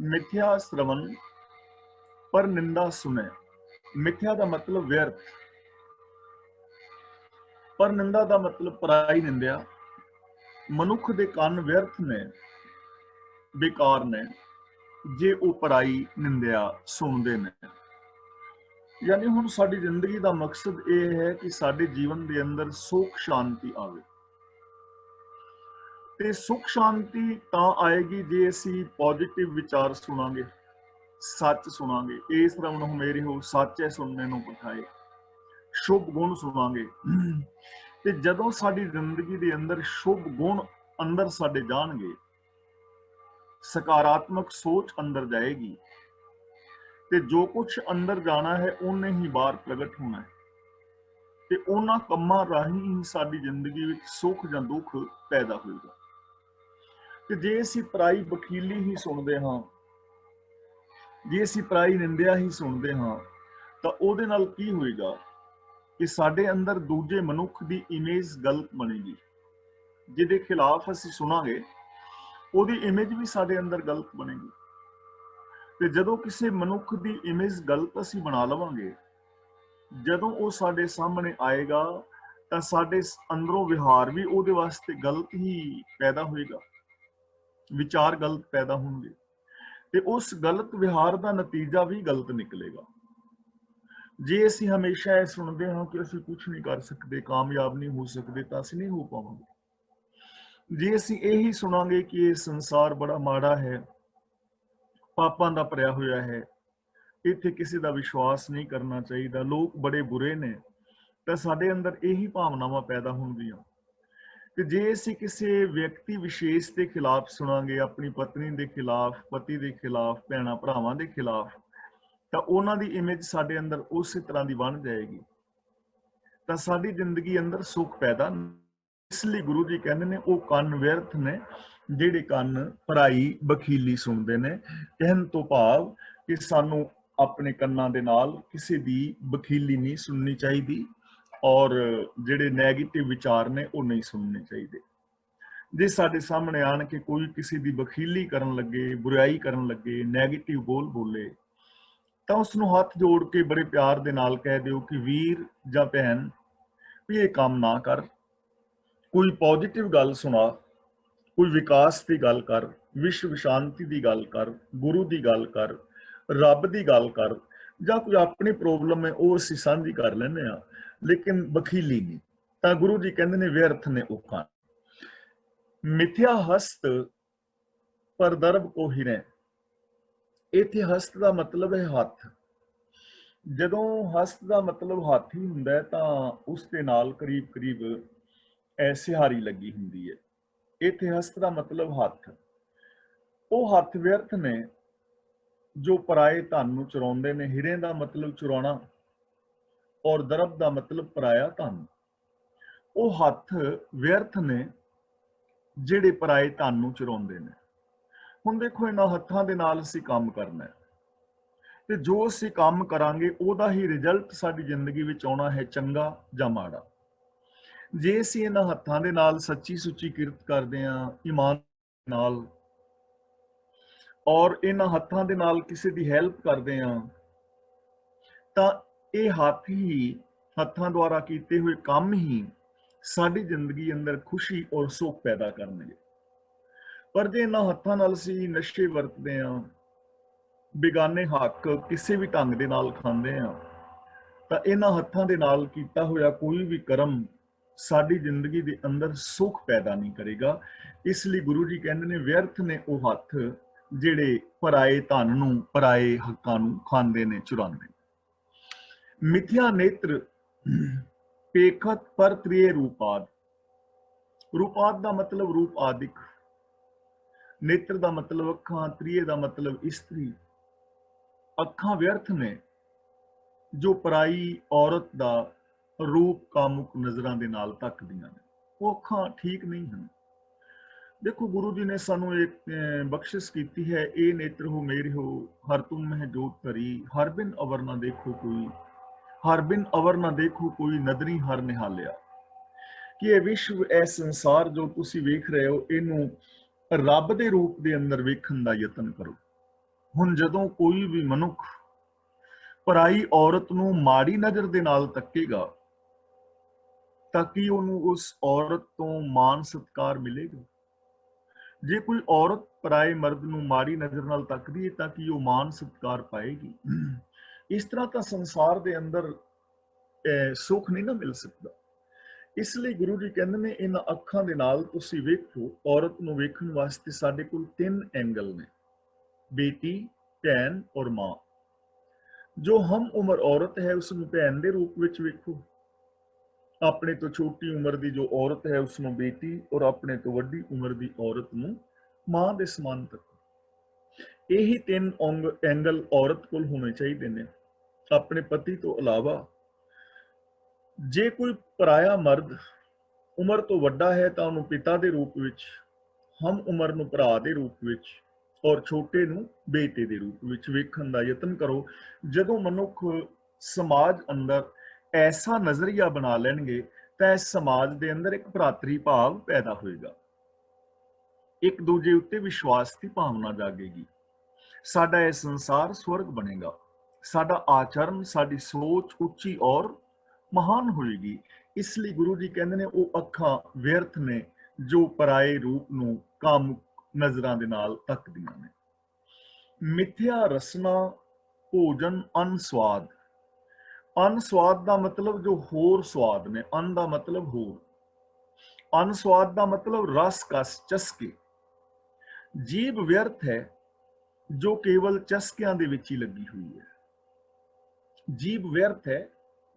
मिथ्या श्रवण पर निंदा सुने। मिथ्या का मतलब व्यर्थ, पर निंदा का मतलब पराई निंदिया। मनुख दे कंन व्यर्थ ने, बेकार ने, जे वो पराई निंदिया सुनते ने। यानी हुण साडी जिंदगी का मकसद ये है कि साडे जीवन के अंदर सुख शांति आवे। ते सुख शांति तां आएगी जे असीं पॉजिटिव विचार सुनांगे, सच सुनांगे। ए श्रवण हो मेरे हो, सच है सुनने नूं पठाए। शुभ गुण सुनांगे। ते जदों साडी जिंदगी दे अंदर शुभ गुण अंदर साडे जाणगे, सकारात्मक सोच अंदर जाएगी, ते जो कुछ अंदर जाना है उन्हें ही बाहर प्रगट होना है। ते उन्हां कम्मां राहीं ही साडी जिंदगी विच सुख जां दुख पैदा होएगा। ते जे असीं पराई बखीली ही सुणदे हां, जे असीं पराई निंदिया ही सुणदे हां, तां ਉਹਦੇ ਨਾਲ ਕੀ ਹੋਏਗਾ कि साडे अंदर दूजे मनुख की इमेज गलत बनेगी। जिहदे खिलाफ असीं सुनांगे ਉਹਦੀ इमेज भी साडे अंदर गलत बनेगी। ते जदों किसी मनुख की इमेज गलत असीं बना लवांगे, जदों वो साडे सामने आएगा तां साडे अंदरों विहार भी ਉਹਦੇ वास्ते गलत ही पैदा होएगा, विचार गलत पैदा होंगे, ते उस गलत विहार का नतीजा भी गलत निकलेगा। जे असीं हमेशा ये सुनते हाँ कि असीं कुछ नहीं कर सकते, कामयाब नहीं हो सकते, तो असीं नहीं हो पावांगे। जे असीं यही सुनांगे कि ये संसार बड़ा माड़ा है, पापां दा भरिया होया है, इत्थे किसी दा विश्वास नहीं करना चाहिए, लोग बड़े बुरे ने, तो साडे अंदर यही भावनावां पैदा होंदियां। ते जे असीं किसी व्यक्ति विशेष के खिलाफ सुनांगे, अपनी पत्नी के खिलाफ, पति के खिलाफ, भैणां भरावां के खिलाफ, तो उन्हां दी इमेज साडे अंदर उस तरह की बन जाएगी, तो साडी जिंदगी अंदर सुख पैदा। इसलिए गुरु जी कहते ने वो कंन व्यर्थ ने जिहड़े कंन पराई बखीली सुनते ने। कहन तो भाव कि सानू अपने कन्नां दे नाल किसी दी बखीली नहीं सुननी चाहिए और जिहड़े नैगेटिव विचार ने वो नहीं सुनने चाहिए। जे साडे सामने आन के कोई किसी दी बखीली करन लगे, बुराई करन लगे, नैगेटिव बोल बोले, तो उसनूं हथ जोड़ के बड़े प्यार दे नाल कह दिओ कि वीर जां भैन भी ये काम ना कर, कोई पॉजिटिव गल सुना, कोई विकास की गल कर, विश्व शांति की गल कर, गुरु की गल कर, रब की गल कर, जां कोई अपनी प्रॉब्लम है वो असीं सांझी कर लैंदे आ, लेकिन बखीली नहीं। तो गुरु जी कहंदे ने व्यर्थ ने वो कंन। मिथ्या हस्त पर दर्ब को हिरें। इत्थे हस्त का मतलब है हथ। जदों हस्त का मतलब हाथ ही हुंदा है तां उस दे नाल करीब करीब सिहारी लगी हुंदी है। इत्थे हस्त का मतलब हथ। वो हथ व्यर्थ ने जो पराए धन नूं चुराउंदे ने। हिरें का मतलब चुराना और दरब का मतलब पराया धन। वो हथ व्यर्थ ने जिहड़े पराए धन नूं चुराउंदे ने। हुण देखो इन्हां हत्थां दे नाल असीं काम करना है, ते जो असीं काम करांगे ਉਹਦਾ ही रिजल्ट साडी जिंदगी विच आउणा है, चंगा जां माड़ा। जे असीं इन्हां हत्थां दे नाल सच्ची सुच्ची किरत करदे हां, ईमान नाल, और इन्हां हत्थां दे नाल किसी दी हैल्प करदे हां, तां ਇਹ हत्थ ही, हत्थां द्वारा कीते हुए काम ही साडी जिंदगी अंदर खुशी और सुख पैदा करनगे। पर जे इन्हां हत्थां नाल असीं नशे वरतदे हां, बेगाने हक किसी भी ढंग दे नाल खांदे हां, तां इन्हां हत्थां दे नाल कीता होया कोई भी कर्म साडी जिंदगी दे अंदर सुख पैदा नहीं करेगा। इसलिए गुरु जी कहंदे ने व्यर्थ ने वो हत्थ जिहड़े पराए धन नूं, पराए हक्कां नूं खांदे ने, चुरांदे ने। मिथ्या नेत्र पेखत पर त्रिय रूपाद। रूपाद का मतलब रूप आदिक, नेत्र का मतलब अखां, त्रिय का मतलब इस्त्री। अखां व्यर्थ ने जो पराई औरत का रूप कामुक नज़रां दे नाल तकदियां ने, वो अखां ठीक नहीं हैं। देखो गुरु जी ने सानू एक बख्शिश की है, ए नेत्र हो मेरे हो, हर तुम में जोत धरी, हर बिन अवर ना देखो कोई, हर बिन अवर ना देखो कोई, नदरी हर निहालिया। कि ये विश्व, ए संसार जो तुसी वेख रहे हो, इनू रब दे रूप दे अंदर वेखण दा यतन करो। ਹੁਣ ਜਦੋਂ ਕੋਈ ਵੀ ਮਨੁੱਖ ਪਰਾਈ ਔਰਤ ਨੂੰ ਮਾੜੀ ਨਜ਼ਰ ਦੇ ਨਾਲ ਤੱਕੇਗਾ ਤਾਂ ਕੀ ਉਹਨੂੰ ਉਸ ਔਰਤ ਤੋਂ ਮਾਣ ਸਤਿਕਾਰ ਮਿਲੇਗਾ? ਜੇ ਕੋਈ ਔਰਤ ਪਰਾਏ ਮਰਦ ਨੂੰ ਮਾੜੀ ਨਜ਼ਰ ਨਾਲ ਤੱਕਦੀ ਹੈ ਤਾਂ ਕੀ ਉਹ ਮਾਣ ਸਤਿਕਾਰ ਪਾਏਗੀ? ਇਸ ਤਰ੍ਹਾਂ ਤਾਂ ਸੰਸਾਰ ਦੇ ਅੰਦਰ ਸੁੱਖ ਨਹੀਂ ਨਾ ਮਿਲ ਸਕਦਾ। ਇਸ ਲਈ ਗੁਰੂ ਜੀ ਕਹਿੰਦੇ ਨੇ ਇਹਨਾਂ ਅੱਖਾਂ ਦੇ ਨਾਲ ਤੁਸੀਂ ਵੇਖੋ। ਔਰਤ ਨੂੰ ਵੇਖਣ ਵਾਸਤੇ ਸਾਡੇ ਕੋਲ 3 ਐਂਗਲ ਨੇ, ਬੇਟੀ, ਭੈਣ ਔਰ ਮਾਂ। ਜੋ ਹਮ ਉਮਰ ਔਰਤ ਹੈ ਉਸ ਨੂੰ ਭੈਣ ਦੇ ਰੂਪ ਵਿੱਚ ਵੇਖੋ, ਆਪਣੇ ਤੋਂ ਛੋਟੀ ਉਮਰ ਦੀ ਜੋ ਔਰਤ ਹੈ ਉਸ ਨੂੰ ਬੇਟੀ, ਔਰ ਆਪਣੇ ਤੋਂ ਵੱਡੀ ਉਮਰ ਦੀ ਔਰਤ ਨੂੰ ਮਾਂ ਦੇ ਸਮਾਨ ਤੱਕੋ। ਇਹੀ 3 ਐਂਗਲ ਔਰਤ ਕੋਲ ਹੋਣੇ ਚਾਹੀਦੇ ਨੇ ਆਪਣੇ ਪਤੀ ਤੋਂ ਇਲਾਵਾ। ਜੇ ਕੋਈ ਪਰਾਇਆ ਮਰਦ ਉਮਰ ਤੋਂ ਵੱਡਾ ਹੈ ਤਾਂ ਉਹਨੂੰ ਪਿਤਾ ਦੇ ਰੂਪ ਵਿੱਚ, ਹਮ ਉਮਰ ਨੂੰ ਭਰਾ ਦੇ ਰੂਪ ਵਿੱਚ ਔਰ ਛੋਟੇ ਨੂੰ ਬੇਟੇ ਦੇ ਰੂਪ ਵਿੱਚ ਵੇਖਣ ਦਾ ਯਤਨ ਕਰੋ। ਜਦੋਂ ਮਨੁੱਖ ਸਮਾਜ ਅੰਦਰ ਐਸਾ ਨਜ਼ਰੀਆ ਬਣਾ ਲੈਣਗੇ ਤਾਂ ਇਸ ਸਮਾਜ ਦੇ ਅੰਦਰ ਇੱਕ ਭਰਾਤਰੀ ਭਾਵ ਪੈਦਾ ਹੋਏਗਾ, ਇੱਕ ਦੂਜੇ ਉੱਤੇ ਵਿਸ਼ਵਾਸ ਦੀ ਭਾਵਨਾ ਜਾਗੇਗੀ। ਸਾਡਾ ਇਹ ਸੰਸਾਰ ਸਵਰਗ ਬਣੇਗਾ, ਸਾਡਾ ਆਚਰਨ, ਸਾਡੀ ਸੋਚ ਉੱਚੀ ਔਰ ਮਹਾਨ ਹੋਏਗੀ। ਇਸ ਲਈ ਗੁਰੂ ਜੀ ਕਹਿੰਦੇ ਨੇ ਉਹ ਅੱਖਾਂ ਵਿਅਰਥ ਨੇ ਜੋ ਪਰਾਏ ਰੂਪ ਨੂੰ ਕਾਮੁਕ ਨਜ਼ਰਾਂ ਦੇ ਨਾਲ ਤੱਕਦੀਆਂ ਨੇ। ਮਿੱਥਿਆ ਰਸਨਾ ਭੋਜਨ ਅਨਸਵਾਦ। ਅਨਸਵਾਦ ਦਾ ਮਤਲਬ ਜੋ ਹੋਰ ਸਵਾਦ ਨੇ, ਅਨ ਦਾ ਮਤਲਬ ਹੋਰ, ਅਨਸਵਾਦ ਦਾ ਮਤਲਬ ਰਸ ਕਸ ਚਸਕੇ। ਜੀਭ ਵਿਅਰਥ ਹੈ ਜੋ ਕੇਵਲ ਚਸਕਿਆਂ ਦੇ ਵਿੱਚ ਹੀ ਲੱਗੀ ਹੋਈ ਹੈ। ਜੀਭ ਵਿਅਰਥ ਹੈ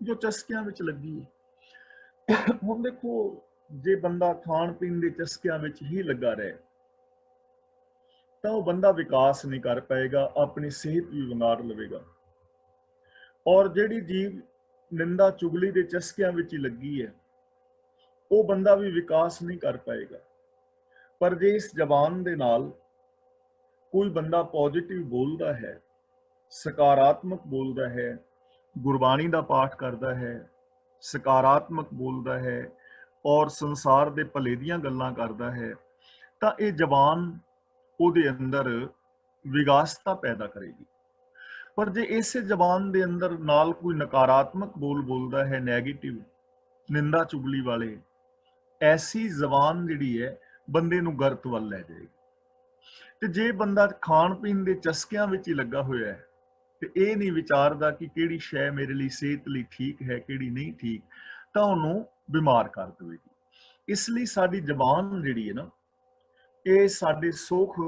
ਜੋ ਚਸਕਿਆਂ ਵਿੱਚ ਲੱਗੀ ਹੈ। ਹੁਣ ਦੇਖੋ, ਜੇ ਬੰਦਾ ਖਾਣ ਪੀਣ ਦੇ ਚਸਕਿਆਂ ਵਿੱਚ ਹੀ ਲੱਗਾ ਰਹੇ ਤਾਂ ਉਹ ਬੰਦਾ ਵਿਕਾਸ ਨਹੀਂ ਕਰ ਪਾਏਗਾ, ਆਪਣੀ ਸਿਹਤ ਵੀ ਵਿਗਾੜ ਲਵੇਗਾ। ਔਰ ਜਿਹੜੀ ਜੀਵ ਨਿੰਦਾ ਚੁਗਲੀ ਦੇ ਚਸਕਿਆਂ ਵਿੱਚ ਹੀ ਲੱਗੀ ਹੈ ਉਹ ਬੰਦਾ ਵੀ ਵਿਕਾਸ ਨਹੀਂ ਕਰ ਪਾਏਗਾ। ਪਰ ਜੇ ਇਸ ਜ਼ਬਾਨ ਦੇ ਨਾਲ ਕੋਈ ਬੰਦਾ ਪੋਜ਼ਿਟਿਵ ਬੋਲਦਾ ਹੈ, ਸਕਾਰਾਤਮਕ ਬੋਲਦਾ ਹੈ, ਗੁਰਬਾਣੀ ਦਾ ਪਾਠ ਕਰਦਾ ਹੈ, ਸਕਾਰਾਤਮਕ ਬੋਲਦਾ ਹੈ ਔਰ ਸੰਸਾਰ ਦੇ ਭਲੇ ਦੀਆਂ ਗੱਲਾਂ ਕਰਦਾ ਹੈ ਤਾਂ ਇਹ ਜ਼ਬਾਨ ਉਹਦੇ ਅੰਦਰ ਵਿਗਾਸਤਾ ਪੈਦਾ ਕਰੇਗੀ। ਪਰ ਜੇ ਇਸੇ ਜ਼ਬਾਨ ਦੇ ਅੰਦਰ ਨਾਲ ਕੋਈ ਨਕਾਰਾਤਮਕ ਬੋਲ ਬੋਲਦਾ ਹੈ, ਨੈਗੇਟਿਵ, ਨਿੰਦਾ ਚੁਗਲੀ ਵਾਲੇ, ਐਸੀ ਜ਼ਬਾਨ ਜਿਹੜੀ ਹੈ ਬੰਦੇ ਨੂੰ ਗਰਤ ਵੱਲ ਲੈ ਜਾਏਗੀ। ਤੇ ਜੇ ਬੰਦਾ ਖਾਣ ਪੀਣ ਦੇ ਚਸਕਿਆਂ ਵਿੱਚ ਹੀ ਲੱਗਾ ਹੋਇਆ ਹੈ ਤੇ ਇਹ ਨਹੀਂ ਵਿਚਾਰਦਾ ਕਿ ਕਿਹੜੀ ਸ਼ੈ ਮੇਰੇ ਲਈ ਸਿਹਤ ਲਈ ਠੀਕ ਹੈ, ਕਿਹੜੀ ਨਹੀਂ ਠੀਕ, ਤਾਂ ਉਹਨੂੰ ਬਿਮਾਰ ਕਰ ਦੇਵੇਗੀ। ਇਸ ਲਈ ਸਾਡੀ ਜ਼ਬਾਨ ਜਿਹੜੀ ਹੈ ਨਾ, ਇਹ ਸਾਡੇ ਸੁੱਖ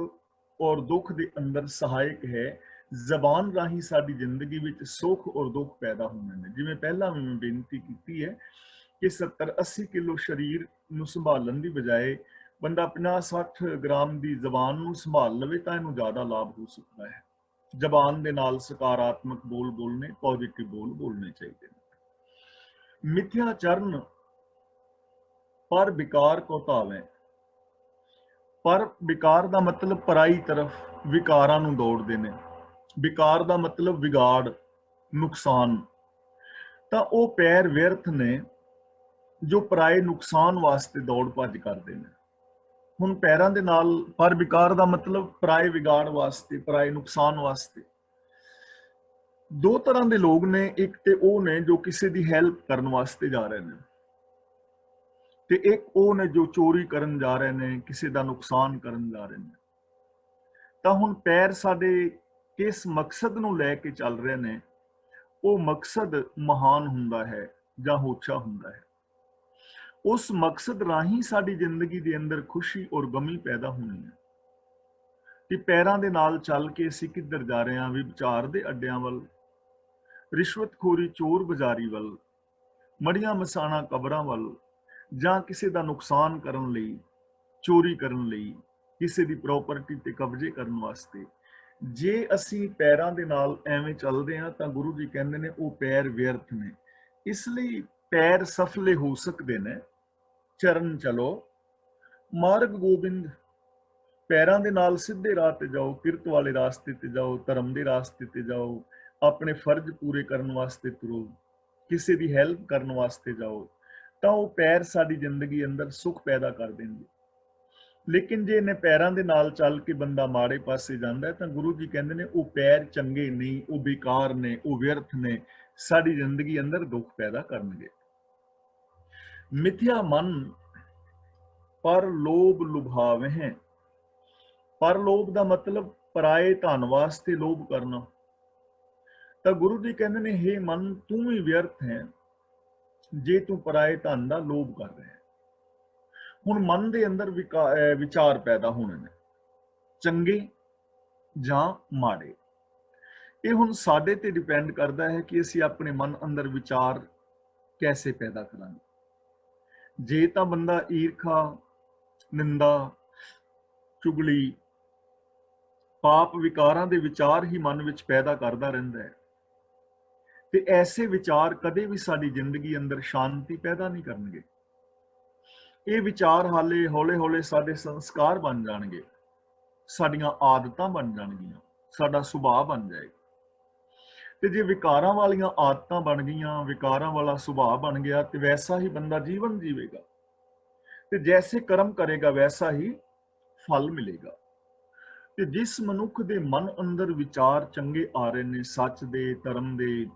ਔਰ ਦੁੱਖ ਦੇ ਅੰਦਰ ਸਹਾਇਕ ਹੈ। ਜ਼ਬਾਨ ਰਾਹੀਂ ਸਾਡੀ ਜ਼ਿੰਦਗੀ ਵਿੱਚ ਸੁੱਖ ਔਰ ਦੁੱਖ ਪੈਦਾ ਹੁੰਦੇ ਨੇ। ਜਿਵੇਂ ਪਹਿਲਾਂ ਵੀ ਮੈਂ ਬੇਨਤੀ ਕੀਤੀ ਹੈ ਕਿ 70-80 ਕਿਲੋ ਸਰੀਰ ਨੂੰ ਸੰਭਾਲਣ ਦੀ ਬਜਾਏ ਬੰਦਾ 50-60 ਗ੍ਰਾਮ ਦੀ ਜ਼ਬਾਨ ਨੂੰ ਸੰਭਾਲ ਲਵੇ ਤਾਂ ਇਹਨੂੰ ਜ਼ਿਆਦਾ ਲਾਭ ਹੋ ਸਕਦਾ ਹੈ। ਜ਼ਬਾਨ ਦੇ ਨਾਲ ਸਕਾਰਾਤਮਕ ਬੋਲ ਬੋਲਨੇ, ਪੋਜ਼ਿਟਿਵ ਬੋਲ ਬੋਲਣੇ ਚਾਹੀਦੇ ਨੇ। ਮਿਥਿਆ ਚਰਨ ਪਰ ਵਿਕਾਰ ਕੋ ਧਾਵੇਂ। ਪਰ ਵਿਕਾਰ ਦਾ ਮਤਲਬ ਪਰਾਈ ਤਰਫ ਵਿਕਾਰਾਂ ਨੂੰ ਦੌੜਦੇ ਨੇ। ਵਿਕਾਰ ਦਾ ਮਤਲਬ ਵਿਗਾੜ, ਨੁਕਸਾਨ। ਤਾਂ ਉਹ ਪੈਰ ਵਿਅਰਥ ਨੇ ਜੋ ਪਰਾਏ ਨੁਕਸਾਨ ਵਾਸਤੇ ਦੌੜ ਭੱਜ ਕਰਦੇ ਨੇ। ਹੁਣ ਪੈਰਾਂ ਦੇ ਨਾਲ ਪਰ ਵਿਕਾਰ ਦਾ ਮਤਲਬ ਪਰਾਏ ਵਿਗਾੜ ਵਾਸਤੇ, ਪਰਾਏ ਨੁਕਸਾਨ ਵਾਸਤੇ। 2 ਤਰ੍ਹਾਂ ਦੇ ਲੋਕ ਨੇ। ਇੱਕ ਤੇ ਉਹ ਨੇ ਜੋ ਕਿਸੇ ਦੀ ਹੈਲਪ ਕਰਨ ਵਾਸਤੇ ਜਾ ਰਹੇ ਨੇ, ਤੇ ਇੱਕ ਉਹ ਨੇ ਜੋ ਚੋਰੀ ਕਰਨ ਜਾ ਰਹੇ ਨੇ, ਕਿਸੇ ਦਾ ਨੁਕਸਾਨ ਕਰਨ ਜਾ ਰਹੇ ਨੇ। ਤਾਂ ਹੁਣ ਪੈਰ ਸਾਡੇ ਕਿਸ ਮਕਸਦ ਨੂੰ ਲੈ ਕੇ ਚੱਲ ਰਹੇ ਨੇ, ਉਹ ਮਕਸਦ ਮਹਾਨ ਹੁੰਦਾ ਹੈ ਜਾਂ ਉੱਚਾ ਹੁੰਦਾ ਹੈ। ਉਸ ਮਕਸਦ ਰਾਹੀਂ ਸਾਡੀ ਜ਼ਿੰਦਗੀ ਦੇ ਅੰਦਰ ਖੁਸ਼ੀ ਔਰ ਗਮੀ ਪੈਦਾ ਹੋਣੀ ਹੈ। ਕਿ ਪੈਰਾਂ ਦੇ ਨਾਲ ਚੱਲ ਕੇ ਅਸੀਂ ਕਿੱਧਰ ਜਾ ਰਹੇ ਹਾਂ? ਵਿਚਾਰ ਦੇ ਅੱਡਿਆਂ ਵੱਲ, ਰਿਸ਼ਵਤਖੋਰੀ, ਚੋਰ ਬਜ਼ਾਰੀ ਵੱਲ, ਮੜੀਆਂ ਮਸਾਣਾ ਕਬਰਾਂ ਵੱਲ, ਜਾਂ ਕਿਸੇ ਦਾ ਨੁਕਸਾਨ ਕਰਨ ਲਈ, ਚੋਰੀ ਕਰਨ ਲਈ, ਕਿਸੇ ਦੀ ਪ੍ਰਾਪਰਟੀ ਤੇ ਕਬਜ਼ੇ ਕਰਨ ਵਾਸਤੇ। ਜੇ ਅਸੀਂ ਪੈਰਾਂ ਦੇ ਨਾਲ ਐਵੇਂ ਚੱਲਦੇ ਹਾਂ ਤਾਂ ਗੁਰੂ ਜੀ ਕਹਿੰਦੇ ਨੇ ਉਹ ਪੈਰ ਵਿਅਰਥ ਨੇ। ਇਸ ਲਈ ਪੈਰ ਸਫਲੇ ਹੋ ਸਕਦੇ ਨੇ। ਚਰਨ ਚਲੋ ਮਾਰਗ ਗੋਬਿੰਦ। ਪੈਰਾਂ ਦੇ ਨਾਲ ਸਿੱਧੇ ਰਾਹ ਤੇ ਜਾਓ, ਕਿਰਤ ਵਾਲੇ ਰਾਸਤੇ ਤੇ ਜਾਓ, ਧਰਮ ਦੇ ਰਾਸਤੇ ਤੇ ਜਾਓ, ਆਪਣੇ ਫਰਜ਼ ਪੂਰੇ ਕਰਨ ਵਾਸਤੇ ਤੁਰੋ, ਕਿਸੇ ਦੀ ਹੈਲਪ ਕਰਨ ਵਾਸਤੇ ਜਾਓ, ਤਾਂ ਉਹ ਪੈਰ ਸਾਡੀ ਜ਼ਿੰਦਗੀ ਅੰਦਰ ਸੁੱਖ ਪੈਦਾ ਕਰ ਦੇਣਗੇ। ਲੇਕਿਨ ਜੇ ਇਹਨੇ ਪੈਰਾਂ ਦੇ ਨਾਲ ਚੱਲ ਕੇ ਬੰਦਾ ਮਾੜੇ ਪਾਸੇ ਜਾਂਦਾ ਤਾਂ ਗੁਰੂ ਜੀ ਕਹਿੰਦੇ ਨੇ ਉਹ ਪੈਰ ਚੰਗੇ ਨਹੀਂ, ਉਹ ਬੇਕਾਰ ਨੇ, ਉਹ ਵਿਅਰਥ ਨੇ, ਸਾਡੀ ਜ਼ਿੰਦਗੀ ਅੰਦਰ ਦੁੱਖ ਪੈਦਾ ਕਰਨਗੇ। ਮਿਥਿਆ ਮਨ ਪਰ ਲੋਭ ਲੁਭਾਵਹਿ। ਪਰ ਲੋਭ ਦਾ ਮਤਲਬ ਪਰਾਏ ਧਨ ਵਾਸਤੇ ਲੋਭ ਕਰਨਾ। ਤਾਂ ਗੁਰੂ ਜੀ ਕਹਿੰਦੇ ਨੇ ਹੇ ਮਨ, ਤੂੰ ਵੀ ਵਿਅਰਥ ਹੈ ਜੇ ਤੂੰ ਪਰਾਏ ਧਨ ਦਾ ਲੋਭ ਕਰ ਰਿਹਾ ਹੈ। ਹੁਣ ਮਨ ਦੇ ਅੰਦਰ ਵਿਚਾਰ ਪੈਦਾ ਹੋਣੇ ਨੇ, ਚੰਗੇ ਜਾਂ ਮਾੜੇ। ਇਹ ਹੁਣ ਸਾਡੇ ਤੇ ਡਿਪੈਂਡ ਕਰਦਾ ਹੈ ਕਿ ਅਸੀਂ ਆਪਣੇ ਮਨ ਅੰਦਰ ਵਿਚਾਰ ਕੈਸੇ ਪੈਦਾ ਕਰਾਂਗੇ। ਜੇ ਤਾਂ ਬੰਦਾ ਈਰਖਾ, ਨਿੰਦਾ, ਚੁਗਲੀ, ਪਾਪ ਵਿਕਾਰਾਂ ਦੇ ਵਿਚਾਰ ਹੀ ਮਨ ਵਿੱਚ ਪੈਦਾ ਕਰਦਾ ਰਹਿੰਦਾ ਹੈ, ਤੇ ਐਸੇ ਵਿਚਾਰ ਕਦੇ ਵੀ ਸਾਡੀ ਜ਼ਿੰਦਗੀ ਅੰਦਰ ਸ਼ਾਂਤੀ ਪੈਦਾ ਨਹੀਂ ਕਰਨਗੇ। ਇਹ ਵਿਚਾਰ ਹਾਲੇ ਹੌਲੇ ਹੌਲੇ ਸਾਡੇ ਸੰਸਕਾਰ ਬਣ ਜਾਣਗੇ, ਸਾਡੀਆਂ ਆਦਤਾਂ ਬਣ ਜਾਣਗੀਆਂ, ਸਾਡਾ ਸੁਭਾਅ ਬਣ ਜਾਏਗਾ। ਤੇ ਜੇ ਵਿਕਾਰਾਂ ਵਾਲੀਆਂ ਆਦਤਾਂ ਬਣ ਗਈਆਂ, ਵਿਕਾਰਾਂ ਵਾਲਾ ਸੁਭਾਅ ਬਣ ਗਿਆ, ਤੇ ਵੈਸਾ ਹੀ ਬੰਦਾ ਜੀਵਨ ਜੀਵੇਗਾ, ਤੇ ਜੈਸੇ ਕਰਮ ਕਰੇਗਾ ਵੈਸਾ ਹੀ ਫਲ ਮਿਲੇਗਾ। ਤੇ ਜਿਸ ਮਨੁੱਖ ਦੇ ਮਨ ਅੰਦਰ ਵਿਚਾਰ ਚੰਗੇ ਆ ਰਹੇ ਨੇ, ਸੱਚ ਦੇ, ਧਰਮ ਦੇ,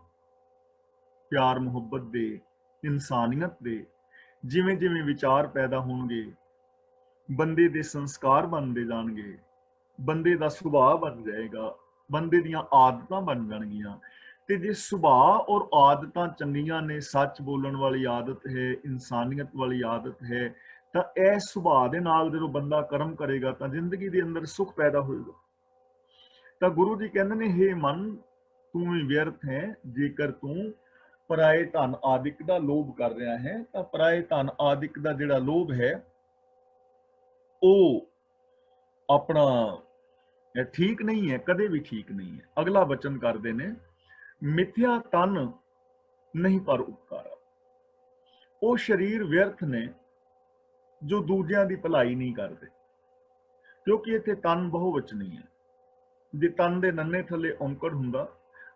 ਪਿਆਰ ਮੁਹੱਬਤ ਦੇ, ਇਨਸਾਨੀਅਤ ਦੇ, ਜਿਵੇਂ ਜਿਵੇਂ ਵਿਚਾਰ ਪੈਦਾ ਹੋਣਗੇ, ਬੰਦੇ ਦੇ ਸੰਸਕਾਰ ਬਣਦੇ ਜਾਣਗੇ, ਬੰਦੇ ਦਾ ਸੁਭਾਅ ਬਣ ਜਾਏਗਾ, ਬੰਦੇ ਦੀਆਂ ਆਦਤਾਂ ਬਣ ਜਾਣਗੀਆਂ। ਤੇ ਜੇ ਸੁਭਾਅ ਔਰ ਆਦਤਾਂ ਚੰਗੀਆਂ ਨੇ, ਸੱਚ ਬੋਲਣ ਵਾਲੀ ਆਦਤ ਹੈ, ਇਨਸਾਨੀਅਤ ਵਾਲੀ ਆਦਤ ਹੈ, ਤਾਂ ਇਹ ਸੁਭਾਅ ਦੇ ਨਾਲ ਜਦੋਂ ਬੰਦਾ ਕਰਮ ਕਰੇਗਾ ਤਾਂ ਜ਼ਿੰਦਗੀ ਦੇ ਅੰਦਰ ਸੁੱਖ ਪੈਦਾ ਹੋਏਗਾ। ਤਾਂ ਗੁਰੂ ਜੀ ਕਹਿੰਦੇ ਨੇ ਹੇ ਮਨ, ਤੂੰ ਵੀ ਵਿਅਰਥ ਹੈ ਜੇਕਰ ਤੂੰ ਪਰਾਏ ਧਨ ਆਦਿਕ ਦਾ ਲੋਭ ਕਰ ਰਿਹਾ ਹੈ। ਤਾਂ ਪਰਾਏ ਧਨ ਆਦਿਕ ਦਾ ਜਿਹੜਾ ਲੋਭ ਹੈ ਉਹ ਆਪਣਾ ਠੀਕ ਨਹੀਂ ਹੈ, ਕਦੇ ਵੀ ਠੀਕ ਨਹੀਂ ਹੈ। ਅਗਲਾ ਬਚਨ ਕਰਦੇ ਨੇ, ਮਿਥਿਆ ਤਨ ਨਹੀਂ ਪਰ ਉਪਕਾਰਾ। ਉਹ ਸਰੀਰ ਵਿਅਰਥ ਨੇ ਜੋ ਦੂਜਿਆਂ ਦੀ ਭਲਾਈ ਨਹੀਂ ਕਰਦੇ, ਕਿਉਂਕਿ ਇੱਥੇ ਤਨ ਬਹੁਵਚਨੀ ਹੈ। ਜੇ ਤਨ ਦੇ ਨੰਨੇ ਥੱਲੇ ਔਂਕੜ ਹੁੰਦਾ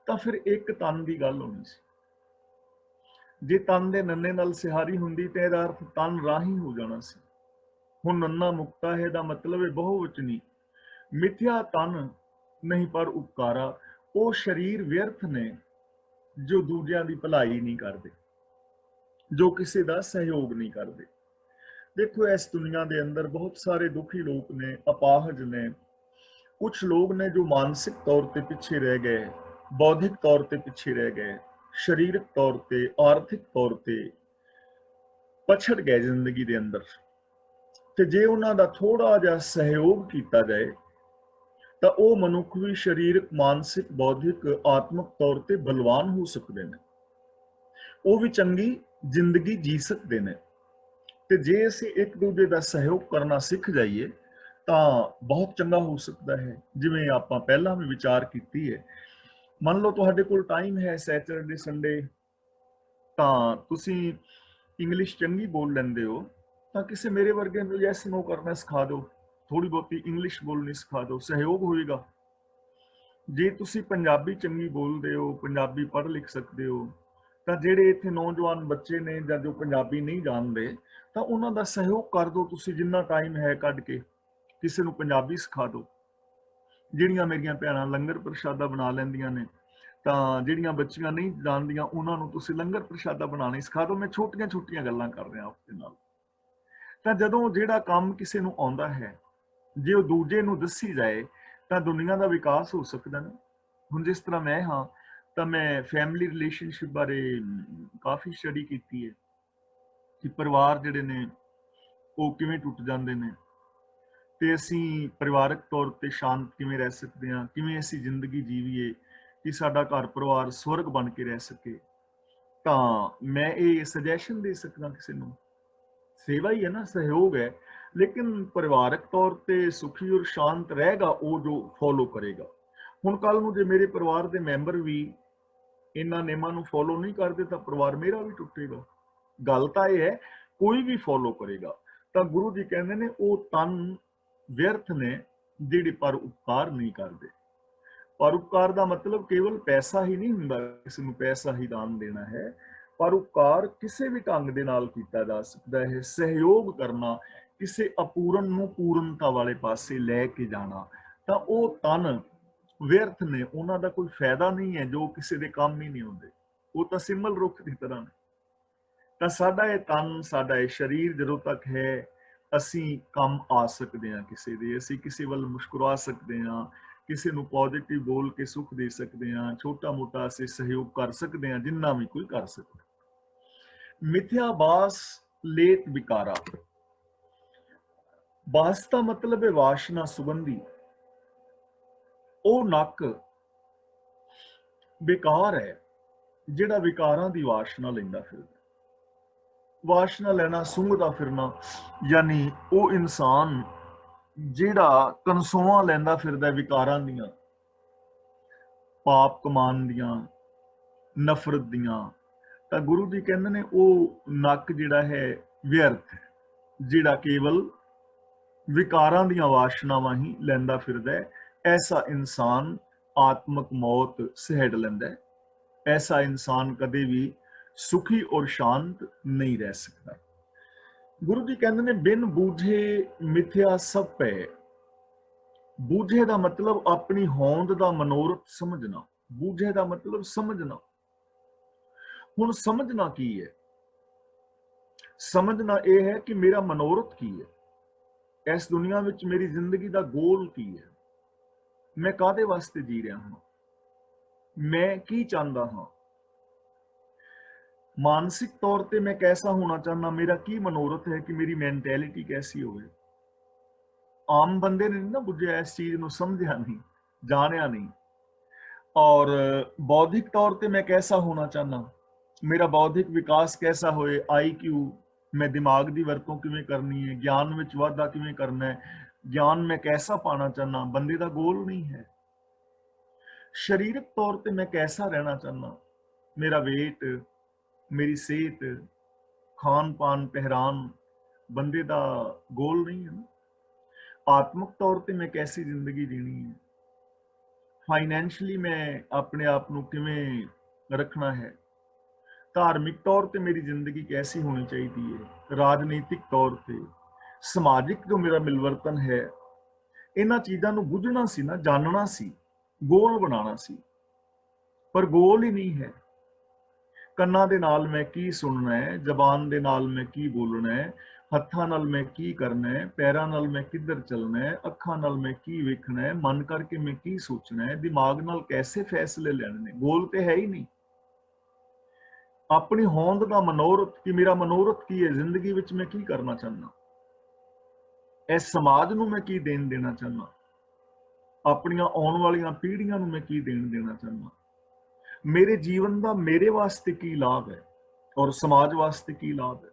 ਤਾਂ ਫਿਰ ਇੱਕ ਤਨ ਦੀ ਗੱਲ ਹੋਣੀ ਸੀ। ਜੇ ਤਨ ਦੇ ਨੰਨੇ ਨਾਲ ਸਿਹਾਰੀ ਹੁੰਦੀ ਤੇ ਇਹਦਾ ਅਰਥ ਤਨ ਰਾਹੀਂ ਹੋ ਜਾਣਾ ਸੀ। ਹੁਣ ਨੰਨਾ ਮੁਕਤਾ ਹੈ ਦਾ ਮਤਲਬ ਹੈ ਬਹੁਵਚਨੀ। ਮਿਥਿਆ ਤਨ ਨਹੀਂ ਪਰ ਉਪਕਾਰਾ। ਉਹ ਸਰੀਰ ਵਿਅਰਥ ਨੇ ਜੋ ਦੂਜਿਆਂ ਦੀ ਭਲਾਈ ਨਹੀਂ ਕਰਦੇ, ਜੋ ਕਿਸੇ ਦਾ ਸਹਿਯੋਗ ਨਹੀਂ ਕਰਦੇ। ਦੇਖੋ, ਇਸ ਦੁਨੀਆ ਦੇ ਅੰਦਰ ਬਹੁਤ ਸਾਰੇ ਦੁਖੀ ਲੋਕ ਨੇ, ਅਪਾਹਜ ਨੇ, ਕੁਝ ਲੋਕ ਨੇ ਜੋ ਮਾਨਸਿਕ ਤੌਰ ਤੇ ਪਿੱਛੇ ਰਹਿ ਗਏ, ਬੌਧਿਕ ਤੌਰ ਤੇ ਪਿੱਛੇ ਰਹਿ ਗਏ, ਸਰੀਰਕ ਤੌਰ ਤੇ, ਆਰਥਿਕ ਤੌਰ ਤੇ ਪਛੜ ਗਏ ਜ਼ਿੰਦਗੀ ਦੇ ਅੰਦਰ। ਤੇ ਜੇ ਉਹਨਾਂ ਦਾ ਥੋੜਾ ਜਿਹਾ ਸਹਿਯੋਗ ਕੀਤਾ ਜਾਏ ਤਾਂ ਉਹ ਮਨੁੱਖ ਵੀ ਸਰੀਰਕ, ਮਾਨਸਿਕ, ਬੌਧਿਕ, ਆਤਮਿਕ ਤੌਰ ਤੇ ਬਲਵਾਨ ਹੋ ਸਕਦੇ ਨੇ, ਉਹ ਵੀ ਚੰਗੀ ਜ਼ਿੰਦਗੀ ਜੀ ਸਕਦੇ ਨੇ। ਤੇ ਜੇ ਅਸੀਂ ਇੱਕ ਦੂਜੇ ਦਾ ਸਹਿਯੋਗ ਕਰਨਾ ਸਿੱਖ ਜਾਈਏ ਤਾਂ ਬਹੁਤ ਚੰਗਾ ਹੋ ਸਕਦਾ ਹੈ। ਜਿਵੇਂ ਆਪਾਂ ਪਹਿਲਾਂ ਵੀ ਵਿਚਾਰ ਕੀਤੀ ਹੈ, ਮੰਨ ਲਓ ਤੁਹਾਡੇ ਕੋਲ ਟਾਈਮ ਹੈ ਸੈਟਰਡੇ ਸੰਡੇ, ਤਾਂ ਤੁਸੀਂ ਇੰਗਲਿਸ਼ ਚੰਗੀ ਬੋਲ ਲੈਂਦੇ ਹੋ, ਤਾਂ ਕਿਸੇ ਮੇਰੇ ਵਰਗੇ ਨੂੰ ਯੈਸ ਨੋ ਕਰਨਾ ਸਿਖਾ ਦਿਓ, ਥੋੜੀ ਬਹੁਤੀ ਇੰਗਲਿਸ਼ ਬੋਲਣੀ ਸਿਖਾ ਦਿਓ, ਸਹਿਯੋਗ ਹੋਏਗਾ। ਜੇ ਤੁਸੀਂ ਪੰਜਾਬੀ ਚੰਗੀ ਬੋਲਦੇ ਹੋ, ਪੰਜਾਬੀ ਪੜ੍ਹ ਲਿਖ ਸਕਦੇ ਹੋ, ਤਾਂ ਜਿਹੜੇ ਇੱਥੇ ਨੌਜਵਾਨ ਬੱਚੇ ਨੇ ਜਾਂ ਜੋ ਪੰਜਾਬੀ ਨਹੀਂ ਜਾਣਦੇ, ਤਾਂ ਉਹਨਾਂ ਦਾ ਸਹਿਯੋਗ ਕਰ ਦਿਓ ਤੁਸੀਂ, ਜਿੰਨਾ ਟਾਈਮ ਹੈ ਕੱਢ ਕੇ ਕਿਸੇ ਨੂੰ ਪੰਜਾਬੀ ਸਿਖਾ ਦਿਓ। ਜਿਹੜੀਆਂ ਮੇਰੀਆਂ ਭੈਣਾਂ ਲੰਗਰ ਪ੍ਰਸ਼ਾਦਾ ਬਣਾ ਲੈਂਦੀਆਂ ਨੇ, ਤਾਂ ਜਿਹੜੀਆਂ ਬੱਚੀਆਂ ਨਹੀਂ ਜਾਣਦੀਆਂ ਉਹਨਾਂ ਨੂੰ ਤੁਸੀਂ ਲੰਗਰ ਪ੍ਰਸ਼ਾਦਾ ਬਣਾਉਣਾ ਸਿਖਾ ਦਿਓ। ਮੈਂ ਛੋਟੀਆਂ ਛੋਟੀਆਂ ਗੱਲਾਂ ਕਰ ਰਿਹਾ ਆਪਦੇ ਨਾਲ। ਤਾਂ ਜਦੋਂ ਜਿਹੜਾ ਕੰਮ ਕਿਸੇ ਨੂੰ ਆਉਂਦਾ ਹੈ, ਜੇ ਉਹ ਦੂਜੇ ਨੂੰ ਦੱਸੀ ਜਾਏ ਤਾਂ ਦੁਨੀਆ ਦਾ ਵਿਕਾਸ ਹੋ ਸਕਦਾ ਨਾ। ਹੁਣ ਜਿਸ ਤਰ੍ਹਾਂ ਮੈਂ ਹਾਂ, ਤਾਂ ਮੈਂ ਫੈਮਿਲੀ ਰਿਲੇਸ਼ਨਸ਼ਿਪ ਬਾਰੇ ਕਾਫੀ ਸਟੱਡੀ ਕੀਤੀ ਹੈ ਕਿ ਪਰਿਵਾਰ ਜਿਹੜੇ ਨੇ ਉਹ ਕਿਵੇਂ ਟੁੱਟ ਜਾਂਦੇ ਨੇ, ਤੇ ਅਸੀਂ ਪਰਿਵਾਰਕ ਤੌਰ ਤੇ ਸ਼ਾਂਤ ਕਿਵੇਂ ਰਹਿ ਸਕਦੇ ਹਾਂ, ਕਿਵੇਂ ਅਸੀਂ ਜ਼ਿੰਦਗੀ ਜੀਵੀਏ ਕਿ ਸਾਡਾ ਘਰ ਪਰਿਵਾਰ ਸਵਰਗ ਬਣ ਕੇ ਰਹਿ ਸਕੇ। ਤਾਂ ਮੈਂ ਇਹ ਸੁਜੈਸ਼ਨ ਦੇ ਸਕਦਾ ਕਿਸੇ ਨੂੰ, ਸੇਵਾ ਹੀ ਹੈ ਨਾ, ਸਹਿਯੋਗ ਹੈ। ਲੇਕਿਨ ਪਰਿਵਾਰਕ ਤੌਰ ਤੇ ਸੁਖੀ ਔਰ ਸ਼ਾਂਤ ਰਹੇਗਾ ਉਹ ਜੋ ਫੋਲੋ ਕਰੇਗਾ। ਹੁਣ ਕੱਲ ਨੂੰ ਜੇ ਮੇਰੇ ਪਰਿਵਾਰ ਦੇ ਮੈਂਬਰ ਵੀ ਇਹਨਾਂ ਨਿਯਮਾਂ ਨੂੰ ਫੋਲੋ ਨਹੀਂ ਕਰਦੇ ਤਾਂ ਪਰਿਵਾਰ ਮੇਰਾ ਵੀ ਟੁੱਟੇਗਾ। ਗੱਲ ਤਾਂ ਇਹ ਹੈ, ਕੋਈ ਵੀ ਫੋਲੋ ਕਰੇਗਾ। ਤਾਂ ਗੁਰੂ ਜੀ ਕਹਿੰਦੇ ਨੇ ਉਹ ਤਨ ਵਿਅਰਥ ਨੇ ਜਿਹੜੇ ਪਰ ਉਪਕਾਰ ਨਹੀਂ ਕਰਦੇ। ਪਰਉਪਕਾਰ ਦਾ ਮਤਲਬ ਕੇਵਲ ਪੈਸਾ ਹੀ ਨਹੀਂ ਹੁੰਦਾ, ਕਿਸੇ ਨੂੰ ਪੈਸਾ ਹੀ ਦਾਨ ਦੇਣਾ ਹੈ। ਪਰਉਪਕਾਰ ਕਿਸੇ ਵੀ ਢੰਗ ਦੇ ਨਾਲ ਕੀਤਾ ਜਾ ਸਕਦਾ ਹੈ। ਸਹਿਯੋਗ ਕਰਨਾ, ਕਿਸੇ ਅਪੂਰਨ ਨੂੰ ਪੂਰਨਤਾ ਵਾਲੇ ਪਾਸੇ ਲੈ ਕੇ ਜਾਣਾ, ਤਾਂ ਉਹ ਤਨ ਵਿਅਰਥ ਨੇ, ਉਹਨਾਂ ਦਾ ਕੋਈ ਫਾਇਦਾ ਨਹੀਂ ਹੈ, ਜੋ ਕਿਸੇ ਦੇ ਕੰਮ ਹੀ ਨਹੀਂ ਹੁੰਦੇ, ਉਹ ਤਾਂ ਸਿਮਲ ਰੁੱਖ ਦੀ ਤਰ੍ਹਾਂ ਨੇ। ਤਾਂ ਸਾਡਾ ਇਹ ਤਨ, ਸਾਡਾ ਇਹ ਸਰੀਰ ਜਦੋਂ ਤੱਕ ਹੈ, ਅਸੀਂ ਕੰਮ ਆ ਸਕਦੇ ਹਾਂ ਕਿਸੇ ਦੇ, ਅਸੀਂ ਕਿਸੇ ਵੱਲ ਮੁਸਕਰਾ ਸਕਦੇ ਹਾਂ, ਕਿਸੇ ਨੂੰ ਪੋਜ਼ਿਟਿਵ ਬੋਲ ਕੇ ਸੁੱਖ ਦੇ ਸਕਦੇ ਹਾਂ, ਛੋਟਾ ਮੋਟਾ ਅਸੀਂ ਸਹਿਯੋਗ ਕਰ ਸਕਦੇ ਹਾਂ, ਜਿੰਨਾ ਵੀ ਕੋਈ ਕਰ ਸਕਦਾ। ਮਿਥਿਆ ਬਾਸ ਲੇਤ ਵਿਕਾਰਾ। ਬਾਸ ਦਾ ਮਤਲਬ ਹੈ ਵਾਸ਼ਨਾ, ਸੁਗੰਧੀ। ਉਹ ਨੱਕ ਬੇਕਾਰ ਹੈ ਜਿਹੜਾ ਵਿਕਾਰਾਂ ਦੀ ਵਾਸ਼ਨਾ ਲੈਂਦਾ ਫਿਰਦਾ। ਵਾਸ਼ਨਾ ਲੈਣਾ, ਸੁੰਘਦਾ ਫਿਰਨਾ, ਯਾਨੀ ਉਹ ਇਨਸਾਨ ਜਿਹੜਾ ਕਨਸੋਆਂ ਲੈਂਦਾ ਫਿਰਦਾ ਵਿਕਾਰਾਂ ਦੀਆਂ, ਪਾਪ ਕਮਾਨ ਦੀਆਂ, ਨਫ਼ਰਤ ਦੀਆਂ। ਤਾਂ ਗੁਰੂ ਜੀ ਕਹਿੰਦੇ ਨੇ ਉਹ ਨੱਕ ਜਿਹੜਾ ਹੈ ਵਿਅਰਥ, ਜਿਹੜਾ ਕੇਵਲ ਵਿਕਾਰਾਂ ਦੀਆਂ ਵਾਸ਼ਨਾਵਾਂ ਹੀ ਲੈਂਦਾ ਫਿਰਦਾ ਹੈ। ਐਸਾ ਇਨਸਾਨ ਆਤਮਕ ਮੌਤ ਸਹਿੜ ਲੈਂਦਾ ਹੈ। ਐਸਾ ਇਨਸਾਨ ਕਦੇ ਵੀ ਸੁਖੀ ਔਰ ਸ਼ਾਂਤ ਨਹੀਂ ਰਹਿ ਸਕਦਾ। ਗੁਰੂ ਜੀ ਕਹਿੰਦੇ ਨੇ ਬਿਨ ਬੂਝੇ ਮਿਥਿਆ ਸਭ ਪੈ। ਬੂਝੇ ਦਾ ਮਤਲਬ ਆਪਣੀ ਹੋਂਦ ਦਾ ਮਨੋਰਥ ਸਮਝਣਾ। ਬੂਝੇ ਦਾ ਮਤਲਬ ਸਮਝਣਾ। ਹੁਣ ਸਮਝਣਾ ਕੀ ਹੈ? ਸਮਝਣਾ ਇਹ ਹੈ ਕਿ ਮੇਰਾ ਮਨੋਰਥ ਕੀ ਹੈ, ਇਸ ਦੁਨੀਆ ਵਿੱਚ ਮੇਰੀ ਜ਼ਿੰਦਗੀ ਦਾ ਗੋਲ ਕੀ ਹੈ, ਮੈਂ ਕਾਹਦੇ ਵਾਸਤੇ ਜੀ ਰਿਹਾ ਹਾਂ, ਮੈਂ ਕੀ ਚਾਹੁੰਦਾ ਹਾਂ, ਮਾਨਸਿਕ ਤੌਰ ਤੇ ਮੈਂ ਕੈਸਾ ਹੋਣਾ ਚਾਹੁੰਦਾ, ਮੇਰਾ ਕੀ ਮਨੋਰਥ ਹੈ ਕਿ ਮੇਰੀ ਮੈਂਟੈਲਿਟੀ ਕੈਸੀ ਹੋਵੇ। ਆਮ ਬੰਦੇ ਨੇ ਨਾ ਬੁੱਝਿਆ, ਇਸ ਚੀਜ਼ ਨੂੰ ਸਮਝਿਆ ਨਹੀਂ, ਜਾਣਿਆ ਨਹੀਂ। ਔਰ ਬੌਧਿਕ ਤੌਰ ਤੇ ਮੈਂ ਕੈਸਾ ਹੋਣਾ ਚਾਹੁੰਦਾ, ਮੇਰਾ ਬੌਧਿਕ ਵਿਕਾਸ ਕੈਸਾ ਹੋਏ, IQ, ਮੈਂ ਦਿਮਾਗ ਦੀ ਵਰਤੋਂ ਕਿਵੇਂ ਕਰਨੀ ਹੈ, ਗਿਆਨ ਵਿੱਚ ਵਾਧਾ ਕਿਵੇਂ ਕਰਨਾ ਹੈ, ਗਿਆਨ ਮੈਂ ਕੈਸਾ ਪਾਣਾ ਚਾਹੁੰਦਾ, ਬੰਦੇ ਦਾ ਗੋਲ ਨਹੀਂ ਹੈ। ਸਰੀਰਕ ਤੌਰ ਤੇ ਮੈਂ ਕੈਸਾ ਰਹਿਣਾ ਚਾਹੁੰਦਾ, ਮੇਰਾ weight, ਮੇਰੀ ਸਿਹਤ, ਖਾਨ ਪਾਨ, ਪਹਿਰਾਨ ਬੰਦੇ ਦਾ ਗੋਲ ਨਹੀਂ ਹੈ ਨਾ। ਆਤਮਿਕ ਤੌਰ ਤੇ ਮੈਂ ਕੈਸੀ ਜ਼ਿੰਦਗੀ ਜੀਣੀ ਹੈ, ਫਾਈਨੈਂਸ਼ਲੀ ਮੈਂ ਆਪਣੇ ਆਪ ਨੂੰ ਕਿਵੇਂ ਰੱਖਣਾ ਹੈ, ਧਾਰਮਿਕ ਤੌਰ ਤੇ ਮੇਰੀ ਜ਼ਿੰਦਗੀ ਕੈਸੀ ਹੋਣੀ ਚਾਹੀਦੀ ਹੈ, ਰਾਜਨੀਤਿਕ ਤੌਰ ਤੇ, ਸਮਾਜਿਕ ਜੋ ਮੇਰਾ ਮਿਲਵਰਤਨ ਹੈ, ਇਹਨਾਂ ਚੀਜ਼ਾਂ ਨੂੰ ਬੁੱਝਣਾ ਸੀ ਨਾ, ਜਾਣਨਾ ਸੀ, ਗੋਲ ਬਣਾਉਣਾ ਸੀ। ਪਰ ਗੋਲ ਹੀ ਨਹੀਂ ਹੈ। ਕੰਨਾਂ ਦੇ ਨਾਲ ਮੈਂ ਕੀ ਸੁਣਨਾ ਹੈ, ਜ਼ਬਾਨ ਦੇ ਨਾਲ ਮੈਂ ਕੀ ਬੋਲਣਾ ਹੈ, ਹੱਥਾਂ ਨਾਲ ਮੈਂ ਕੀ ਕਰਨਾ ਹੈ, ਪੈਰਾਂ ਨਾਲ ਮੈਂ ਕਿੱਧਰ ਚੱਲਣਾ ਹੈ, ਅੱਖਾਂ ਨਾਲ ਮੈਂ ਕੀ ਵੇਖਣਾ ਹੈ, ਮਨ ਕਰਕੇ ਮੈਂ ਕੀ ਸੋਚਣਾ ਹੈ, ਦਿਮਾਗ ਨਾਲ ਕੈਸੇ ਫੈਸਲੇ ਲੈਣੇ ਨੇ, ਗੋਲ ਤੇ ਹੈ ਹੀ ਨਹੀਂ। ਆਪਣੀ ਹੋਂਦ ਦਾ ਮਨੋਰਥ ਕਿ ਮੇਰਾ ਮਨੋਰਥ ਕੀ ਹੈ, ਜ਼ਿੰਦਗੀ ਵਿੱਚ ਮੈਂ ਕੀ ਕਰਨਾ ਚਾਹੁੰਦਾ, ਇਸ ਸਮਾਜ ਨੂੰ ਮੈਂ ਕੀ ਦੇਣ ਦੇਣਾ ਚਾਹੁੰਦਾ, ਆਪਣੀਆਂ ਆਉਣ ਵਾਲੀਆਂ ਪੀੜ੍ਹੀਆਂ ਨੂੰ ਮੈਂ ਕੀ ਦੇਣ ਦੇਣਾ ਚਾਹੁੰਦਾ, ਮੇਰੇ ਜੀਵਨ ਦਾ ਮੇਰੇ ਵਾਸਤੇ ਕੀ ਲਾਭ ਹੈ ਔਰ ਸਮਾਜ ਵਾਸਤੇ ਕੀ ਲਾਭ ਹੈ।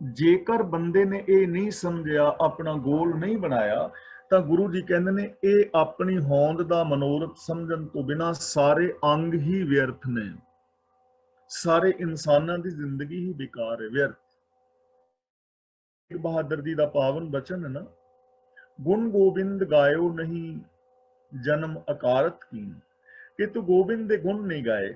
ਜੇਕਰ ਬੰਦੇ ਨੇ ਇਹ ਨਹੀਂ ਸਮਝਿਆ, ਆਪਣਾ ਗੋਲ ਨਹੀਂ ਬਣਾਇਆ, ਤਾਂ ਗੁਰੂ ਜੀ ਕਹਿੰਦੇ ਨੇ ਇਹ ਆਪਣੀ ਹੋਂਦ ਦਾ ਮਨੋਰਥ ਸਮਝਣ ਤੋਂ ਬਿਨਾਂ ਸਾਰੇ ਅੰਗ ਹੀ ਵਿਅਰਥ ਨੇ। ਸਾਰੇ ਇਨਸਾਨਾਂ ਦੀ ਜ਼ਿੰਦਗੀ ਹੀ ਬੇਕਾਰ ਹੈ, ਵਿਅਰਥ। ਬਹਾਦਰ ਜੀ ਦਾ ਪਾਵਨ ਬਚਨ ਹੈ ਨਾ, ਗੁਣ ਗੋਬਿੰਦ ਗਾਇਓ ਨਹੀਂ ਜਨਮ ਅਕਾਰਤ ਕੀਨ। ਕਿ ਤੂੰ ਗੋਬਿੰਦ ਦੇ ਗੁਣ ਨਹੀਂ ਗਾਏ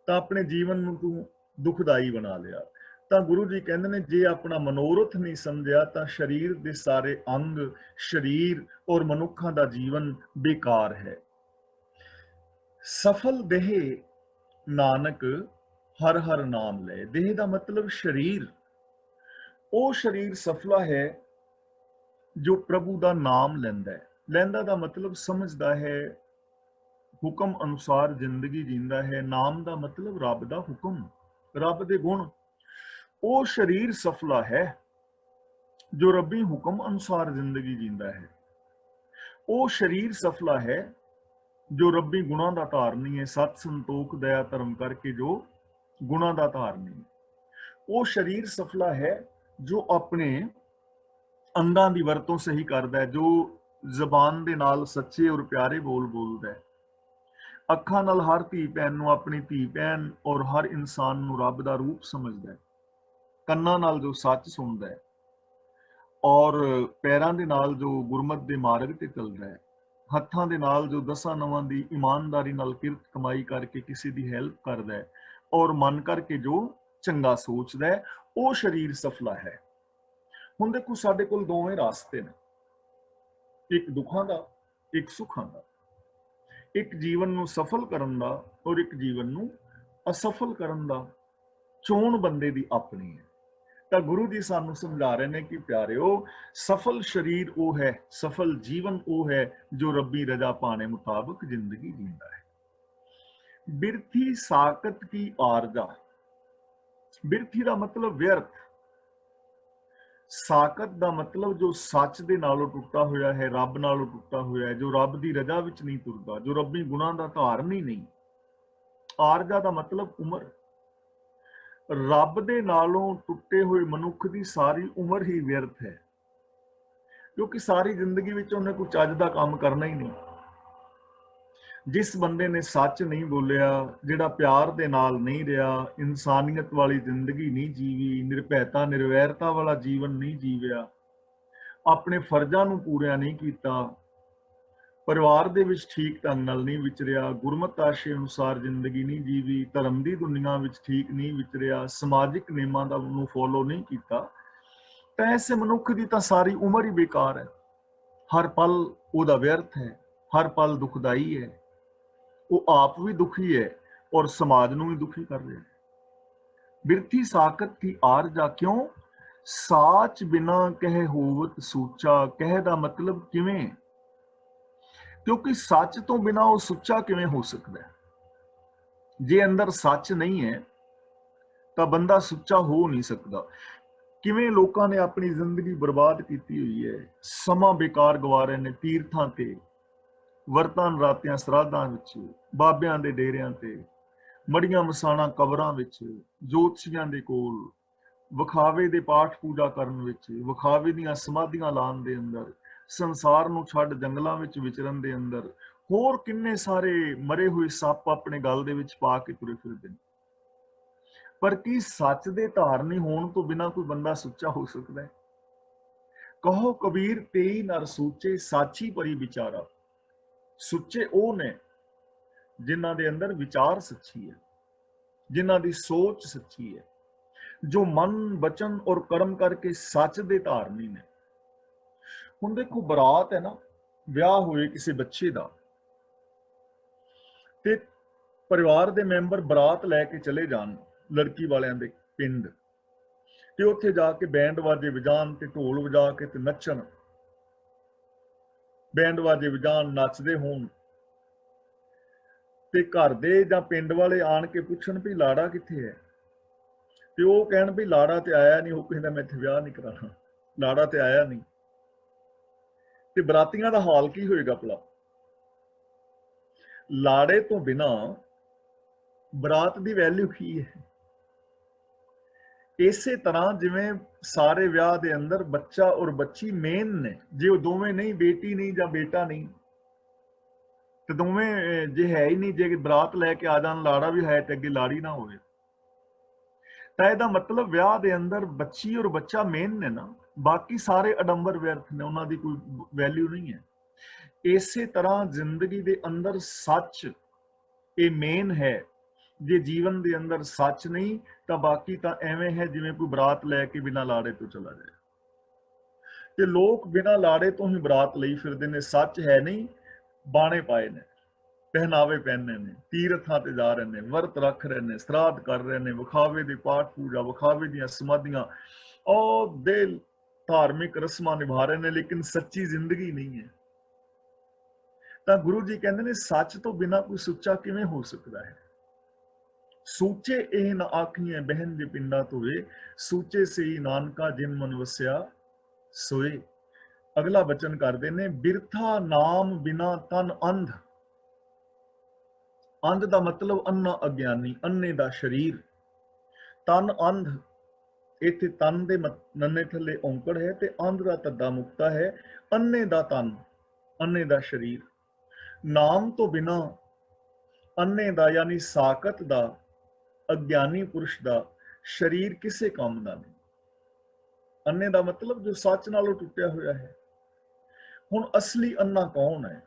ਤਾਂ ਆਪਣੇ ਜੀਵਨ ਨੂੰ ਤੂੰ ਦੁਖਦਾਈ ਬਣਾ ਲਿਆ। ਤਾਂ ਗੁਰੂ ਜੀ ਕਹਿੰਦੇ ਨੇ ਜੇ ਆਪਣਾ ਮਨੋਰਥ ਨਹੀਂ ਸਮਝਿਆ ਤਾਂ ਸਰੀਰ ਦੇ ਸਾਰੇ ਅੰਗ, ਸਰੀਰ ਔਰ ਮਨੁੱਖਾਂ ਦਾ ਜੀਵਨ ਬੇਕਾਰ ਹੈ। ਸਫਲ ਦੇਹ ਨਾਨਕ ਹਰ ਹਰ ਨਾਮ ਲੈ। ਦੇਹ ਦਾ ਮਤਲਬ ਸਰੀਰ। ਉਹ ਸਰੀਰ ਸਫਲਾ ਹੈ ਜੋ ਪ੍ਰਭੂ ਦਾ ਨਾਮ ਲੈਂਦਾ ਹੈ। ਲੈਂਦਾ ਦਾ ਮਤਲਬ ਸਮਝਦਾ ਹੈ, ਹੁਕਮ ਅਨੁਸਾਰ ਜ਼ਿੰਦਗੀ ਜੀਂਦਾ ਹੈ। ਨਾਮ ਦਾ ਮਤਲਬ ਰੱਬ ਦਾ ਹੁਕਮ, ਰੱਬ ਦੇ ਗੁਣ। ਉਹ ਸਰੀਰ ਸਫਲਾ ਹੈ ਜੋ ਰੱਬੀ ਹੁਕਮ ਅਨੁਸਾਰ ਜ਼ਿੰਦਗੀ ਜੀਂਦਾ ਹੈ। ਉਹ ਸਰੀਰ ਸਫਲਾ ਹੈ ਜੋ ਰੱਬੀ ਗੁਣਾਂ ਦਾ ਧਾਰਨੀ ਹੈ। ਸਤ ਸੰਤੋਖ ਦਇਆ ਧਰਮ ਕਰਕੇ ਜੋ ਗੁਣਾਂ ਦਾ ਧਾਰਨੀ। ਉਹ ਸਰੀਰ ਸਫਲਾ ਹੈ ਜੋ ਆਪਣੇ ਅੰਗਾਂ ਦੀ ਵਰਤੋਂ ਸਹੀ ਕਰਦਾ ਹੈ, ਜੋ ਜ਼ਬਾਨ ਦੇ ਨਾਲ ਸੱਚੇ ਔਰ ਪਿਆਰੇ ਬੋਲ ਬੋਲਦਾ ਹੈ, ਅੱਖਾਂ ਨਾਲ ਹਰ ਧੀ ਭੈਣ ਨੂੰ ਆਪਣੀ ਧੀ ਭੈਣ ਔਰ ਹਰ ਇਨਸਾਨ ਨੂੰ ਰੱਬ ਦਾ ਰੂਪ ਸਮਝਦਾ ਹੈ, ਕੰਨਾਂ ਨਾਲ ਜੋ ਸੱਚ ਸੁਣਦਾ ਹੈ ਔਰ ਪੈਰਾਂ ਦੇ ਨਾਲ ਜੋ ਗੁਰਮਤ ਦੇ ਮਾਰਗ ਤੇ ਚੱਲਦਾ ਹੈ, ਹੱਥਾਂ ਦੇ ਨਾਲ ਜੋ ਦਸਾਂ ਨਵਾਂ ਦੀ ਇਮਾਨਦਾਰੀ ਨਾਲ ਕਿਰਤ ਕਮਾਈ ਕਰਕੇ ਕਿਸੇ ਦੀ ਹੈਲਪ ਕਰਦਾ ਹੈ ਔਰ ਮਨ ਕਰਕੇ ਜੋ ਚੰਗਾ ਸੋਚਦਾ ਹੈ, ਉਹ ਸਰੀਰ ਸਫਲਾ ਹੈ। ਹੁਣ ਦੇਖੋ ਸਾਡੇ ਕੋਲ ਦੋਵੇਂ ਰਾਸਤੇ ਨੇ, ਇੱਕ ਦੁੱਖਾਂ ਦਾ, ਇੱਕ ਸੁੱਖਾਂ ਦਾ, ਇੱਕ ਜੀਵਨ ਨੂੰ ਸਫਲ ਕਰਨ ਦਾ ਔਰ ਇੱਕ ਜੀਵਨ ਨੂੰ ਅਸਫਲ ਕਰਨ ਦਾ। ਚੋਣ ਬੰਦੇ ਦੀ ਆਪਣੀ ਹੈ। ਤਾਂ ਗੁਰੂ ਜੀ ਸਾਨੂੰ ਸਮਝਾ ਰਹੇ ਨੇ ਕਿ ਪਿਆਰਿਓ, ਸਫਲ ਸਰੀਰ ਉਹ ਹੈ, ਸਫਲ ਜੀਵਨ ਉਹ ਹੈ ਜੋ ਰੱਬੀ ਰਜ਼ਾ ਪਾਣੇ ਮੁਤਾਬਕ ਜ਼ਿੰਦਗੀ ਜੀਂਦਾ ਹੈ। ਬਿਰਥੀ ਸਾਕਤ ਕੀ ਆਰਜਾ। ਬਿਰਥੀ ਦਾ ਮਤਲਬ ਵਿਅਰਥ, ਸਾਕਤ ਦਾ ਮਤਲਬ ਜੋ ਸੱਚ ਦੇ ਨਾਲੋਂ ਟੁੱਟਾ ਹੋਇਆ ਹੈ, ਰੱਬ ਨਾਲੋਂ ਟੁੱਟਾ ਹੋਇਆ ਹੈ, ਜੋ ਰੱਬ ਦੀ ਰਜ਼ਾ ਵਿੱਚ ਨਹੀਂ ਤੁਰਦਾ, ਜੋ ਰੱਬੀ ਗੁਣਾਂ ਦਾ ਧਾਰਨੀ ਨਹੀਂ। ਆਰਜਾ ਦਾ ਮਤਲਬ ਉਮਰ। ਰੱਬ ਦੇ ਨਾਲੋਂ ਟੁੱਟੇ ਹੋਏ ਮਨੁੱਖ ਦੀ ਸਾਰੀ ਉਮਰ ਹੀ ਵਿਅਰਥ ਹੈ, ਕਿਉਂਕਿ ਸਾਰੀ ਜ਼ਿੰਦਗੀ ਵਿੱਚ ਉਹਨੇ ਕੋਈ ਚੱਜ ਦਾ ਕੰਮ ਕਰਨਾ ਹੀ ਨਹੀਂ। ਜਿਸ ਬੰਦੇ ਨੇ ਸੱਚ ਨਹੀਂ ਬੋਲਿਆ, ਜਿਹੜਾ ਪਿਆਰ ਦੇ ਨਾਲ ਨਹੀਂ ਰਿਹਾ, ਇਨਸਾਨੀਅਤ ਵਾਲੀ ਜ਼ਿੰਦਗੀ ਨਹੀਂ ਜੀਵੀ, ਨਿਰਭੈਤਾ ਨਿਰਵੈਰਤਾ ਵਾਲਾ ਜੀਵਨ ਨਹੀਂ ਜੀਵਿਆ, ਆਪਣੇ ਫਰਜ਼ਾਂ ਨੂੰ ਪੂਰਾ ਨਹੀਂ ਕੀਤਾ, ਪਰਿਵਾਰ ਦੇ ਵਿੱਚ ਠੀਕ ਢੰਗ ਨਾਲ ਨਹੀਂ ਵਿਚਰਿਆ, ਗੁਰਮਤਿ ਆਸ਼ੇ ਅਨੁਸਾਰ ਜ਼ਿੰਦਗੀ ਨਹੀਂ ਜੀਵੀ, ਧਰਮ ਦੀ ਦੁਨੀਆ ਵਿੱਚ ਠੀਕ ਨਹੀਂ ਵਿਚਰਿਆ, ਸਮਾਜਿਕ ਨਿਯਮਾਂ ਦਾ ਨੂੰ ਫੋਲੋ ਨਹੀਂ ਕੀਤਾ, ਤਾਂ ਐਸੇ ਮਨੁੱਖ ਦੀ ਤਾਂ ਸਾਰੀ ਉਮਰ ਹੀ ਬੇਕਾਰ ਹੈ। ਹਰ ਪਲ ਉਹਦਾ ਵਿਅਰਥ ਹੈ, ਹਰ ਪਲ ਦੁਖਦਾਈ ਹੈ। ਉਹ ਆਪ ਵੀ ਦੁਖੀ ਹੈ ਔਰ ਸਮਾਜ ਨੂੰ ਵੀ ਦੁਖੀ ਕਰ ਰਿਹਾ ਹੈ। ਬਿਰਥੀ ਸਾਕਤ ਕੀ ਆਰਜਾ ਕਿਉਂ, ਸਾਚ ਬਿਨਾ ਕਹਿ ਹੋਵਤ ਸੂਚਾ। ਕਹਿ ਦਾ ਮਤਲਬ ਕਿਵੇਂ, ਕਿਉਂਕਿ ਸੱਚ ਤੋਂ ਬਿਨਾ ਉਹ ਸੁੱਚਾ ਕਿਵੇਂ ਹੋ ਸਕਦਾ ਹੈ। ਜੇ ਅੰਦਰ ਸੱਚ ਨਹੀਂ ਹੈ ਤਾਂ ਬੰਦਾ ਸੁੱਚਾ ਹੋ ਨਹੀਂ ਸਕਦਾ। ਕਿਵੇਂ ਲੋਕਾਂ ਨੇ ਆਪਣੀ ਜ਼ਿੰਦਗੀ ਬਰਬਾਦ ਕੀਤੀ ਹੋਈ ਹੈ, ਸਮਾਂ ਬੇਕਾਰ ਗਵਾ ਰਹੇ ਨੇ, ਤੀਰਥਾਂ ਤੇ, ਵਰਤਾਂ ਨਰਾਤਿਆਂ ਸਰਾਧਾਂ ਵਿੱਚ, ਬਾਬਿਆਂ ਦੇ ਡੇਰਿਆਂ ਤੇ, ਮੜੀਆਂ ਮਸਾਣਾ ਕਬਰਾਂ ਵਿੱਚ, ਜੋਤਸ਼ੀਆਂ ਦੇ ਕੋਲ, ਵਿਖਾਵੇ ਦੇ ਪਾਠ ਪੂਜਾ ਕਰਨ ਵਿੱਚ, ਵਿਖਾਵੇ ਦੀਆਂ ਸਮਾਧੀਆਂ ਲਾਉਣ ਦੇ ਅੰਦਰ, ਸੰਸਾਰ ਨੂੰ ਛੱਡ ਜੰਗਲਾਂ ਵਿੱਚ ਵਿਚਰਨ ਦੇ ਅੰਦਰ, ਹੋਰ ਕਿੰਨੇ ਸਾਰੇ ਮਰੇ ਹੋਏ ਸੱਪ ਆਪਣੇ ਗਲ ਦੇ ਵਿੱਚ ਪਾ ਕੇ ਤੁਰੇ ਫਿਰਦੇ ਨੇ। ਪਰ ਕੀ ਸੱਚ ਦੇ ਧਾਰਨੀ ਹੋਣ ਤੋਂ ਬਿਨਾਂ ਕੋਈ ਬੰਦਾ ਸੁੱਚਾ ਹੋ ਸਕਦਾ ਹੈ? ਕਹੋ ਕਬੀਰ ਤੇਈ ਨਰ ਸੂਚੇ, ਸਾਚੀ ਪਰੀ ਵਿਚਾਰਾ। ਸੁੱਚੇ ਉਹ ਨੇ ਜਿਨ੍ਹਾਂ ਦੇ ਅੰਦਰ ਵਿਚਾਰ ਸੱਚੀ ਹੈ, ਜਿਨ੍ਹਾਂ ਦੀ ਸੋਚ ਸੱਚੀ ਹੈ, ਜੋ ਮਨ ਬਚਨ ਔਰ ਕਰਮ ਕਰਕੇ ਸੱਚ ਦੇ ਧਾਰਨੀ ਨੇ। ਹੁਣ ਦੇਖੋ, ਬਰਾਤ ਹੈ ਨਾ, ਵਿਆਹ ਹੋਏ ਕਿਸੇ ਬੱਚੇ ਦਾ, ਤੇ ਪਰਿਵਾਰ ਦੇ ਮੈਂਬਰ ਬਰਾਤ ਲੈ ਕੇ ਚਲੇ ਜਾਣ ਲੜਕੀ ਵਾਲਿਆਂ ਦੇ ਪਿੰਡ, ਤੇ ਉੱਥੇ ਜਾ ਕੇ ਬੈਂਡ ਵਾਜੇ ਵਜਾਣ ਤੇ ਢੋਲ ਵਜਾ ਕੇ ਤੇ ਨੱਚਣ, ਬੈਂਡ ਵਾਜੇ ਵਜਾਣ, ਨੱਚਦੇ ਹੋਣ, ਤੇ ਘਰ ਦੇ ਜਾਂ ਪਿੰਡ ਵਾਲੇ ਆਣ ਕੇ ਪੁੱਛਣ ਵੀ ਲਾੜਾ ਕਿੱਥੇ ਹੈ, ਤੇ ਉਹ ਕਹਿਣ ਵੀ ਲਾੜਾ ਤੇ ਆਇਆ ਨਹੀਂ, ਉਹ ਕਹਿੰਦਾ ਮੈਂ ਇੱਥੇ ਵਿਆਹ ਨਹੀਂ ਕਰਾਉਣਾ, ਲਾੜਾ ਤੇ ਆਇਆ ਨਹੀਂ। ਤੇ ਬਰਾਤੀਆਂ ਦਾ ਹਾਲ ਕੀ ਹੋਏਗਾ ਭਲਾ? ਲਾੜੇ ਤੋਂ ਬਿਨਾ ਬਰਾਤ ਦੀ ਵੈਲਿਊ ਕੀ ਹੈ? ਇਸੇ ਤਰ੍ਹਾਂ ਜਿਵੇਂ ਸਾਰੇ ਵਿਆਹ ਦੇ ਅੰਦਰ ਬੱਚਾ ਔਰ ਬੱਚੀ ਮੇਨ ਨੇ, ਜੇ ਉਹ ਦੋਵੇਂ ਨਹੀਂ, ਬੇਟੀ ਨਹੀਂ ਜਾਂ ਬੇਟਾ ਨਹੀਂ, ਤੇ ਦੋਵੇਂ ਜੇ ਹੈ ਹੀ ਨਹੀਂ, ਜੇ ਬਰਾਤ ਲੈ ਕੇ ਆ ਜਾਣ, ਲਾੜਾ ਵੀ ਹੈ ਤੇ ਅੱਗੇ ਲਾੜੀ ਨਾ ਹੋਵੇ, ਤਾਂ ਇਹਦਾ ਮਤਲਬ ਵਿਆਹ ਦੇ ਅੰਦਰ ਬੱਚੀ ਔਰ ਬੱਚਾ ਮੇਨ ਨੇ ਨਾ, ਬਾਕੀ ਸਾਰੇ ਅਡੰਬਰ ਵਿਅਰਥ ਨੇ, ਉਹਨਾਂ ਦੀ ਕੋਈ ਵੈਲਿਊ ਨਹੀਂ ਹੈ। ਇਸੇ ਤਰ੍ਹਾਂ ਜ਼ਿੰਦਗੀ ਦੇ ਅੰਦਰ ਸੱਚ ਇਹ ਮੇਨ ਹੈ। ਜੇ ਜੀਵਨ ਦੇ ਅੰਦਰ ਸੱਚ ਨਹੀਂ ਤਾਂ ਬਾਕੀ ਤਾਂ ਐਵੇਂ ਹੈ ਜਿਵੇਂ ਕੋਈ ਬਰਾਤ ਲੈ ਕੇ ਬਿਨਾਂ ਲਾੜੇ ਤੋਂ ਚਲਾ ਜਾਏ। ਤੇ ਲੋਕ ਬਿਨਾਂ ਲਾੜੇ ਤੋਂ ਹੀ ਬਰਾਤ ਲਈ ਫਿਰਦੇ ਨੇ, ਸੱਚ ਹੈ ਨਹੀਂ, ਬਾਣੇ ਪਾਏ ਨੇ, ਪਹਿਨਾਵੇ ਪਹਿਨੇ ਨੇ, ਤੀਰਥਾਂ ਤੇ ਜਾ ਰਹੇ ਨੇ, ਵਰਤ ਰੱਖ ਰਹੇ ਨੇ, ਸਰਾਧ ਕਰ ਰਹੇ ਨੇ, ਵਿਖਾਵੇ ਦੀ ਪਾਠ ਪੂਜਾ, ਵਿਖਾਵੇ ਦੀਆਂ ਸਮਾਧੀਆਂ ਔਰ ਦੇ ਧਾਰਮਿਕ ਰਸਮਾਂ ਨਿਭਾ ਰਹੇ ਨੇ, ਲੇਕਿਨ ਸੱਚੀ ਜ਼ਿੰਦਗੀ ਨਹੀਂ ਹੈ। ਤਾਂ ਗੁਰੂ ਜੀ ਕਹਿੰਦੇ ਨੇ ਸੱਚ ਤੋਂ ਬਿਨਾਂ ਕੋਈ ਸੁੱਚਾ ਕਿਵੇਂ ਹੋ ਸਕਦਾ ਹੈ। ਸੂਚੇ ਇਹ ਨਾ ਆਖੀਏ ਬਹਿਨ ਦੇ ਪਿੰਡਾਂ ਧੋਏ, ਸੂਚੇ ਸਈ ਨਾਨਕਾ ਜਿਨ ਮਨ ਵਸਿਆ ਸੋਏ। ਅਗਲਾ ਬਚਨ ਕਰਦੇ ਨੇ, ਬਿਰਥਾ ਨਾਮ ਬਿਨਾ ਤਨ ਅੰਧ। ਅੰਧ ਦਾ ਮਤਲਬ ਅੰਨਾ ਅਗਿਆਨੀ, ਅੰਨੇ ਦਾ ਸਰੀਰ। ਤਨ ਅੰਧ, ਇੱਥੇ ਤਨ ਦੇ ਨੰਨੇ ਥੱਲੇ ਔਂਕੜ ਹੈ ਤੇ ਅੰਧ ਦਾ ਤੱਦਾ ਮੁਕਤਾ ਹੈ। ਅੰਨੇ ਦਾ ਤਨ, ਅੰਨੇ ਦਾ ਸਰੀਰ। ਨਾਮ ਤੋਂ ਬਿਨਾ ਅੰਨੇ ਦਾ ਯਾਨੀ ਸਾਕਤ ਦਾ, ਅਗਿਆਨੀ ਪੁਰਸ਼ ਦਾ ਸਰੀਰ ਕਿਸੇ ਕੰਮ ਦਾ ਨਹੀਂ। ਅੰਨੇ ਦਾ ਮਤਲਬ ਜੋ ਸੱਚ ਨਾਲੋਂ ਟੁੱਟਿਆ ਹੋਇਆ ਹੈ। ਹੁਣ ਅਸਲੀ ਅੰਨਾ ਕੌਣ ਹੈ?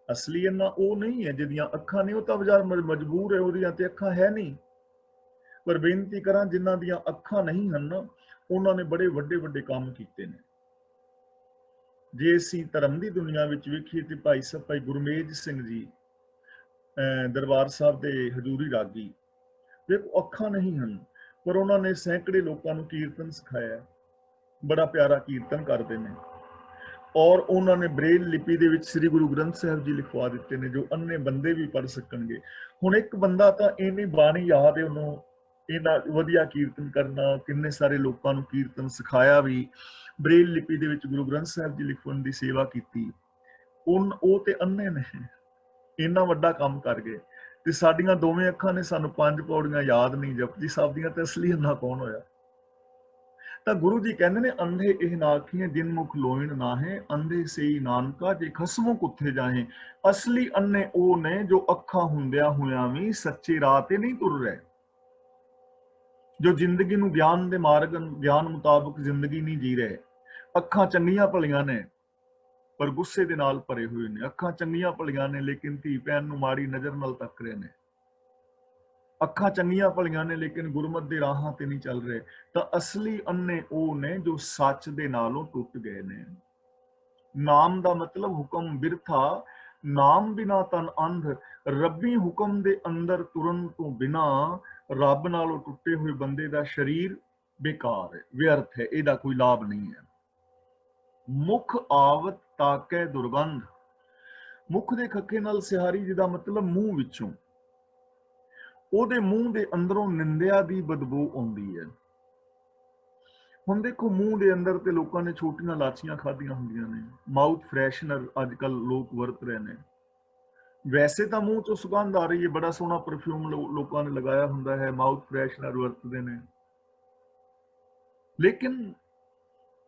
ਅਸਲੀ ਅੰਨਾ ਉਹ ਨਹੀਂ ਹੈ ਜਿਹਦੀਆਂ ਅੱਖਾਂ ਨਹੀਂ, ਉਹ ਤਾਂ ਬਾਜ਼ਾਰ ਮਜਬੂਰ ਹੈ, ਉਹਦੀਆਂ ਤੇ ਅੱਖਾਂ ਹੈ ਨਹੀਂ। ਪਰ ਬੇਨਤੀ ਕਰਾਂ, ਜਿਨ੍ਹਾਂ ਦੀਆਂ ਅੱਖਾਂ ਨਹੀਂ ਹਨ, ਉਹਨਾਂ ਨੇ ਬੜੇ ਵੱਡੇ ਵੱਡੇ ਕੰਮ ਕੀਤੇ ਨੇ। ਜੇ ਅਸੀਂ ਧਰਮ ਦੀ ਦੁਨੀਆ ਵਿੱਚ ਵੇਖੀਏ ਤੇ ਭਾਈ ਗੁਰਮੇਜ ਸਿੰਘ ਜੀ ਦਰਬਾਰ ਸਾਹਿਬ ਦੇ ਹਜ਼ੂਰੀ ਰਾਗੀ, ਦੇਖੋ ਅੱਖਾਂ ਨਹੀਂ ਹਨ ਪਰ ਉਹਨਾਂ ਨੇ ਸੈਂਕੜੇ ਲੋਕਾਂ ਨੂੰ ਕੀਰਤਨ ਸਿਖਾਇਆ। ਬੜਾ ਪਿਆਰਾ ਕੀਰਤਨ ਕਰਦੇ ਨੇ ਔਰ ਉਹਨਾਂ ਨੇ ਬ੍ਰੇਲ ਲਿਪੀ ਦੇ ਵਿੱਚ ਸ੍ਰੀ ਗੁਰੂ ਗ੍ਰੰਥ ਸਾਹਿਬ ਜੀ ਲਿਖਵਾ ਦਿੱਤੇ ਨੇ, ਜੋ ਅੰਨੇ ਬੰਦੇ ਵੀ ਪੜ੍ਹ ਸਕਣਗੇ। ਹੁਣ ਇੱਕ ਬੰਦਾ ਤਾਂ ਇਹਨੀ ਬਾਣੀ ਯਾਦ ਹੈ ਉਹਨੂੰ, ਇਹਨਾਂ ਵਧੀਆ ਕੀਰਤਨ ਕਰਨਾ, ਕਿੰਨੇ ਸਾਰੇ ਲੋਕਾਂ ਨੂੰ ਕੀਰਤਨ ਸਿਖਾਇਆ ਵੀ, ਬ੍ਰੇਲ ਲਿਪੀ ਦੇ ਵਿੱਚ ਗੁਰੂ ਗ੍ਰੰਥ ਸਾਹਿਬ ਜੀ ਲਿਖਣ ਦੀ ਸੇਵਾ ਕੀਤੀ। ਉਹ ਤੇ ਅੰਨੇ ਨੇ, ਇੰਨਾ ਵੱਡਾ ਕੰਮ ਕਰ ਗਏ ਤੇ ਸਾਡੀਆਂ ਦੋਵੇਂ ਅੱਖਾਂ ਨੇ ਸਾਨੂੰ 5 ਪੌੜੀਆਂ ਯਾਦ ਨਹੀਂ ਜਪਜੀ ਸਾਹਿਬ ਦੀਆਂ, ਤੇ ਅਸਲੀ ਅੰਨਾ ਕੌਣ ਹੋਇਆ? ਤਾਂ ਗੁਰੂ ਜੀ ਕਹਿੰਦੇ ਨੇ, ਅੰਧੇ ਇਹ ਨਾਖੀਆਂ ਜਿਨ ਮੁਖ ਲੋਇਣ ਨਾਹੇ, ਅੰਧੇ ਸਈ ਨਾਨਕਾ ਜੇ ਖਸਮੋਂ ਕੁੱਥੇ ਜਾਹੇ। ਅਸਲੀ ਅੰਨੇ ਉਹ ਨੇ ਜੋ ਅੱਖਾਂ ਹੁੰਦਿਆਂ ਹੋਇਆਂ ਵੀ ਸੱਚੇ ਰਾਹ ਤੇ ਨਹੀਂ ਤੁਰ ਰਹੇ, ਜੋ ਜ਼ਿੰਦਗੀ ਨੂੰ ਗਿਆਨ ਦੇ ਮਾਰਗ, ਗਿਆਨ ਮੁਤਾਬਕ ਜ਼ਿੰਦਗੀ ਨਹੀਂ ਜੀ ਰਹੇ। ਅੱਖਾਂ ਚੰਗੀਆਂ ਭਲੀਆਂ ਨੇ ਪਰ ਗੁੱਸੇ ਦੇ ਨਾਲ ਭਰੇ ਹੋਏ ਨੇ। ਅੱਖਾਂ ਚੰਗੀਆਂ ਭਲੀਆਂ ਨੇ ਲੇਕਿਨ ਧੀ ਭੈਣ ਨੂੰ ਮਾੜੀ ਨਜ਼ਰ ਨਾਲ ਤੱਕ ਰਹੇ ਨੇ। ਅੱਖਾਂ ਚੰਗੀਆਂ ਭਲੀਆਂ ਨੇ ਲੇਕਿਨ ਗੁਰਮਤ ਦੇ ਰਾਹਾਂ ਤੇ ਨਹੀਂ ਚੱਲ ਰਹੇ। ਤਾਂ ਅਸਲੀ ਅੰਨੇ ਉਹ ਨੇ ਜੋ ਸੱਚ ਦੇ ਨਾਲੋਂ ਟੁੱਟ ਗਏ ਨੇ। ਨਾਮ ਦਾ ਮਤਲਬ ਹੁਕਮ ਬਿਰਥਾ, ਨਾਮ ਬਿਨਾ ਤਨ ਅੰਧ। ਰੱਬੀ ਹੁਕਮ ਦੇ ਅੰਦਰ ਤੁਰਨ ਤੋਂ ਬਿਨਾ ਰੱਬ ਨਾਲੋਂ ਟੁੱਟੇ ਹੋਏ ਬੰਦੇ ਦਾ ਸਰੀਰ ਬੇਕਾਰ ਹੈ, ਵਿਅਰਥ ਹੈ, ਇਹਦਾ ਕੋਈ ਲਾਭ ਨਹੀਂ ਹੈ। ਮੁਖ ਆਵਤ ਤਾਕੈ ਦੁਰਗੰਧ, ਮੁਖ ਦੇ ਖੱਕੇ ਨਾਲ ਸਿਹਾਰੀ, ਜਿਹਦਾ ਮਤਲਬ ਮੂੰਹ ਵਿੱਚੋਂ, ਉਹਦੇ ਮੂੰਹ ਦੇ ਅੰਦਰੋਂ ਨਿੰਦਿਆ ਦੀ ਬਦਬੂ ਆਉਂਦੀ ਹੈ। ਹੁਣ ਦੇਖੋ ਮੂੰਹ ਦੇ ਅੰਦਰ ਤੇ ਲੋਕਾਂ ਨੇ ਛੋਟੀਆਂ ਲਾਚੀਆਂ ਖਾਧੀਆਂ ਹੁੰਦੀਆਂ ਨੇ, ਮਾਊਥ ਫਰੈਸ਼ਨਰ ਅੱਜ ਕੱਲ ਲੋਕ ਵਰਤ ਰਹੇ ਨੇ। ਵੈਸੇ ਤਾਂ ਮੂੰਹ ਚੋਂ ਸੁਗੰਧ ਆ ਰਹੀ ਹੈ, ਬੜਾ ਸੋਹਣਾ ਪਰਫਿਊਮ ਲੋਕਾਂ ਨੇ ਲਗਾਇਆ ਹੁੰਦਾ ਹੈ, ਮਾਊਥ ਫਰੈਸ਼ਨਰ ਵਰਤਦੇ ਨੇ, ਲੇਕਿਨ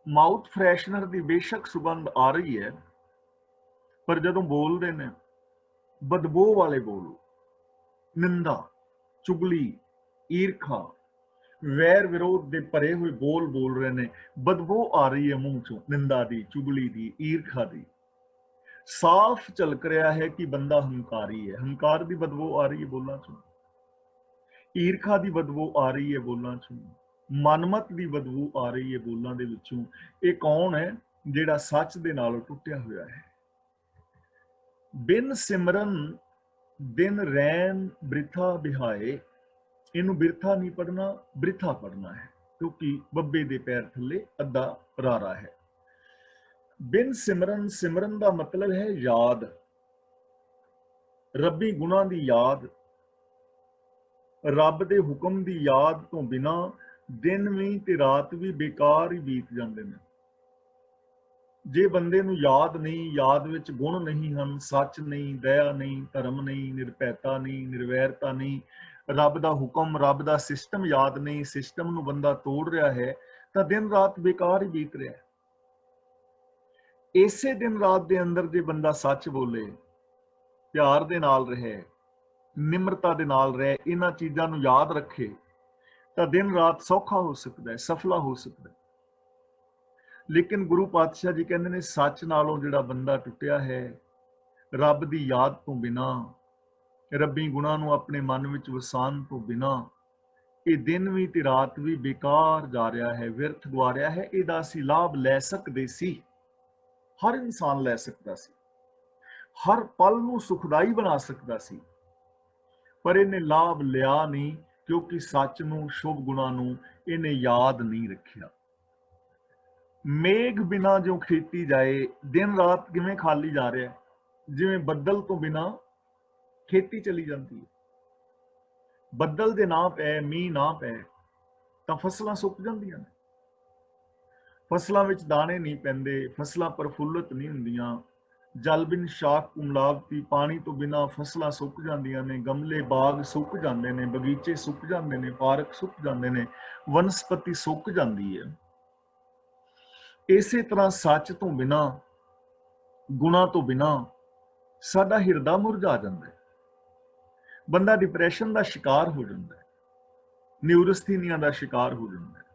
ਮਾਊਥ ਫਰੈਸ਼ਨਰ ਦੀ ਬੇਸ਼ੱਕ ਸੁਗੰਧ ਆ ਰਹੀ ਹੈ ਪਰ ਜਦੋਂ ਬੋਲਦੇ ਨੇ ਬਦਬੂ ਵਾਲੇ ਬੋਲ, ਨਿੰਦਾ, ਚੁਗਲੀ, ਈਰਖਾ, ਵੈਰ ਵਿਰੋਧ ਦੇ ਭਰੇ ਹੋਏ ਬੋਲ ਰਹੇ ਨੇ। ਬਦਬੂ ਆ ਰਹੀ ਹੈ ਮੂੰਹ ਚੋਂ, ਨਿੰਦਾ ਦੀ, ਚੁਗਲੀ ਦੀ, ਈਰਖਾ ਦੀ। ਸਾਫ਼ ਝਲਕ ਰਿਹਾ ਹੈ ਕਿ ਬੰਦਾ ਹੰਕਾਰੀ ਹੈ। ਹੰਕਾਰ ਦੀ ਬਦਬੂ ਆ ਰਹੀ ਹੈ ਬੋਲਾਂ ਚੋਂ, ਈਰਖਾ ਦੀ ਬਦਬੂ ਆ ਰਹੀ ਹੈ ਬੋਲਾਂ ਚੋਂ, ਮਨਮਤ ਦੀ ਬਦਬੂ ਆ ਰਹੀ ਹੈ ਬੋਲਾਂ ਦੇ ਵਿੱਚੋਂ। ਇਹ ਕੌਣ ਹੈ? ਜਿਹੜਾ ਸੱਚ ਦੇ ਨਾਲ ਟੁੱਟਿਆ ਹੋਇਆ ਹੈ। ਬਿਨ ਸਿਮਰਨ ਦਿਨ ਰੈਨ ਬ੍ਰਿਥਾ ਬਿਹਾਏ, ਇਹਨੂੰ ਬਿਰਥਾ ਨਹੀਂ ਪੜਨਾ, ਬ੍ਰਿਥਾ ਪੜਨਾ ਹੈ, ਕਿਉਂਕਿ ਬੱਬੇ ਦੇ ਪੈਰ ਥੱਲੇ ਅੱਧਾ ਰਾਰਾ ਹੈ। ਬਿਨ ਸਿਮਰਨ, ਸਿਮਰਨ ਦਾ ਮਤਲਬ ਹੈ ਯਾਦ, ਰੱਬੀ ਗੁਣਾਂ ਦੀ ਯਾਦ, ਰੱਬ ਦੇ ਹੁਕਮ ਦੀ ਯਾਦ ਤੋਂ ਬਿਨਾ ਦਿਨ ਵੀ ਤੇ ਰਾਤ ਵੀ ਬੇਕਾਰ ਹੀ ਬੀਤ ਜਾਂਦੇ ਨੇ। ਜੇ ਬੰਦੇ ਨੂੰ ਯਾਦ ਨਹੀਂ, ਯਾਦ ਵਿੱਚ ਗੁਣ ਨਹੀਂ ਹਨ, ਸੱਚ ਨਹੀਂ, ਦਇਆ ਨਹੀਂ, ਧਰਮ ਨਹੀਂ, ਨਿਰਭੈਤਾ ਨਹੀਂ, ਨਿਰਵੈਰਤਾ ਨਹੀਂ, ਰੱਬ ਦਾ ਹੁਕਮ, ਰੱਬ ਦਾ ਸਿਸਟਮ ਯਾਦ ਨਹੀਂ, ਸਿਸਟਮ ਨੂੰ ਬੰਦਾ ਤੋੜ ਰਿਹਾ ਹੈ, ਤਾਂ ਦਿਨ ਰਾਤ ਬੇਕਾਰ ਹੀ ਬੀਤ ਰਿਹਾ ਹੈ। ਇਸੇ ਦਿਨ ਰਾਤ ਦੇ ਅੰਦਰ ਜੇ ਬੰਦਾ ਸੱਚ ਬੋਲੇ, ਪਿਆਰ ਦੇ ਨਾਲ ਰਹੇ, ਨਿਮਰਤਾ ਦੇ ਨਾਲ ਰਹੇ, ਇਹਨਾਂ ਚੀਜ਼ਾਂ ਨੂੰ ਯਾਦ ਰੱਖੇ, ਤਾਂ ਦਿਨ ਰਾਤ ਸੌਖਾ ਹੋ ਸਕਦਾ ਹੈ, ਸਫਲਾ ਹੋ ਸਕਦਾ ਹੈ। ਲੇਕਿਨ ਗੁਰੂ ਪਾਤਸ਼ਾਹ ਜੀ ਕਹਿੰਦੇ ਨੇ, ਸੱਚ ਨਾਲੋਂ ਜਿਹੜਾ ਬੰਦਾ ਟੁੱਟਿਆ ਹੈ, ਰੱਬ ਦੀ ਯਾਦ ਤੋਂ ਬਿਨਾ, ਰੱਬੀ ਗੁਣਾਂ ਨੂੰ ਆਪਣੇ ਮਨ ਵਿੱਚ ਵਸਾਉਣ ਤੋਂ ਬਿਨਾ, ਇਹ ਦਿਨ ਵੀ ਤੇ ਰਾਤ ਵੀ ਬੇਕਾਰ ਜਾ ਰਿਹਾ ਹੈ, ਵਿਅਰਥ ਗਵਾ ਰਿਹਾ ਹੈ। ਇਹਦਾ ਅਸੀਂ ਲਾਭ ਲੈ ਸਕਦੇ ਸੀ, ਹਰ ਇਨਸਾਨ ਲੈ ਸਕਦਾ ਸੀ, ਹਰ ਪਲ ਨੂੰ ਸੁਖਦਾਈ ਬਣਾ ਸਕਦਾ ਸੀ, ਪਰ ਇਹਨੇ ਲਾਭ ਲਿਆ ਨਹੀਂ, ਕਿਉਂਕਿ ਸੱਚ ਨੂੰ, ਸ਼ੁਭ ਗੁਣਾਂ ਨੂੰ ਇਹਨੇ ਯਾਦ ਨਹੀਂ ਰੱਖਿਆ। ਮੇਘ ਬਿਨਾ ਜੋ ਖੇਤੀ ਜਾਏ, ਦਿਨ ਰਾਤ ਕਿਵੇਂ ਖਾਲੀ ਜਾ ਰਿਹਾ, ਜਿਵੇਂ ਬੱਦਲ ਤੋਂ ਬਿਨਾ ਖੇਤੀ ਚਲੀ ਜਾਂਦੀ ਹੈ। ਬੱਦਲ ਦੇ ਨਾ ਪੈ, ਮੀਂਹ ਨਾ ਪੈ ਤਾਂ ਫਸਲਾਂ ਸੁੱਕ ਜਾਂਦੀਆਂ ਨੇ, ਫਸਲਾਂ ਵਿੱਚ ਦਾਣੇ ਨਹੀਂ ਪੈਂਦੇ, ਫਸਲਾਂ ਪ੍ਰਫੁੱਲਤ ਨਹੀਂ ਹੁੰਦੀਆਂ। ਜਲ ਬਿਨ ਸ਼ਾਖ ਕੁਮਲਾਵਤੀ, ਪਾਣੀ ਤੋਂ ਬਿਨਾ ਫਸਲਾਂ ਸੁੱਕ ਜਾਂਦੀਆਂ ਨੇ, ਗਮਲੇ ਬਾਗ ਸੁੱਕ ਜਾਂਦੇ ਨੇ, ਬਗੀਚੇ ਸੁੱਕ ਜਾਂਦੇ ਨੇ, ਪਾਰਕ ਸੁੱਕ ਜਾਂਦੇ ਨੇ, ਵਨਸਪਤੀ ਸੁੱਕ ਜਾਂਦੀ ਹੈ। ਇਸੇ ਤਰ੍ਹਾਂ ਸੱਚ ਤੋਂ ਬਿਨਾ, ਗੁਣਾਂ ਤੋਂ ਬਿਨਾ ਸਾਡਾ ਹਿਰਦਾ ਮੁਰਝਾ ਜਾਂਦਾ ਹੈ, ਬੰਦਾ ਡਿਪਰੈਸ਼ਨ ਦਾ ਸ਼ਿਕਾਰ ਹੋ ਜਾਂਦਾ ਹੈ, ਨਿਊਰਸਥੀਨੀਆ ਦਾ ਸ਼ਿਕਾਰ ਹੋ ਜਾਂਦਾ ਹੈ,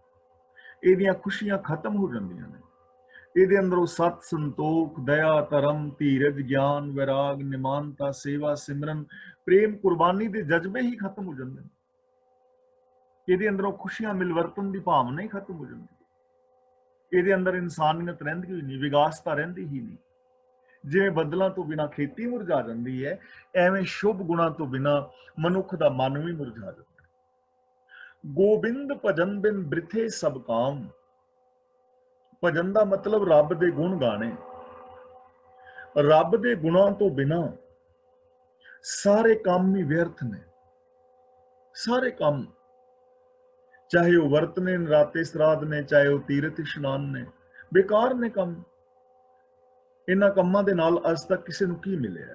ਇਹਦੀਆਂ ਖੁਸ਼ੀਆਂ ਖਤਮ ਹੋ ਜਾਂਦੀਆਂ ਨੇ। ਇਹਦੇ ਅੰਦਰੋਂ ਸਤ, ਸੰਤੋਖ, ਦਇਆ, ਧਰਮ, ਧੀਰਜ, ਗਿਆਨ, ਵੈਰਾਗ, ਨਿਮਾਨਤਾ, ਸੇਵਾ, ਸਿਮਰਨ, ਪ੍ਰੇਮ, ਕੁਰਬਾਨੀ ਦੇ ਜਜ਼ਬੇ ਹੀ ਖਤਮ ਹੋ ਜਾਂਦੇ ਨੇ। ਇਹਦੇ ਅੰਦਰੋਂ ਖੁਸ਼ੀਆਂ ਮਿਲਵਰਤਨ ਦੀ ਭਾਵਨਾ ਹੀ ਖਤਮ ਹੋ ਜਾਂਦੀ ਹੈ। ਇਹਦੇ ਅੰਦਰ ਇਨਸਾਨੀਅਤ ਰਹਿੰਦੀ ਹੀ ਨਹੀਂ, ਵਿਗਾਸਤਾ ਰਹਿੰਦੀ ਹੀ ਨਹੀਂ। ਜਿਵੇਂ ਬੱਦਲਾਂ ਤੋਂ ਬਿਨਾਂ ਖੇਤੀ ਮੁਰਝਾ ਜਾਂਦੀ ਹੈ, ਐਵੇਂ ਸ਼ੁਭ ਗੁਣਾਂ ਤੋਂ ਬਿਨਾਂ ਮਨੁੱਖ ਦਾ ਮਨ ਵੀ ਮੁਰਝਾ ਜਾਂਦਾ। ਗੋਬਿੰਦ ਭਜਨ ਬਿਨ ਬ੍ਰਿਥੇ ਸਭ ਕਾਮ। ਭਜਨ ਦਾ ਮਤਲਬ ਰੱਬ ਦੇ ਗੁਣ ਗਾਣੇ। ਰੱਬ ਦੇ ਗੁਣਾਂ ਤੋਂ ਬਿਨਾਂ ਸਾਰੇ ਕੰਮ ਹੀ ਵਿਅਰਥ ਨੇ। ਸਾਰੇ ਕੰਮ, ਚਾਹੇ ਉਹ ਵਰਤ ਨੇ, ਨਰਾਤੇ ਸਰਾਧ ਨੇ, ਚਾਹੇ ਉਹ ਤੀਰਥ ਇਸ਼ਨਾਨ ਨੇ, ਬੇਕਾਰ ਨੇ ਕੰਮ। ਇਹਨਾਂ ਕੰਮਾਂ ਦੇ ਨਾਲ ਅੱਜ ਤੱਕ ਕਿਸੇ ਨੂੰ ਕੀ ਮਿਲਿਆ?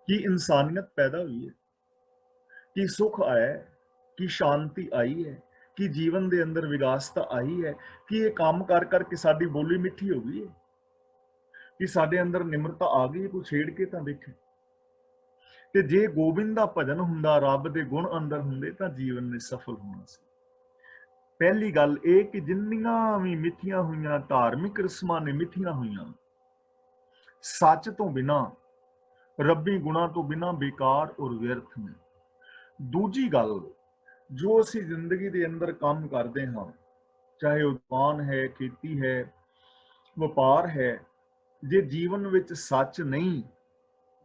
ਕੀ ਇਨਸਾਨੀਅਤ ਪੈਦਾ ਹੋਈ ਹੈ? ਕੀ ਸੁੱਖ ਆਇਆ? ਕੀ ਸ਼ਾਂਤੀ ਆਈ ਹੈ? ਕੀ ਜੀਵਨ ਦੇ ਅੰਦਰ ਵਿਗਾਸਤਾ ਆਈ ਹੈ? ਕੀ ਇਹ ਕੰਮ ਕਰ ਕਰਕੇ ਸਾਡੀ ਬੋਲੀ ਮਿੱਠੀ ਹੋ ਗਈ ਹੈ? ਕਿ ਸਾਡੇ ਅੰਦਰ ਨਿਮਰਤਾ ਆ ਗਈ? ਕੋਈ ਛੇੜ ਕੇ ਤਾਂ ਦੇਖੇ। ਤੇ ਜੇ ਗੋਬਿੰਦ ਦਾ ਭਜਨ ਹੁੰਦਾ, ਰੱਬ ਦੇ ਗੁਣ ਅੰਦਰ ਹੁੰਦੇ, ਤਾਂ ਜੀਵਨ ਨੇ ਸਫਲ ਹੋਣਾ ਸੀ। ਪਹਿਲੀ ਗੱਲ ਇਹ ਕਿ ਜਿੰਨੀਆਂ ਵੀ ਮਿੱਠੀਆਂ ਹੋਈਆਂ ਧਾਰਮਿਕ ਰਸਮਾਂ ਨੇ, ਮਿੱਠੀਆਂ ਹੋਈਆਂ, ਸੱਚ ਤੋਂ ਬਿਨਾਂ, ਰੱਬੀ ਗੁਣਾਂ ਤੋਂ ਬਿਨਾਂ ਬੇਕਾਰ ਔਰ ਵਿਅਰਥ ਨੇ। ਦੂਜੀ ਗੱਲ, ਜੋ ਅਸੀਂ ਜ਼ਿੰਦਗੀ ਦੇ ਅੰਦਰ ਕੰਮ ਕਰਦੇ ਹਾਂ, ਚਾਹੇ ਉਹ ਦੁਕਾਨ ਹੈ, ਖੇਤੀ ਹੈ, ਵਪਾਰ ਹੈ, ਜੇ ਜੀਵਨ ਵਿੱਚ ਸੱਚ ਨਹੀਂ,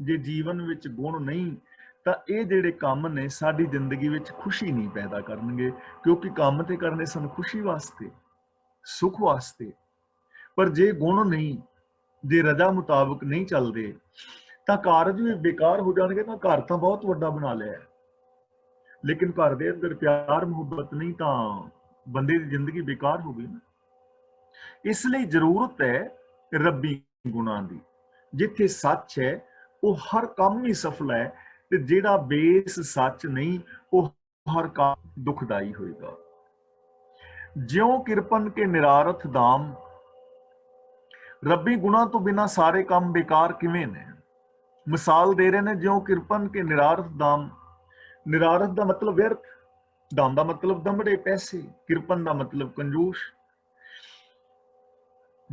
ਜੇ ਜੀਵਨ ਵਿੱਚ ਗੁਣ ਨਹੀਂ, ਤਾਂ ਇਹ ਜਿਹੜੇ ਕੰਮ ਨੇ ਸਾਡੀ ਜ਼ਿੰਦਗੀ ਵਿੱਚ ਖੁਸ਼ੀ ਨਹੀਂ ਪੈਦਾ ਕਰਨਗੇ। ਕਿਉਂਕਿ ਕੰਮ ਤੇ ਕਰਨੇ ਸਨ ਖੁਸ਼ੀ ਵਾਸਤੇ, ਸੁੱਖ ਵਾਸਤੇ। ਪਰ ਜੇ ਗੁਣ ਨਹੀਂ, ਜੇ ਰਜਾ ਮੁਤਾਬਕ ਨਹੀਂ ਚੱਲਦੇ, ਤਾਂ ਕਾਰਜ ਵੀ ਬੇਕਾਰ ਹੋ ਜਾਣਗੇ। ਤਾਂ ਘਰ ਤਾਂ ਬਹੁਤ ਵੱਡਾ ਬਣਾ ਲਿਆ, ਲੇਕਿਨ ਘਰ ਦੇ ਅੰਦਰ ਪਿਆਰ ਮੁਹੱਬਤ ਨਹੀਂ, ਤਾਂ ਬੰਦੇ ਦੀ ਜ਼ਿੰਦਗੀ ਬੇਕਾਰ ਹੋ ਗਈ ਨਾ। ਇਸ ਲਈ ਜ਼ਰੂਰਤ ਹੈ ਰੱਬੀ ਗੁਣਾਂ ਦੀ। ਜਿੱਥੇ ਸੱਚ ਹੈ, ਉਹ ਹਰ ਕੰਮ ਹੀ ਸਫਲ ਹੈ, ਤੇ ਜਿਹੜਾ ਬੇਸ ਸੱਚ ਨਹੀਂ, ਉਹ ਹਰ ਕੰਮ ਦੁਖਦਾਈ ਹੋਏਗਾ। ਜਿਉ ਕਿਰਪਨ ਕੇ ਨਿਰਾਰਥ ਦਾਮ। ਰੱਬੀ ਗੁਣਾਂ ਤੋਂ ਬਿਨਾਂ ਸਾਰੇ ਕੰਮ ਬੇਕਾਰ ਕਿਵੇਂ ਨੇ? ਮਿਸਾਲ ਦੇ ਰਹੇ ਨੇ, ਜਿਉ ਕਿਰਪਨ ਕੇ ਨਿਰਾਰਥ ਦਾਮ। ਨਿਰਾਰਥ ਦਾ ਮਤਲਬ ਵਿਅਰਥ, ਦਾਮ ਦਾ ਮਤਲਬ ਦੰਬੜੇ ਪੈਸੇ, ਕਿਰਪਨ ਦਾ ਮਤਲਬ ਕੰਜੂਸ।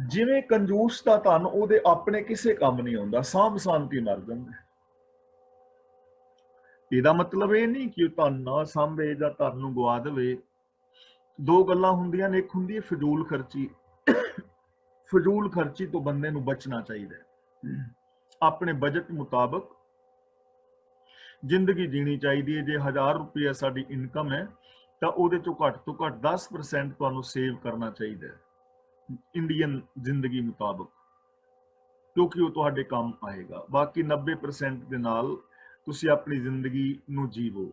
ਜਿਵੇਂ ਕੰਜੂਸ ਦਾ ਧਨ ਉਹਦੇ ਆਪਣੇ ਕਿਸੇ ਕੰਮ ਨਹੀਂ ਆਉਂਦਾ, ਸਾਂਭ ਸਾਂਭੀ ਮਰ ਜਾਂਦਾ। ਇਹਦਾ ਮਤਲਬ ਇਹ ਨਹੀਂ ਕਿ ਉਹ ਧਨ ਨਾ ਸਾਂਭੇ ਜਾਂ ਧਨ ਨੂੰ ਗਵਾ ਦੇਵੇ। ਦੋ ਗੱਲਾਂ ਹੁੰਦੀਆਂ ਨੇ, ਇੱਕ ਹੁੰਦੀ ਹੈ ਫਜ਼ੂਲ ਖਰਚੀ। ਫਜ਼ੂਲ ਖਰਚੀ ਤੋਂ ਬੰਦੇ ਨੂੰ ਬਚਣਾ ਚਾਹੀਦਾ ਹੈ। ਆਪਣੇ ਬਜਟ ਮੁਤਾਬਕ ਜ਼ਿੰਦਗੀ ਜੀਣੀ ਚਾਹੀਦੀ ਹੈ। ਜੇ 1000 ਰੁਪਏ ਸਾਡੀ ਇਨਕਮ ਹੈ, ਤਾਂ ਉਹਦੇ ਚੋਂ ਘੱਟ ਤੋਂ ਘੱਟ 10% ਤੁਹਾਨੂੰ ਸੇਵ ਕਰਨਾ ਚਾਹੀਦਾ ਹੈ ਇੰਡੀਅਨ ਜ਼ਿੰਦਗੀ ਮੁਤਾਬਕ, ਕਿਉਂਕਿ ਉਹ ਤੁਹਾਡੇ ਕੰਮ ਆਏਗਾ। ਬਾਕੀ 90% ਦੇ ਨਾਲ ਤੁਸੀਂ ਆਪਣੀ ਜ਼ਿੰਦਗੀ ਨੂੰ ਜੀਵੋ।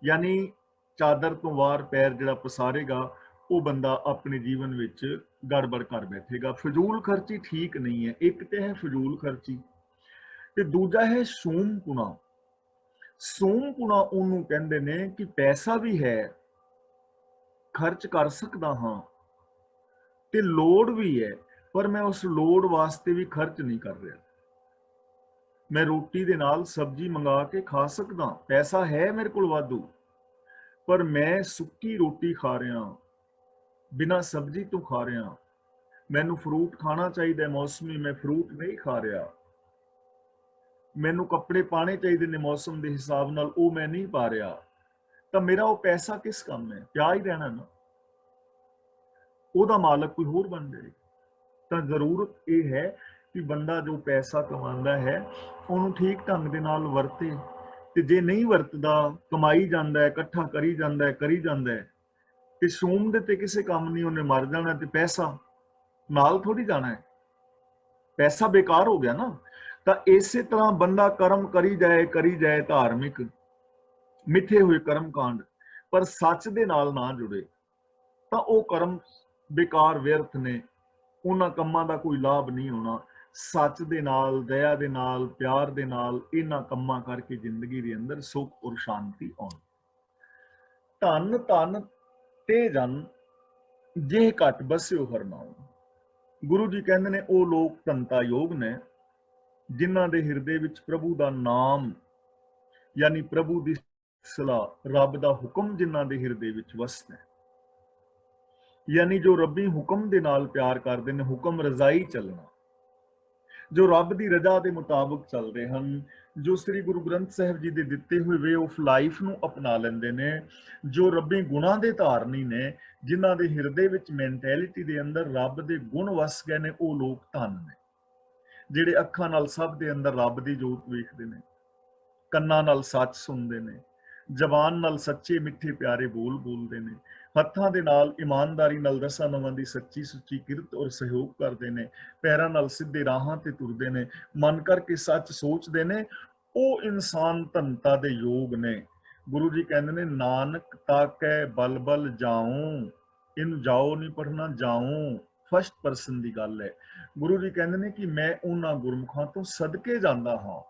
ਯਾਨੀ ਚਾਦਰ ਤੋਂ ਵਾਰ ਪੈਰ ਜਿਹੜਾ ਪਸਾਰੇਗਾ, ਉਹ ਬੰਦਾ ਆਪਣੇ ਜੀਵਨ ਵਿੱਚ ਗੜਬੜ ਕਰ ਬੈਠੇਗਾ। ਫਜ਼ੂਲ ਖਰਚੀ ਠੀਕ ਨਹੀਂ ਹੈ। ਇੱਕ ਤੇ ਹੈ ਫਜ਼ੂਲ ਖਰਚੀ, ਤੇ ਦੂਜਾ ਹੈ ਸੂਮ-ਪੁਣਾ। ਸੂਮ-ਪੁਣਾ ਉਹਨੂੰ ਕਹਿੰਦੇ ਨੇ ਕਿ ਪੈਸਾ ਵੀ ਹੈ, ਖਰਚ ਕਰ ਸਕਦਾ ਹਾਂ, ਤੇ ਲੋੜ ਵੀ ਹੈ, ਪਰ ਮੈਂ ਉਸ ਲੋੜ ਵਾਸਤੇ ਵੀ ਖਰਚ ਨਹੀਂ ਕਰ ਰਿਹਾ। ਮੈਂ ਰੋਟੀ ਦੇ ਨਾਲ ਸਬਜ਼ੀ ਮੰਗਾ ਕੇ ਖਾ ਸਕਦਾ, ਪੈਸਾ ਹੈ ਮੇਰੇ ਕੋਲ ਵਾਧੂ, ਪਰ ਮੈਂ ਸੁੱਕੀ ਰੋਟੀ ਖਾ ਰਿਹਾ, ਬਿਨਾਂ ਸਬਜ਼ੀ ਤੋਂ ਖਾ ਰਿਹਾ। ਮੈਨੂੰ ਫਰੂਟ ਖਾਣਾ ਚਾਹੀਦਾ ਮੌਸਮੀ, ਮੈਂ ਫਰੂਟ ਨਹੀਂ ਖਾ ਰਿਹਾ। ਮੈਨੂੰ ਕੱਪੜੇ ਪਾਣੇ ਚਾਹੀਦੇ ਨੇ ਮੌਸਮ ਦੇ ਹਿਸਾਬ ਨਾਲ, ਉਹ ਮੈਂ ਨਹੀਂ ਪਾ ਰਿਹਾ। ਤਾਂ ਮੇਰਾ ਉਹ ਪੈਸਾ ਕਿਸ ਕੰਮ ਹੈ? ਪਿਆ ਹੀ ਰਹਿਣਾ ਨਾ, ਉਹਦਾ ਮਾਲਕ ਕੋਈ ਹੋਰ ਬਣ ਜਾਏ। ਤਾਂ ਜ਼ਰੂਰਤ ਇਹ ਹੈ ਕਿ ਬੰਦਾ ਜੋ ਪੈਸਾ ਕਮਾਉਂਦਾ ਹੈ, ਉਹਨੂੰ ਠੀਕ ਢੰਗ ਦੇ ਨਾਲ ਵਰਤੇ। ਤੇ ਜੇ ਨਹੀਂ ਵਰਤਦਾ, ਕਮਾਈ ਜਾਂਦਾ ਹੈ, ਇਕੱਠਾ ਕਰੀ ਜਾਂਦਾ ਹੈ, ਤੇ ਸੂਮ ਦੇ ਤੇ ਕਿਸੇ ਕੰਮ ਨਹੀਂ, ਉਹਨੇ ਮਰ ਜਾਣਾ, ਤੇ ਪੈਸਾ ਨਾਲ ਥੋੜੀ ਜਾਣਾ ਹੈ, ਪੈਸਾ ਬੇਕਾਰ ਹੋ ਗਿਆ ਨਾ। ਤਾਂ ਇਸੇ ਤਰ੍ਹਾਂ ਬੰਦਾ ਕਰਮ ਕਰੀ ਜਾਏ ਧਾਰਮਿਕ ਮਿੱਠੇ ਹੋਏ ਕਰਮ ਕਾਂਡ, ਪਰ ਸੱਚ ਦੇ ਨਾਲ ਨਾ ਜੁੜੇ, ਤਾਂ ਉਹ ਕਰਮ ਬੇਕਾਰ ਵਿਅਰਥ ਨੇ। ਉਹਨਾਂ ਕੰਮਾਂ ਦਾ ਕੋਈ ਲਾਭ ਨਹੀਂ ਹੋਣਾ। ਸੱਚ ਦੇ ਨਾਲ, ਦਇਆ ਦੇ ਨਾਲ, ਪਿਆਰ ਦੇ ਨਾਲ ਇਹਨਾਂ ਕੰਮਾਂ ਕਰਕੇ ਜ਼ਿੰਦਗੀ ਦੇ ਅੰਦਰ ਸੁੱਖ ਔਰ ਸ਼ਾਂਤੀ ਆਉਣੀ। ਧਨ ਧਨ ਤੇ ਜਨ ਜੇ ਘਟ ਬਸਿਓ ਹਰਨਾਉ। ਗੁਰੂ ਜੀ ਕਹਿੰਦੇ ਨੇ, ਉਹ ਲੋਕ ਧਨਤਾ ਯੋਗ ਨੇ ਜਿਨ੍ਹਾਂ ਦੇ ਹਿਰਦੇ ਵਿੱਚ ਪ੍ਰਭੂ ਦਾ ਨਾਮ, ਯਾਨੀ ਪ੍ਰਭੂ ਦੀ ਸਲਾਹ, ਰੱਬ ਦਾ ਹੁਕਮ ਜਿਨ੍ਹਾਂ ਦੇ ਹਿਰਦੇ ਵਿੱਚ ਵਸਦਾ ਹੈ। ਯਾਨੀ ਜੋ ਰੱਬੀ ਹੁਕਮ ਦੇ ਨਾਲ ਪਿਆਰ ਕਰਦੇ ਨੇ, ਹੁਕਮ ਰਜ਼ਾਈ ਚੱਲਣਾ। ਜੋ ਰੱਬ ਦੀ ਰਜ਼ਾ ਦੇ ਮੁਤਾਬਕ ਚੱਲਦੇ ਹਨ, ਜੋ ਸ੍ਰੀ ਗੁਰੂ ਗ੍ਰੰਥ ਸਾਹਿਬ ਜੀ ਦੇ ਦਿੱਤੇ ਹੋਏ ਵੇ ਆਫ ਲਾਈਫ ਨੂੰ ਅਪਣਾ ਲੈਂਦੇ ਨੇ, ਜੋ ਰੱਬੀ ਗੁਣਾਂ ਦੇ ਧਾਰਨੀ ਨੇ, ਜਿਨ੍ਹਾਂ ਦੇ ਹਿਰਦੇ ਵਿੱਚ ਮੈਂਟੈਲਿਟੀ ਦੇ ਅੰਦਰ ਰੱਬ ਦੇ ਗੁਣ ਵਸ ਗਏ ਨੇ, ਉਹ ਲੋਕ ਧਨ ਨੇ। ਜਿਹੜੇ ਅੱਖਾਂ ਨਾਲ ਸਭ ਦੇ ਅੰਦਰ ਰੱਬ ਦੀ ਜੋਤ ਵੇਖਦੇ ਨੇ, ਕੰਨਾਂ ਨਾਲ ਸੱਚ ਸੁਣਦੇ ਨੇ, ਜ਼ਬਾਨ ਨਾਲ ਸੱਚੇ ਮਿੱਠੇ ਪਿਆਰੇ ਬੋਲ ਬੋਲਦੇ ਨੇ, ਹੱਥਾਂ ਦੇ ਨਾਲ ਇਮਾਨਦਾਰੀ ਨਾਲ ਰਸਾਂ ਨਵਾਂ ਦੀ ਸੱਚੀ ਸੁੱਚੀ ਕਿਰਤ ਔਰ ਸਹਿਯੋਗ ਕਰਦੇ ਨੇ, ਪੈਰਾਂ ਨਾਲ ਸਿੱਧੇ ਰਾਹਾਂ ਤੇ ਤੁਰਦੇ ਨੇ, ਮਨ ਕਰਕੇ ਸੱਚ ਸੋਚਦੇ ਨੇ, ਉਹ ਇਨਸਾਨ ਧਨਤਾ ਦੇ ਯੋਗ ਨੇ। ਗੁਰੂ ਜੀ ਕਹਿੰਦੇ ਨੇ, ਨਾਨਕ ਤਾਕੈ ਬਲ ਬਲ ਜਾਉ, ਇਹਨੂੰ ਜਾਓ ਨਹੀਂ ਪੜ੍ਹਨਾ, ਜਾਉ ਫਸਟ ਪਰਸਨ ਦੀ ਗੱਲ ਹੈ। ਗੁਰੂ ਜੀ ਕਹਿੰਦੇ ਨੇ ਕਿ ਮੈਂ ਉਹਨਾਂ ਗੁਰਮੁਖਾਂ ਤੋਂ ਸਦਕੇ ਜਾਂਦਾ ਹਾਂ,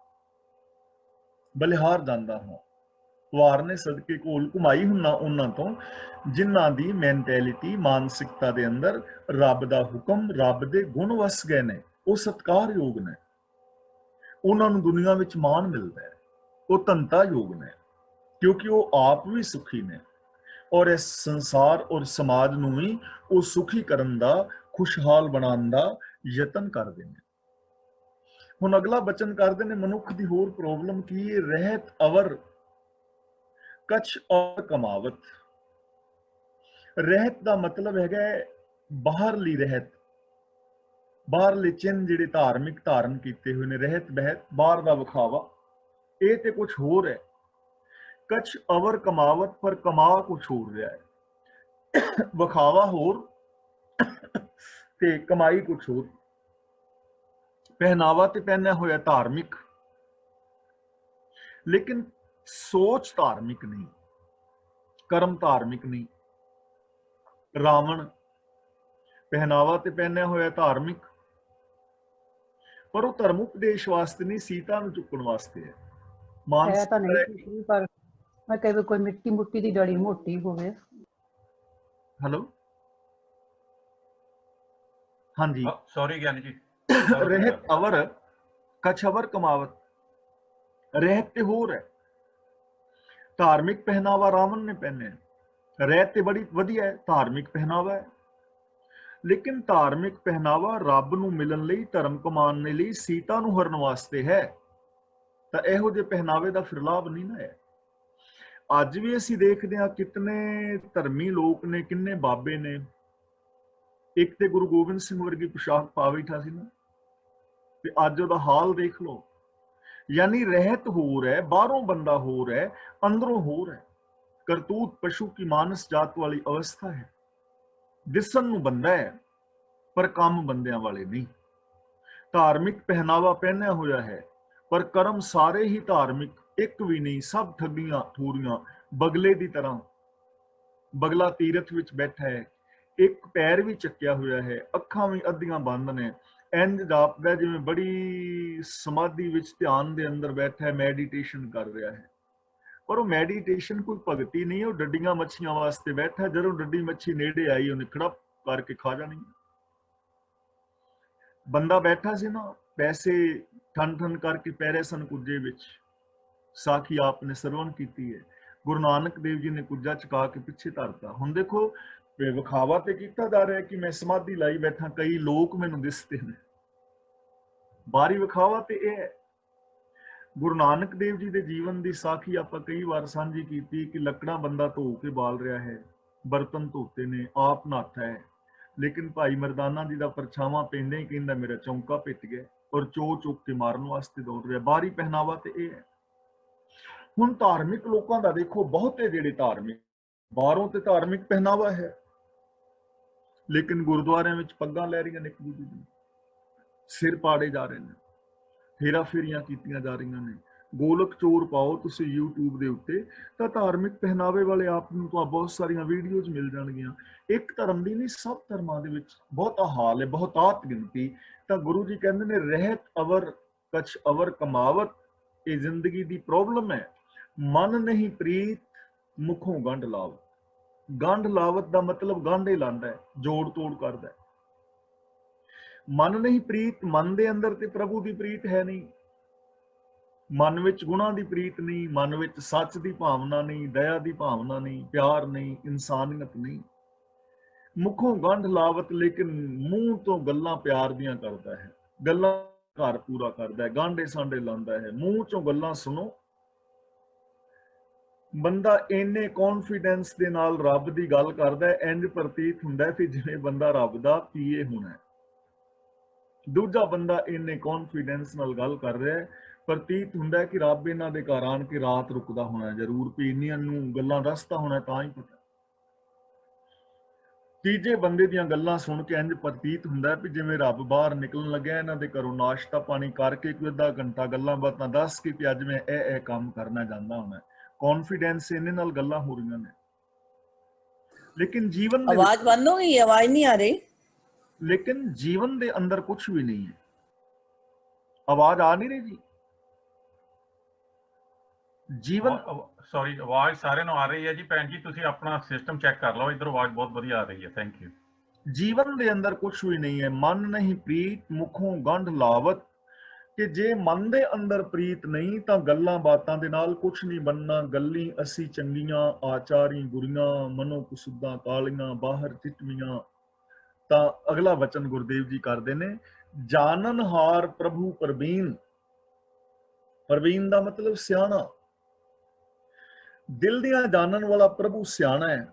ਬਲਿਹਾਰ ਜਾਂਦਾ ਹਾਂ, ਵਾਰਨੇ ਸਦਕੇ ਕੋਲ ਘੁਮਾਈ ਹੁੰਨਾ ਉਹਨਾਂ ਤੋਂ, ਜਿਨ੍ਹਾਂ ਦੀ ਮੈਂਟੈਲਿਟੀ ਮਾਨਸਿਕਤਾ ਦੇ ਅੰਦਰ ਰੱਬ ਦਾ ਹੁਕਮ, ਰੱਬ ਦੇ ਗੁਣ ਵਸ ਗਏ ਨੇ, ਉਹ ਸਤਿਕਾਰਯੋਗ ਨੇ, ਉਹਨਾਂ ਨੂੰ ਦੁਨੀਆ ਵਿੱਚ ਮਾਣ ਮਿਲਦਾ ਹੈ, ਉਹ ਧਨਤਾ ਯੋਗ ਨੇ, ਕਿਉਂਕਿ ਉਹ ਆਪ ਵੀ ਸੁਖੀ ਨੇ ਔਰ ਇਸ ਸੰਸਾਰ ਔਰ ਸਮਾਜ ਨੂੰ ਵੀ ਉਹ ਸੁਖੀ ਕਰਨ ਦਾ, ਖੁਸ਼ਹਾਲ ਬਣਾਉਣ ਦਾ ਯਤਨ ਕਰਦੇ ਨੇ। ਹੁਣ ਅਗਲਾ ਬਚਨ ਕਰਦੇ ਨੇ, ਮਨੁੱਖ ਦੀ ਹੋਰ ਪ੍ਰੋਬਲਮ ਕੀ ਹੈ? ਰਹਿਤ ਅਵਰ ਕਛ ਔਰ ਕਮਾਵਤ। ਰਹਿਤ ਦਾ ਮਤਲਬ ਹੈਗਾ ਬਾਹਰਲੀ ਰਹਿਤ, ਬਾਹਰਲੇ ਚਿੰਨ ਜਿਹੜੇ ਧਾਰਮਿਕ ਧਾਰਨ ਕੀਤੇ ਹੋਏ ਨੇ, ਰਹਿਤ ਬਹਿਤ, ਬਾਹਰ ਦਾ ਵਿਖਾਵਾ, ਇਹ ਤੇ ਕੁਝ ਹੋਰ ਹੈ। ਕਛ ਅਵਰ ਕਮਾਵਤ, ਪਰ ਕਮਾ ਕੁਝ ਹੋਰ ਰਿਹਾ ਹੈ, ਵਿਖਾਵਾ ਹੋਰ ਤੇ ਕਮਾਈ ਕੁਝ ਹੋਰ। ਪਹਿਨਾਵਾ ਤੇ ਪਹਿਨਿਆ ਹੋਇਆ ਧਾਰਮਿਕ, ਲੇਕਿਨ ਸੋਚ ਧਾਰਮਿਕ ਨਹੀਂ, ਕਰਮ ਧਾਰਮਿਕ ਨਹੀਂ। ਰਾਵਣ ਪਹਿਨਾਵਾ ਤੇ ਪਹਿਨਿਆ ਹੋਇਆ ਧਾਰਮਿਕ, ਪਰ ਉਹ ਧਰਮ ਉਪਦੇਸ਼ ਵਾਸਤੇ ਨਹੀਂ, ਸੀਤਾ ਨੂੰ ਚੁੱਕਣ ਵਾਸਤੇ ਹੈ। ਹੈ ਤਾਂ ਨਹੀਂ ਕੁਛ, ਪਰ ਮੈਂ ਕਹੇ ਕੋਈ ਮਿੱਟੀ ਮੁੱਟੀ ਦੀ ਜੜੀ ਮੋਟੀ ਹੋਵੇ। ਹੈਲੋ, ਹਾਂਜੀ, ਸੌਰੀ ਗਿਆਨੀ ਜੀ। ਰਹਿਤ ਅਵਰ ਕਛ ਅਵਰ ਕਮਾਵਤ, ਰਹਿਤ ਤੇ ਹੋਰ ਹੈ। ਧਾਰਮਿਕ ਪਹਿਨਾਵਾ ਰਾਵਣ ਨੇ ਪਹਿਨਿਆ, ਰਹਿਤ ਤੇ ਬੜੀ ਵਧੀਆ ਹੈ, ਧਾਰਮਿਕ ਪਹਿਨਾਵਾ ਹੈ। ਲੇਕਿਨ ਧਾਰਮਿਕ ਪਹਿਨਾਵਾ ਰੱਬ ਨੂੰ ਮਿਲਣ ਲਈ, ਧਰਮ ਕਮਾਉਣ ਲਈ, ਸੀਤਾ ਨੂੰ ਹਰਨ ਵਾਸਤੇ ਹੈ, ਤਾਂ ਇਹੋ ਜਿਹੇ ਪਹਿਨਾਵੇ ਦਾ ਫਿਰ ਲਾਭ ਨਹੀਂ ਨਾ ਹੈ। ਅੱਜ ਵੀ ਅਸੀਂ ਦੇਖਦੇ ਹਾਂ ਕਿਤਨੇ ਧਰਮੀ ਲੋਕ ਨੇ, ਕਿੰਨੇ ਬਾਬੇ ਨੇ, ਇੱਕ ਤੇ ਗੁਰੂ ਗੋਬਿੰਦ ਸਿੰਘ ਵਰਗੀ ਪੁਸ਼ਾਕ ਪਾ ਬੈਠਾ ਸੀ ਨਾ, ਤੇ ਅੱਜ ਉਹਦਾ ਹਾਲ ਦੇਖ ਲਓ। ਯਾਨੀ ਰਹਿਤ ਹੋਰ ਹੈ, ਬਾਹਰੋਂ ਬੰਦਾ ਹੋਰ ਹੈ, ਅੰਦਰੋਂ ਹੋਰ ਹੈ। ਕਰਤੂਤ ਪਸ਼ੂ ਕੀ ਮਾਨਸ ਜਾਤ ਵਾਲੀ ਅਵਸਥਾ ਹੈ। ਦਿਸਣ ਨੂੰ ਬੰਦਾ ਹੈ, ਪਰ ਕੰਮ ਬੰਦਿਆਂ ਵਾਲੇ ਨਹੀਂ। ਧਾਰਮਿਕ ਪਹਿਨਾਵਾ ਪਹਿਨਿਆ ਹੋਇਆ ਹੈ, ਪਰ ਕਰਮ ਸਾਰੇ ਹੀ ਧਾਰਮਿਕ, ਇੱਕ ਵੀ ਨਹੀਂ, ਸਭ ਠੱਗੀਆਂ ਠੂਰੀਆਂ। ਬਗਲੇ ਦੀ ਤਰ੍ਹਾਂ, ਬਗਲਾ ਤੀਰਥ ਵਿੱਚ ਬੈਠਾ ਹੈ, ਇੱਕ ਪੈਰ ਵੀ ਚੱਕਿਆ ਹੋਇਆ ਹੈ, ਅੱਖਾਂ ਵੀ ਅੱਧੀਆਂ ਬੰਦ ਨੇ, ਇੰਜ ਜਾਪਦਾ ਜਿਵੇਂ ਬੜੀ ਸਮਾਧੀ ਵਿੱਚ ਧਿਆਨ ਦੇ ਅੰਦਰ ਬੈਠਾ ਹੈ, ਮੈਡੀਟੇਸ਼ਨ ਕਰ ਰਿਹਾ ਹੈ। ਪਰ ਉਹ ਮੈਡੀਟੇਸ਼ਨ ਕੋਈ ਭਗਤੀ ਨਹੀਂ, ਉਹ ਡੱਡੀਆਂ ਮੱਛੀਆਂ ਵਾਸਤੇ ਬੈਠਾ। ਜਦੋਂ ਡੱਡੀ ਮੱਛੀ ਨੇੜੇ ਆਈ, ਉਹਨੇ ਖੜਪ ਕਰਕੇ ਖਾ ਜਾਣੀ। ਬੰਦਾ ਬੈਠਾ ਸੀ ਨਾ, ਪੈਸੇ ਠਨ ਠਨ ਕਰਕੇ ਪੈਰੇ ਸਨ ਕੁੱਜੇ ਵਿੱਚ, ਸਾਖੀ ਆਪ ਨੇ ਸਰਵਣ ਕੀਤੀ ਹੈ। ਗੁਰੂ ਨਾਨਕ ਦੇਵ ਜੀ ਨੇ ਕੁੱਜਾ ਚੁਕਾ ਕੇ ਪਿੱਛੇ ਧਰਤਾ। ਹੁਣ ਦੇਖੋ, ਵਿਖਾਵਾ ਤੇ ਕੀਤਾ ਜਾ ਰਿਹਾ ਕਿ ਮੈਂ ਸਮਾਧੀ ਲਾਈ ਬੈਠਾ, ਕਈ ਲੋਕ ਮੈਨੂੰ ਦਿਸਦੇ ਨੇ, ਬਾਹਰੀ ਵਿਖਾਵਾ ਤੇ ਇਹ ਹੈ। ਗੁਰੂ ਨਾਨਕ ਦੇਵ ਜੀ ਦੇ ਜੀਵਨ ਦੀ ਸਾਖੀ ਆਪਾਂ ਕਈ ਵਾਰ ਸਾਂਝੀ ਕੀਤੀ ਕਿ ਲੱਕੜਾਂ ਬੰਦਾ ਧੋ ਕੇ ਬਾਲ ਰਿਹਾ ਹੈ, ਬਰਤਨ ਧੋਤੇ ਨੇ, ਆਪ ਨਹਾਤਾ ਹੈ, ਲੇਕਿਨ ਭਾਈ ਮਰਦਾਨਾ ਜੀ ਦਾ ਪਰਛਾਵਾਂ ਪੈਂਦੇ ਹੀ ਕਹਿੰਦਾ ਮੇਰਾ ਚੌਂਕਾ ਪਿੱਟ ਗਿਆ, ਔਰ ਚੋ ਚੁੱਕ ਕੇ ਮਾਰਨ ਵਾਸਤੇ ਦੌੜ ਰਿਹਾ। ਬਾਹਰੀ ਪਹਿਨਾਵਾ ਤੇ ਇਹ ਹੈ। ਹੁਣ ਧਾਰਮਿਕ ਲੋਕਾਂ ਦਾ ਦੇਖੋ, ਬਹੁਤੇ ਜਿਹੜੇ ਧਾਰਮਿਕ, ਬਾਹਰੋਂ ਤੇ ਧਾਰਮਿਕ ਪਹਿਨਾਵਾ ਹੈ, ਲੇਕਿਨ ਗੁਰਦੁਆਰਿਆਂ ਵਿੱਚ ਪੱਗਾਂ ਲੈ ਰਹੀਆਂ ਨੇ, ਇੱਕ ਦੂਜੇ ਦੀ ਸਿਰ ਪਾੜੇ ਜਾ ਰਹੇ ਨੇ, ਫੇਰਾ ਫੇਰੀਆਂ ਕੀਤੀਆਂ ਜਾ ਰਹੀਆਂ ਨੇ। ਗੋਲਕ ਚੋਰ ਪਾਓ ਤੁਸੀਂ YouTube ਦੇ ਉੱਤੇ, ਤਾਂ ਧਾਰਮਿਕ ਪਹਿਨਾਵੇ ਵਾਲੇ ਆਪ ਨੂੰ ਤਾਂ ਬਹੁਤ ਸਾਰੀਆਂ ਵੀਡੀਓਜ਼ ਮਿਲ ਜਾਣਗੀਆਂ। ਇੱਕ ਧਰਮ ਦੀ ਨਹੀਂ, ਸਭ ਧਰਮਾਂ ਦੇ ਵਿੱਚ ਬਹੁਤਾ ਹਾਲ ਹੈ, ਬਹੁਤਾਤ ਗਿਣਤੀ। ਤਾਂ ਗੁਰੂ ਜੀ ਕਹਿੰਦੇ ਨੇ, ਰਹਿਤ ਅਵਰ ਕਛ ਅਵਰ ਕਮਾਵਤ, ਇਹ ਜ਼ਿੰਦਗੀ ਦੀ ਪ੍ਰੋਬਲਮ ਹੈ। ਮਨ ਨਹੀਂ ਪ੍ਰੀਤ, ਮੁਖੋਂ ਗੰਢ ਲਾਵਤ। ਗੰਢ ਲਾਵਤ ਦਾ ਮਤਲਬ ਗਾਂਢੇ ਲਾਂਦਾ ਹੈ, ਜੋੜ ਤੋੜ ਕਰਦਾ ਹੈ। ਮਨ ਨਹੀਂ ਪ੍ਰੀਤ, ਮਨ ਦੇ ਅੰਦਰ ਤੇ ਪ੍ਰਭੂ ਦੀ ਪ੍ਰੀਤ ਹੈ ਨਹੀਂ, ਮਨ ਵਿੱਚ ਗੁਣਾਂ ਦੀ ਪ੍ਰੀਤ ਨਹੀਂ, ਮਨ ਵਿੱਚ ਸੱਚ ਦੀ ਭਾਵਨਾ ਨਹੀਂ, ਦਇਆ ਦੀ ਭਾਵਨਾ ਨਹੀਂ, ਪਿਆਰ ਨਹੀਂ, ਇਨਸਾਨੀਅਤ ਨਹੀਂ। ਮੁਖੋਂ ਗੰਢ ਲਾਵਤ, ਲੇਕਿਨ ਮੂੰਹ ਤੋਂ ਗੱਲਾਂ ਪਿਆਰ ਦੀਆਂ ਕਰਦਾ ਹੈ, ਗੱਲਾਂ ਘਰ ਪੂਰਾ ਕਰਦਾ ਹੈ, ਗਾਂਡੇ ਸਾਂਡੇ ਲਾਉਂਦਾ ਹੈ। ਮੂੰਹ ਚੋਂ ਗੱਲਾਂ ਸੁਣੋ, ਬੰਦਾ ਇੰਨੇ ਕੌਨਫੀਡੈਂਸ ਦੇ ਨਾਲ ਰੱਬ ਦੀ ਗੱਲ ਕਰਦਾ ਹੈ, ਇੰਜ ਪ੍ਰਤੀਤ ਹੁੰਦਾ ਹੈ ਕਿ ਜਿਵੇਂ ਬੰਦਾ ਰੱਬ ਦਾ ਪੀਏ ਹੋਣਾ ਹੈ। ਦੂਜਾ ਬੰਦਾ ਇੰਨੇ ਕੌਨਫੀਡੈਂਸ ਨਾਲ ਗੱਲ ਕਰ ਰਿਹਾ ਹੈ, ਪ੍ਰਤੀਤ ਹੁੰਦਾ ਹੈ ਕਿ ਰੱਬ ਇਹਨਾਂ ਦੇ ਘਰ ਆਣ ਕੇ ਰਾਤ ਰੁਕਦਾ ਹੋਣਾ ਜ਼ਰੂਰ, ਵੀ ਇੰਨੀਆਂ ਨੂੰ ਗੱਲਾਂ ਦੱਸਦਾ ਹੋਣਾ ਤਾਂ ਹੀ ਪਤਾ। ਤੀਜੇ ਬੰਦੇ ਦੀਆਂ ਗੱਲਾਂ ਸੁਣ ਕੇ ਇੰਜ ਪ੍ਰਤੀਤ ਹੁੰਦਾ ਵੀ ਜਿਵੇਂ ਰੱਬ ਬਾਹਰ ਨਿਕਲਣ ਲੱਗਿਆ, ਇਹਨਾਂ ਦੇ ਘਰੋਂ ਨਾਸ਼ਤਾ ਪਾਣੀ ਕਰਕੇ ਕੋਈ ਅੱਧਾ ਘੰਟਾ ਗੱਲਾਂ ਬਾਤਾਂ ਦੱਸ ਕੇ ਕਿ ਅੱਜ ਮੈਂ ਇਹ ਕੰਮ ਕਰਨਾ ਜਾਂਦਾ ਹੋਣਾ। ਕੌਨਫੀਡੈਂਸ ਇਹਨੇ ਨਾਲ ਗੱਲਾਂ ਹੋ ਰਹੀਆਂ ਨੇ, ਲੇਕਿਨ ਜੀਵਨ ਦੇ आवाज बंद हो गई, आवाज नहीं आ रही। ਲੇਕਿਨ ਜੀਵਨ ਦੇ ਅੰਦਰ ਕੁਝ ਵੀ ਨਹੀਂ ਹੈ। ਆਵਾਜ਼ ਆ ਨਹੀਂ ਰਹੀ ਜੀ? ਜੀਵਨ ਸੌਰੀ, ਆਵਾਜ਼ ਸਾਰਿਆਂ ਨੂੰ ਆ ਰਹੀ ਹੈ ਜੀ। ਭੈਣ ਜੀ ਤੁਸੀਂ ਆਪਣਾ ਸਿਸਟਮ ਚੈੱਕ ਕਰ ਲਓ, ਇੱਧਰ ਆਵਾਜ਼ ਬਹੁਤ ਵਧੀਆ ਆ ਰਹੀ ਹੈ। Thank you. ਜੀਵਨ ਦੇ ਅੰਦਰ ਕੁਝ ਵੀ ਨਹੀਂ ਹੈ। ਮਨ ਨਹੀਂ ਪ੍ਰੀਤ ਮੁਖੋਂ ਗੰਢ ਲਾਵਤ, ਕਿ ਜੇ ਮਨ ਦੇ ਅੰਦਰ ਪ੍ਰੀਤ ਨਹੀਂ ਤਾਂ ਗੱਲਾਂ ਬਾਤਾਂ ਦੇ ਨਾਲ ਕੁਝ ਨਹੀਂ ਬਣਨਾ। ਗੱਲੀ ਅਸੀਂ ਚੰਗੀਆਂ, ਆਚਾਰੀ ਗੁਰੀਆਂ, ਮਨੋ ਕੁਸੁੱਦਾਂ ਕਾਲੀਆਂ, ਬਾਹਰ ਚਿਟਵੀਆਂ। ਤਾਂ ਅਗਲਾ ਵਚਨ ਗੁਰਦੇਵ ਜੀ ਕਰਦੇ ਨੇ, ਜਾਣਨਹਾਰ ਪ੍ਰਭੂ ਪ੍ਰਵੀਨ। ਪ੍ਰਵੀਨ ਦਾ ਮਤਲਬ ਸਿਆਣਾ। ਦਿਲ ਦੀਆਂ ਜਾਣਨ ਵਾਲਾ ਪ੍ਰਭੂ ਸਿਆਣਾ ਹੈ।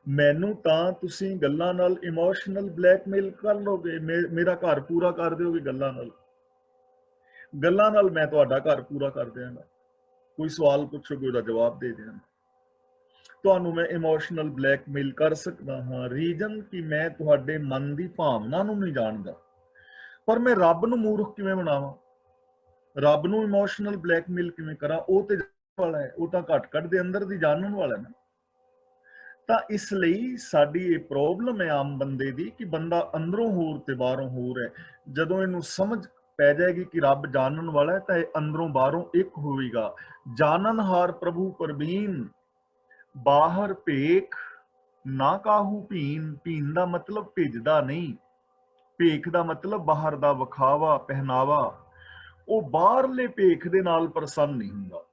ਮੈਨੂੰ ਤਾਂ ਤੁਸੀਂ ਗੱਲਾਂ ਨਾਲ ਇਮੋਸ਼ਨਲ ਬਲੈਕਮੇਲ ਕਰ ਲੋਗੇ, ਮੇਰਾ ਘਰ ਪੂਰਾ ਕਰ ਦਿਓਗੇ ਗੱਲਾਂ ਨਾਲ। ਗੱਲਾਂ ਨਾਲ ਮੈਂ ਤੁਹਾਡਾ ਘਰ ਪੂਰਾ ਕਰ ਦਿਆਂਗਾ। ਕੋਈ ਸਵਾਲ ਪੁੱਛੋਗੇ ਉਹਦਾ ਜਵਾਬ ਦੇ ਦਿਆਂਗਾ। ਤੁਹਾਨੂੰ ਮੈਂ ਇਮੋਸ਼ਨਲ ਬਲੈਕਮੇਲ ਕਰ ਸਕਦਾ ਹਾਂ, ਰੀਜ਼ਨ ਕਿ ਮੈਂ ਤੁਹਾਡੇ ਮਨ ਦੀ ਭਾਵਨਾ ਨੂੰ ਨਹੀਂ ਜਾਣਦਾ। ਪਰ ਮੈਂ ਰੱਬ ਨੂੰ ਮੂਰਖ ਕਿਵੇਂ ਬਣਾਵਾਂ? ਰੱਬ ਨੂੰ ਇਮੋਸ਼ਨਲ ਬਲੈਕਮੇਲ ਕਿਵੇਂ ਕਰਾਂ? ਉਹ ਤੇ ਵਾਲਾ ਹੈ, ਉਹ ਤਾਂ ਘੱਟ ਘੱਟ ਦੇ ਅੰਦਰ ਦੀ ਜਾਣਨ ਵਾਲਾ ਹੈ ਨਾ। ਤਾਂ ਇਸ ਲਈ ਸਾਡੀ ਇਹ ਪ੍ਰੋਬਲਮ ਹੈ ਆਮ ਬੰਦੇ ਦੀ, ਕਿ ਬੰਦਾ ਅੰਦਰੋਂ ਹੋਰ ਤੇ ਬਾਹਰੋਂ ਹੋਰ ਹੈ। ਜਦੋਂ ਇਹਨੂੰ ਸਮਝ ਪੈ ਜਾਏਗੀ ਕਿ ਰੱਬ ਜਾਣਨ ਵਾਲਾ ਹੈ ਤਾਂ ਇਹ ਅੰਦਰੋਂ ਬਾਹਰੋਂ ਇੱਕ ਹੋਵੇਗਾ। ਜਾਣਨਹਾਰ ਪ੍ਰਭੂ ਪ੍ਰਵੀਨ, ਬਾਹਰ ਭੇਖ ਨਾ ਕਾਹੂ ਭੀਨ। ਭੀਨ ਦਾ ਮਤਲਬ ਭਿੱਜਦਾ ਨਹੀਂ, ਭੇਖ ਦਾ ਮਤਲਬ ਬਾਹਰ ਦਾ ਵਿਖਾਵਾ ਪਹਿਨਾਵਾ। ਉਹ ਬਾਹਰਲੇ ਭੇਖ ਦੇ ਨਾਲ ਪ੍ਰਸੰਨ ਨਹੀਂ ਹੁੰਦਾ।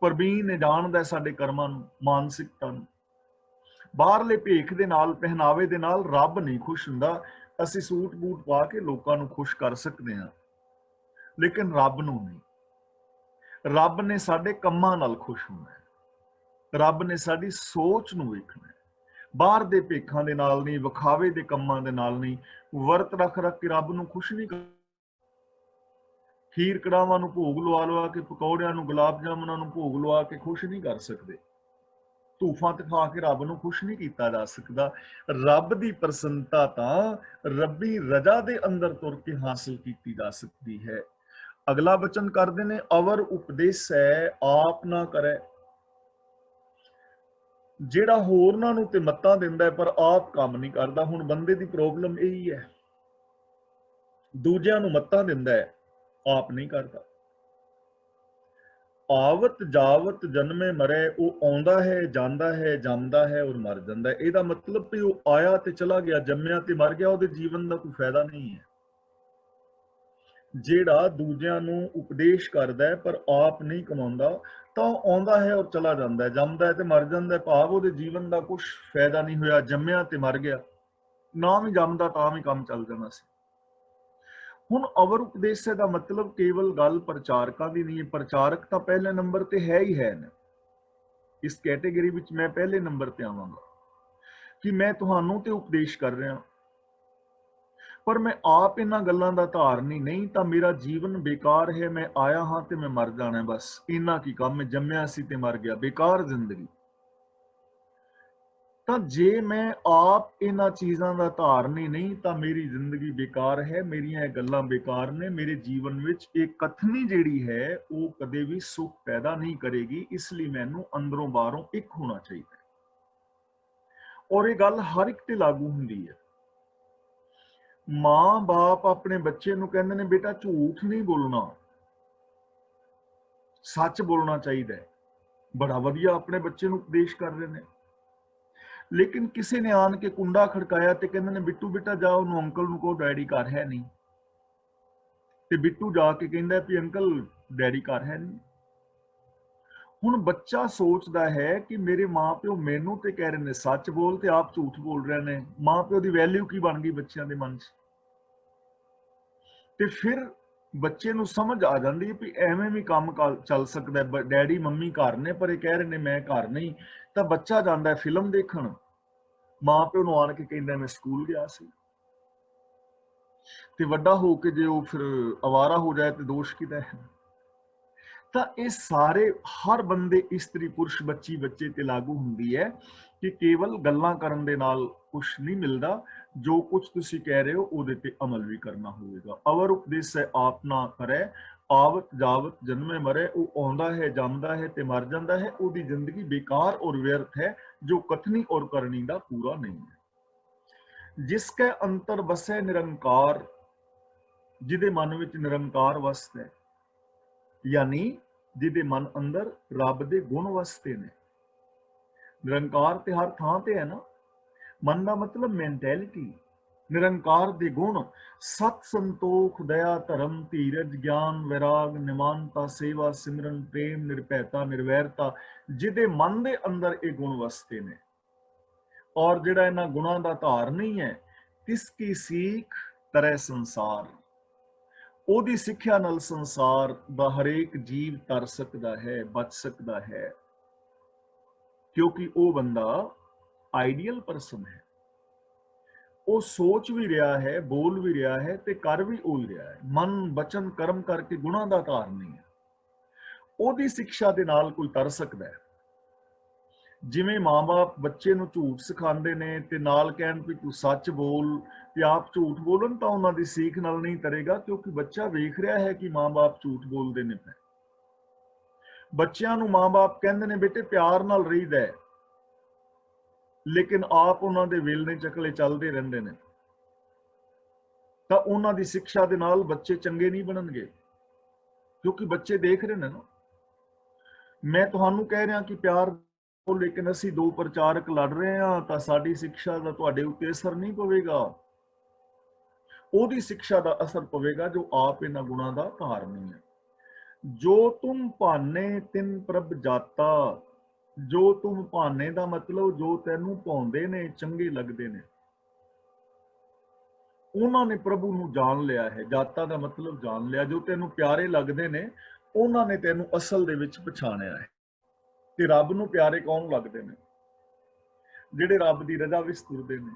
ਪ੍ਰਵੀਨ ਨੇ ਜਾਣਦਾ ਸਾਡੇ ਕਰਮਾਂ ਨੂੰ, ਮਾਨਸਿਕਤਾ ਨੂੰ। ਬਾਹਰਲੇ ਭੇਖ ਦੇ ਨਾਲ, ਪਹਿਨਾਵੇ ਦੇ ਨਾਲ ਰੱਬ ਨਹੀਂ ਖੁਸ਼ ਹੁੰਦਾ। ਅਸੀਂ ਸੂਟ ਬੂਟ ਪਾ ਕੇ ਲੋਕਾਂ ਨੂੰ ਖੁਸ਼ ਕਰ ਸਕਦੇ ਹਾਂ, ਲੇਕਿਨ ਰੱਬ ਨੂੰ ਨਹੀਂ। ਰੱਬ ਨੇ ਸਾਡੇ ਕੰਮਾਂ ਨਾਲ ਖੁਸ਼ ਹੋਣਾ ਹੈ। ਰੱਬ ਨੇ ਸਾਡੀ ਸੋਚ ਨੂੰ ਵੇਖਣਾ ਹੈ। ਬਾਹਰ ਦੇ ਭੇਖਾਂ ਦੇ ਨਾਲ ਨਹੀਂ, ਵਿਖਾਵੇ ਦੇ ਕੰਮਾਂ ਦੇ ਨਾਲ ਨਹੀਂ। ਵਰਤ ਰੱਖ ਰੱਖ ਕੇ ਰੱਬ ਨੂੰ ਖੁਸ਼ ਨਹੀਂ ਕਰ। ਖੀਰ ਕੜਾਵਾਂ ਨੂੰ ਭੋਗ ਲਵਾ ਲਵਾ ਕੇ, ਪਕੌੜਿਆਂ ਨੂੰ, ਗੁਲਾਬ ਜਾਮੁਨਾਂ ਨੂੰ ਭੋਗ ਲਵਾ ਕੇ ਖੁਸ਼ ਨਹੀਂ ਕਰ ਸਕਦੇ। ਧੂਫਾਂ ਤੇ ਖਾ ਕੇ ਰੱਬ ਨੂੰ ਖੁਸ਼ ਨਹੀਂ ਕੀਤਾ ਜਾ ਸਕਦਾ। ਰੱਬ ਦੀ ਪ੍ਰਸੰਨਤਾ ਤਾਂ ਰੱਬੀ ਰਜ਼ਾ ਦੇ ਅੰਦਰ ਤੁਰ ਕੇ ਹਾਸਲ ਕੀਤੀ ਜਾ ਸਕਦੀ ਹੈ। ਅਗਲਾ ਬਚਨ ਕਰਦੇ ਨੇ, ਅਵਰ ਉਪਦੇਸੈ ਆਪ ਨਾ ਕਰੈ। ਜਿਹੜਾ ਹੋਰਨਾਂ ਨੂੰ ਤੇ ਮੱਤਾਂ ਦਿੰਦਾ ਪਰ ਆਪ ਕੰਮ ਨਹੀਂ ਕਰਦਾ। ਹੁਣ ਬੰਦੇ ਦੀ ਪ੍ਰੋਬਲਮ ਇਹੀ ਹੈ, ਦੂਜਿਆਂ ਨੂੰ ਮੱਤਾਂ ਦਿੰਦਾ ਹੈ, ਆਪ ਨਹੀਂ ਕਰਦਾ। ਆਵਤ ਜਾਵਤ ਜਨਮੇ ਮਰੇ, ਉਹ ਆਉਂਦਾ ਹੈ, ਜਾਂਦਾ ਹੈ, ਜੰਮਦਾ ਹੈ ਔਰ ਮਰ ਜਾਂਦਾ ਹੈ। ਇਹਦਾ ਮਤਲਬ ਵੀ ਉਹ ਆਇਆ ਤੇ ਚਲਾ ਗਿਆ, ਜੰਮਿਆ ਤੇ ਮਰ ਗਿਆ, ਉਹਦੇ ਜੀਵਨ ਦਾ ਕੋਈ ਫਾਇਦਾ ਨਹੀਂ ਹੈ। ਜਿਹੜਾ ਦੂਜਿਆਂ ਨੂੰ ਉਪਦੇਸ਼ ਕਰਦਾ ਹੈ ਪਰ ਆਪ ਨਹੀਂ ਕਮਾਉਂਦਾ, ਤਾਂ ਉਹ ਆਉਂਦਾ ਹੈ ਔਰ ਚਲਾ ਜਾਂਦਾ ਹੈ, ਜੰਮਦਾ ਹੈ ਤੇ ਮਰ ਜਾਂਦਾ ਹੈ। ਭਾਵ ਉਹਦੇ ਜੀਵਨ ਦਾ ਕੁਝ ਫਾਇਦਾ ਨਹੀਂ ਹੋਇਆ। ਜੰਮਿਆ ਤੇ ਮਰ ਗਿਆ, ਨਾ ਵੀ ਜੰਮਦਾ ਤਾਂ ਵੀ ਕੰਮ ਚੱਲ ਜਾਣਾ ਸੀ। ਹੁਣ ਅਵਰ ਉਪਦੇਸ਼ ਦਾ ਮਤਲਬ ਕੇਵਲ ਗੱਲ ਪ੍ਰਚਾਰਕਾਂ ਦੀ ਨਹੀਂ ਹੈ। ਪ੍ਰਚਾਰਕ ਤਾਂ ਪਹਿਲੇ ਨੰਬਰ ਤੇ ਹੈ ਹੀ ਹੈ ਨਾ। ਇਸ ਕੈਟੇਗਰੀ ਵਿੱਚ ਮੈਂ ਪਹਿਲੇ ਨੰਬਰ ਤੇ ਆਵਾਂਗਾ ਕਿ ਮੈਂ ਤੁਹਾਨੂੰ ਤੇ ਉਪਦੇਸ਼ ਕਰ ਰਿਹਾ, ਪਰ ਮੈਂ ਆਪ ਇਹਨਾਂ ਗੱਲਾਂ ਦਾ ਧਾਰਨੀ ਨਹੀਂ, ਤਾਂ ਮੇਰਾ ਜੀਵਨ ਬੇਕਾਰ ਹੈ। ਮੈਂ ਆਇਆ ਹਾਂ ਤੇ ਮੈਂ ਮਰ ਜਾਣਾ, ਬਸ ਇੰਨਾ ਕੀ ਕੰਮ ਹੈ। ਜੰਮਿਆ ਸੀ ਤੇ ਮਰ ਗਿਆ, ਬੇਕਾਰ ਜ਼ਿੰਦਗੀ। ਤਾਂ ਜੇ ਮੈਂ ਆਪ ਇਹਨਾਂ ਚੀਜ਼ਾਂ ਦਾ ਧਾਰਨੀ ਨਹੀਂ ਤਾਂ ਮੇਰੀ ਜ਼ਿੰਦਗੀ ਬੇਕਾਰ ਹੈ, ਮੇਰੀਆਂ ਇਹ ਗੱਲਾਂ ਬੇਕਾਰ ਨੇ। ਮੇਰੇ ਜੀਵਨ ਵਿੱਚ ਇਹ ਕਥਨੀ ਜਿਹੜੀ ਹੈ ਉਹ ਕਦੇ ਵੀ ਸੁੱਖ ਪੈਦਾ ਨਹੀਂ ਕਰੇਗੀ। ਇਸ ਲਈ ਮੈਨੂੰ ਅੰਦਰੋਂ ਬਾਹਰੋਂ ਇੱਕ ਹੋਣਾ ਚਾਹੀਦਾ। ਔਰ ਇਹ ਗੱਲ ਹਰ ਇੱਕ ਤੇ ਲਾਗੂ ਹੁੰਦੀ ਹੈ। ਮਾਂ ਬਾਪ ਆਪਣੇ ਬੱਚੇ ਨੂੰ ਕਹਿੰਦੇ ਨੇ, ਬੇਟਾ ਝੂਠ ਨਹੀਂ ਬੋਲਣਾ, ਸੱਚ ਬੋਲਣਾ ਚਾਹੀਦਾ ਹੈ। ਬੜਾ ਵਧੀਆ ਆਪਣੇ ਬੱਚੇ ਨੂੰ ਉਪਦੇਸ਼ ਕਰ ਰਹੇ ਨੇ। ਲੇਕਿਨ ਕਿਸੇ ਨੇ ਆਣ ਕੇ ਕੁੰਡਾ ਖੜਕਾਇਆ ਤੇ ਕਹਿੰਦੇ ਨੇ, ਬਿੱਟੂ ਬੇਟਾ ਜਾ ਉਹਨੂੰ ਅੰਕਲ ਨੂੰ ਕਹੋ ਡੈਡੀ ਘਰ ਹੈ ਨਹੀਂ। ਤੇ ਬਿੱਟੂ ਜਾ ਕੇ ਕਹਿੰਦਾ ਵੀ ਅੰਕਲ ਡੈਡੀ ਘਰ ਹੈ ਨਹੀਂ। ਹੁਣ ਬੱਚਾ ਸੋਚਦਾ ਹੈ ਕਿ ਮੇਰੇ ਮਾਂ ਪਿਓ ਮੈਨੂੰ ਤੇ ਕਹਿ ਰਹੇ ਨੇ ਸੱਚ ਬੋਲ ਤੇ ਆਪ ਝੂਠ ਬੋਲ ਰਹੇ ਨੇ। ਮਾਂ ਪਿਓ ਦੀ ਵੈਲਿਊ ਕੀ ਬਣ ਗਈ ਬੱਚਿਆਂ ਦੇ ਮਨ 'ਚ? ਤੇ ਫਿਰ ਬੱਚੇ ਨੂੰ ਸਮਝ ਆ ਜਾਂਦੀ ਹੈ ਵੀ ਐਵੇਂ ਵੀ ਕੰਮ ਚੱਲ ਸਕਦਾ ਹੈ। ਡੈਡੀ ਮੰਮੀ ਘਰ ਨੇ ਪਰ ਇਹ ਕਹਿ ਰਹੇ ਨੇ ਮੈਂ ਘਰ ਨਹੀਂ, ਤਾਂ ਬੱਚਾ ਜਾਂਦਾ ਹੈ ਫਿਲਮ ਦੇਖਣ, ਮਾਂ ਪਿਓ ਨੂੰ ਆਣ ਕੇ ਕਹਿੰਦਾ ਮੈਂ ਸਕੂਲ ਗਿਆ ਸੀ। ਤੇ ਵੱਡਾ ਹੋ ਕੇ ਜੇ ਉਹ ਫਿਰ ਅਵਾਰਾ ਹੋ ਜਾਏ ਤੇ ਦੋਸ਼ ਕਿਹਦਾ ਹੈ? ਤਾਂ ਇਹ ਸਾਰੇ ਹਰ ਬੰਦੇ, ਇਸਤਰੀ ਪੁਰਸ਼, ਬੱਚੀ ਬੱਚੇ ਤੇ ਲਾਗੂ ਹੁੰਦੀ ਹੈ ਕਿ ਕੇਵਲ ਗੱਲਾਂ ਕਰਨ ਦੇ ਨਾਲ ਕੁਝ ਨਹੀਂ ਮਿਲਦਾ, ਜੋ ਕੁਝ ਤੁਸੀਂ ਕਹਿ ਰਹੇ ਹੋ ਉਹਦੇ ਤੇ ਅਮਲ ਵੀ ਕਰਨਾ ਹੋਵੇਗਾ। ਅਵਰ ਉਪਦੇਸੈ ਆਪ ਨਾ ਕਰੇ, ਆਵਤ ਜਾਵਤ ਜਨਮੇ ਮਰੇ। ਉਹ ਆਉਂਦਾ ਹੈ, ਜਾਂਦਾ ਹੈ ਤੇ ਮਰ ਜਾਂਦਾ ਹੈ। ਉਹਦੀ ਜ਼ਿੰਦਗੀ ਬੇਕਾਰ ਔਰ ਵਿਅਰਥ ਹੈ, ਜੋ ਕਥਨੀ ਔਰ ਕਰਨੀ ਦਾ ਪੂਰਾ ਨਹੀਂ ਹੈ। ਜਿਸ ਕੈ ਅੰਤਰ ਵਸੈ ਨਿਰੰਕਾਰ, ਜਿਹਦੇ ਮਨ ਵਿੱਚ ਨਿਰੰਕਾਰ ਵਸਦਾ ਹੈ, ਯਾਨੀ ਜਿਹਦੇ ਮਨ ਅੰਦਰ ਰੱਬ ਦੇ ਗੁਣ ਵਸਦੇ ਨੇ। ਨਿਰੰਕਾਰ ਤੇ ਹਰ ਥਾਂ ਤੇ ਹੈ ਨਾ। ਮਨ ਦਾ ਮਤਲਬ ਮੈਂਟੈਲਿਟੀ। ਨਿਰੰਕਾਰ ਦੇ ਗੁਣ ਸਤ, ਸੰਤੋਖ, ਦਇਆ, ਧਰਮ, ਧੀਰਜ, ਗਿਆਨ, ਵਿਰਾਗ, ਨਿਮਾਨਤਾ, ਸੇਵਾ, ਸਿਮਰਨ, ਪ੍ਰੇਮ, ਨਿਰਭੈਤਾ, ਨਿਰਵੈਰਤਾ, ਜਿਹਦੇ ਮਨ ਦੇ ਅੰਦਰ ਇਹ ਗੁਣ ਵਸਦੇ ਨੇ। ਔਰ ਜਿਹੜਾ ਇਹਨਾਂ ਗੁਣਾਂ ਦਾ ਧਾਰ ਨਹੀਂ ਹੈ, ਤਿਸ ਕੀ ਸੀਖ ਤਰੈ ਸੰਸਾਰ। ਉਹਦੀ ਸਿੱਖਿਆ ਨਾਲ ਸੰਸਾਰ ਦਾ ਹਰੇਕ ਜੀਵ ਤਰ ਸਕਦਾ ਹੈ, ਬਚ ਸਕਦਾ ਹੈ, ਕਿਉਂਕਿ ਉਹ ਬੰਦਾ ਆਈਡੀਅਲ ਪਰਸਨ ਹੈ। ਉਹ ਸੋਚ ਵੀ ਰਿਹਾ ਹੈ, ਬੋਲ ਵੀ ਰਿਹਾ ਹੈ ਤੇ ਕਰ ਵੀ ਉਹ ਹੀ ਰਿਹਾ ਹੈ। ਮਨ, ਬਚਨ, ਕਰਮ ਕਰਕੇ ਗੁਣਾਂ ਦਾ ਧਾਰ ਨਹੀਂ ਹੈ। ਉਹਦੀ ਸਿੱਖਿਆ ਦੇ ਨਾਲ ਕੋਈ ਤਰ ਸਕਦਾ ਹੈ। ਜਿਵੇਂ ਮਾਂ-ਬਾਪ ਬੱਚੇ ਨੂੰ ਝੂਠ ਸਿਖਾਉਂਦੇ ਨੇ ਤੇ ਨਾਲ ਕਹਿਣ ਵੀ ਤੂੰ ਸੱਚ ਬੋਲ, ਤੇ ਆਪ ਝੂਠ ਬੋਲਣ, ਤਾਂ ਉਹਨਾਂ ਦੀ ਸੀਖ ਨਾਲ ਨਹੀਂ ਤਰੇਗਾ, ਕਿਉਂਕਿ ਬੱਚਾ ਵੇਖ ਰਿਹਾ ਹੈ ਕਿ ਮਾਂ-ਬਾਪ ਝੂਠ ਬੋਲਦੇ ਨੇ। ਬੱਚਿਆਂ ਨੂੰ ਮਾਂ-ਬਾਪ ਕਹਿੰਦੇ ਨੇ ਬੇਟੇ ਪਿਆਰ ਨਾਲ ਰਹੀਦਾ ਹੈ, ਲੇਕਿਨ ਆਪ ਉਹਨਾਂ ਦੇ ਵੇਲਣੇ ਚੱਕਲੇ ਚੱਲਦੇ ਰਹਿੰਦੇ ਨੇ, ਤਾਂ ਉਹਨਾਂ ਦੀ ਸਿੱਖਿਆ ਦੇ ਨਾਲ ਬੱਚੇ ਚੰਗੇ ਨਹੀਂ ਬਣਨਗੇ, ਕਿਉਂਕਿ ਬੱਚੇ ਦੇਖ ਰਹੇ ਨੇ ਨਾ। ਮੈਂ ਤੁਹਾਨੂੰ ਕਹਿ ਰਿਹਾ ਕਿ ਪਿਆਰ, ਲੇਕਿਨ ਅਸੀਂ ਦੋ ਪ੍ਰਚਾਰਕ ਲੜ ਰਹੇ ਹਾਂ, ਤਾਂ ਸਾਡੀ ਸਿੱਖਿਆ ਦਾ ਤੁਹਾਡੇ ਉੱਤੇ ਅਸਰ ਨਹੀਂ ਪਵੇਗਾ। ਉਹਦੀ ਸਿੱਖਿਆ ਦਾ ਅਸਰ ਪਵੇਗਾ ਜੋ ਆਪ ਇਹਨਾਂ ਗੁਣਾਂ ਦਾ ਧਾਰ ਨਹੀਂ ਹੈ। ਜੋ ਤੁਮ ਭਾਨੇ ਤਿਨ ਪ੍ਰਭ ਜਾਤਾ। ਜੋ ਤੁਮ ਭਾਨੇ ਦਾ ਮਤਲਬ ਜੋ ਤੈਨੂੰ ਭਾਉਂਦੇ ਨੇ, ਚੰਗੇ ਲੱਗਦੇ ਨੇ, ਉਹਨਾਂ ਨੇ ਪ੍ਰਭੂ ਨੂੰ ਜਾਣ ਲਿਆ ਹੈ। ਜਾਤਾ ਦਾ ਮਤਲਬ ਜਾਣ ਲਿਆ। ਜੋ ਤੈਨੂੰ ਪਿਆਰੇ ਲੱਗਦੇ ਨੇ, ਉਹਨਾਂ ਨੇ ਤੈਨੂੰ ਅਸਲ ਦੇ ਵਿੱਚ ਪਛਾਣਿਆ ਹੈ। ਤੇ ਰੱਬ ਨੂੰ ਪਿਆਰੇ ਕੌਣ ਲੱਗਦੇ ਨੇ? ਜਿਹੜੇ ਰੱਬ ਦੀ ਰਜ਼ਾ ਵਿੱਚ ਤੁਰਦੇ ਨੇ।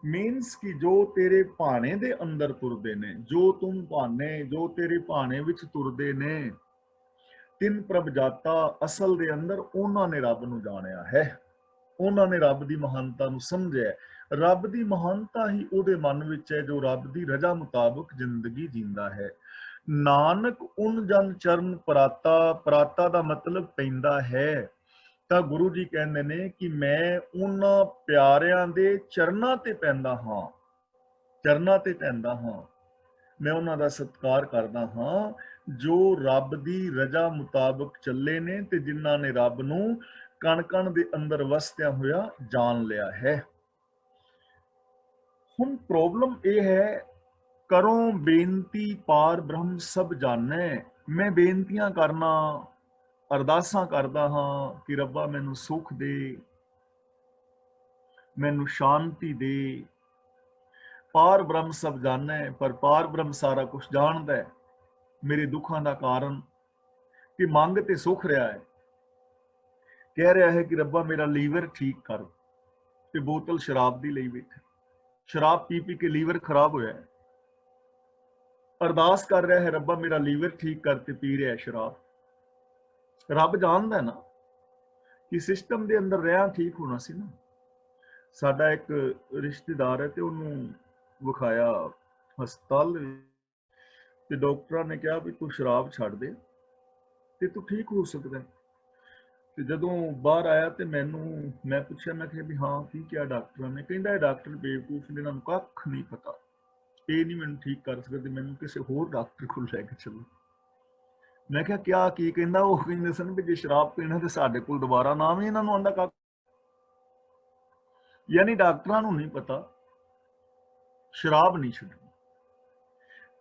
ਮੀਨਸ ਕਿ ਜੋ ਤੇਰੇ ਭਾਣੇ ਦੇ ਅੰਦਰ ਤੁਰਦੇ ਨੇ, ਜੋ ਤੁਮ ਭਾਨੇ, ਜੋ ਤੇਰੇ ਭਾਣੇ ਵਿੱਚ ਤੁਰਦੇ ਨੇ, ਤਿੰਨ ਪ੍ਰਭ ਜਾਤਾ, ਅਸਲ ਦੇ ਅੰਦਰ ਉਹਨਾਂ ਨੇ ਰੱਬ ਨੂੰ ਜਾਣਿਆ ਹੈ। ਉਹਨਾਂ ਨੇ ਰੱਬ ਦੀ ਮਹਾਨਤਾ ਨੂੰ ਸਮਝਿਆ। ਰੱਬ ਦੀ ਮਹਾਨਤਾ ਹੀ ਉਹਦੇ ਮਨ ਵਿੱਚ ਹੈ, ਜੋ ਰੱਬ ਦੀ ਰਜ਼ਾ ਮੁਤਾਬਕ ਜ਼ਿੰਦਗੀ ਜੀਂਦਾ ਹੈ। ਨਾਨਕ ਉਨ ਜਨ ਚਰਨ ਪਰਾਤਾ। ਪਰਾਤਾ ਦਾ ਮਤਲਬ ਪੈਂਦਾ ਹੈ। ਤਾਂ ਗੁਰੂ ਜੀ ਕਹਿੰਦੇ ਨੇ ਕਿ ਮੈਂ ਉਹਨਾਂ ਪਿਆਰਿਆਂ ਦੇ ਚਰਨਾਂ ਤੇ ਪੈਂਦਾ ਹਾਂ, ਚਰਨਾਂ ਤੇ ਪੈਂਦਾ ਹਾਂ। ਮੈਂ ਉਹਨਾਂ ਦਾ ਸਤਿਕਾਰ ਕਰਦਾ ਹਾਂ ਜੋ ਰੱਬ ਦੀ ਰਜ਼ਾ ਮੁਤਾਬਕ ਚੱਲੇ ਨੇ ਤੇ ਜਿਨ੍ਹਾਂ ਨੇ ਰੱਬ ਨੂੰ ਕਣ ਕਣ ਦੇ ਅੰਦਰ ਵਸਦਿਆਂ ਹੋਇਆ ਜਾਣ ਲਿਆ ਹੈ। ਹੁਣ ਪ੍ਰੋਬਲਮ ਇਹ ਹੈ, ਕਰੋ ਬੇਨਤੀ ਪਾਰ ਬ੍ਰਹਮ ਸਭ ਜਾਣੈ। ਮੈਂ ਬੇਨਤੀਆਂ ਕਰਨਾ, ਅਰਦਾਸਾਂ ਕਰਦਾ ਹਾਂ ਕਿ ਰੱਬਾ ਮੈਨੂੰ ਸੁੱਖ ਦੇ, ਮੈਨੂੰ ਸ਼ਾਂਤੀ ਦੇ। ਪਾਰ ਬ੍ਰਹਮ ਸਭ ਜਾਣੈ, ਪਰ ਪਾਰ ਬ੍ਰਹਮ ਸਾਰਾ ਕੁਝ ਜਾਣਦਾ ਹੈ। ਮੇਰੇ ਦੁੱਖਾਂ ਦਾ ਕਾਰਨ ਕਿ ਮੰਗ ਤੇ ਸੁੱਖ ਰਿਹਾ ਹੈ, ਕਹਿ ਰਿਹਾ ਹੈ ਕਿ ਰੱਬਾ ਮੇਰਾ ਲੀਵਰ ਠੀਕ ਕਰ, ਤੇ ਬੋਤਲ ਸ਼ਰਾਬ ਦੀ ਲਈ ਬੈਠਾ। ਸ਼ਰਾਬ ਪੀ ਪੀ ਕੇ ਲੀਵਰ ਖਰਾਬ ਹੋਇਆ ਹੈ। ਅਰਦਾਸ ਕਰ ਰਿਹਾ ਹੈ ਰੱਬਾ ਮੇਰਾ ਲੀਵਰ ਠੀਕ ਕਰ, ਤੇ ਪੀ ਰਿਹਾ ਸ਼ਰਾਬ। ਰੱਬ ਜਾਣਦਾ ਨਾ ਕਿ ਸਿਸਟਮ ਦੇ ਅੰਦਰ ਰਿਹਾ ਠੀਕ ਹੋਣਾ ਸੀ ਨਾ। ਸਾਡਾ ਇੱਕ ਰਿਸ਼ਤੇਦਾਰ ਹੈ ਤੇ ਉਹਨੂੰ ਵਿਖਾਇਆ ਹਸਪਤਾਲ ਤੇ ਡਾਕਟਰਾਂ ਨੇ ਕਿਹਾ ਵੀ ਤੂੰ ਸ਼ਰਾਬ ਛੱਡ ਦੇ ਤੇ ਤੂੰ ਠੀਕ ਹੋ ਸਕਦਾ। ਤੇ ਜਦੋਂ ਬਾਹਰ ਆਇਆ ਤੇ ਮੈਂ ਪੁੱਛਿਆ, ਮੈਂ ਕਿਹਾ ਵੀ ਹਾਂ ਕੀ ਕਿਹਾ ਡਾਕਟਰਾਂ ਨੇ? ਕਹਿੰਦਾ ਇਹ ਡਾਕਟਰ ਬੇਵਕੂਫ ਨੇ, ਇਹਨਾਂ ਨੂੰ ਕੱਖ ਨਹੀਂ ਪਤਾ, ਇਹ ਨਹੀਂ ਮੈਨੂੰ ਠੀਕ ਕਰ ਸਕਦੇ, ਮੈਨੂੰ ਕਿਸੇ ਹੋਰ ਡਾਕਟਰ ਕੋਲ ਲੈ ਕੇ ਚੱਲੋ। ਮੈਂ ਕਿਹਾ ਕਿਆ ਕੀ? ਕਹਿੰਦਾ ਉਹ ਕਹਿੰਦੇ ਸਨ ਵੀ ਜੇ ਸ਼ਰਾਬ ਪੀਣਾ ਤੇ ਸਾਡੇ ਕੋਲ ਦੁਬਾਰਾ ਨਾ ਵੀ ਇਹਨਾਂ ਨੂੰ ਆਂਦਾ ਕੱਖ। ਯਾਨੀ ਡਾਕਟਰਾਂ ਨੂੰ ਨਹੀਂ ਪਤਾ ਸ਼ਰਾਬ ਨਹੀਂ ਛੱਡਣੀ।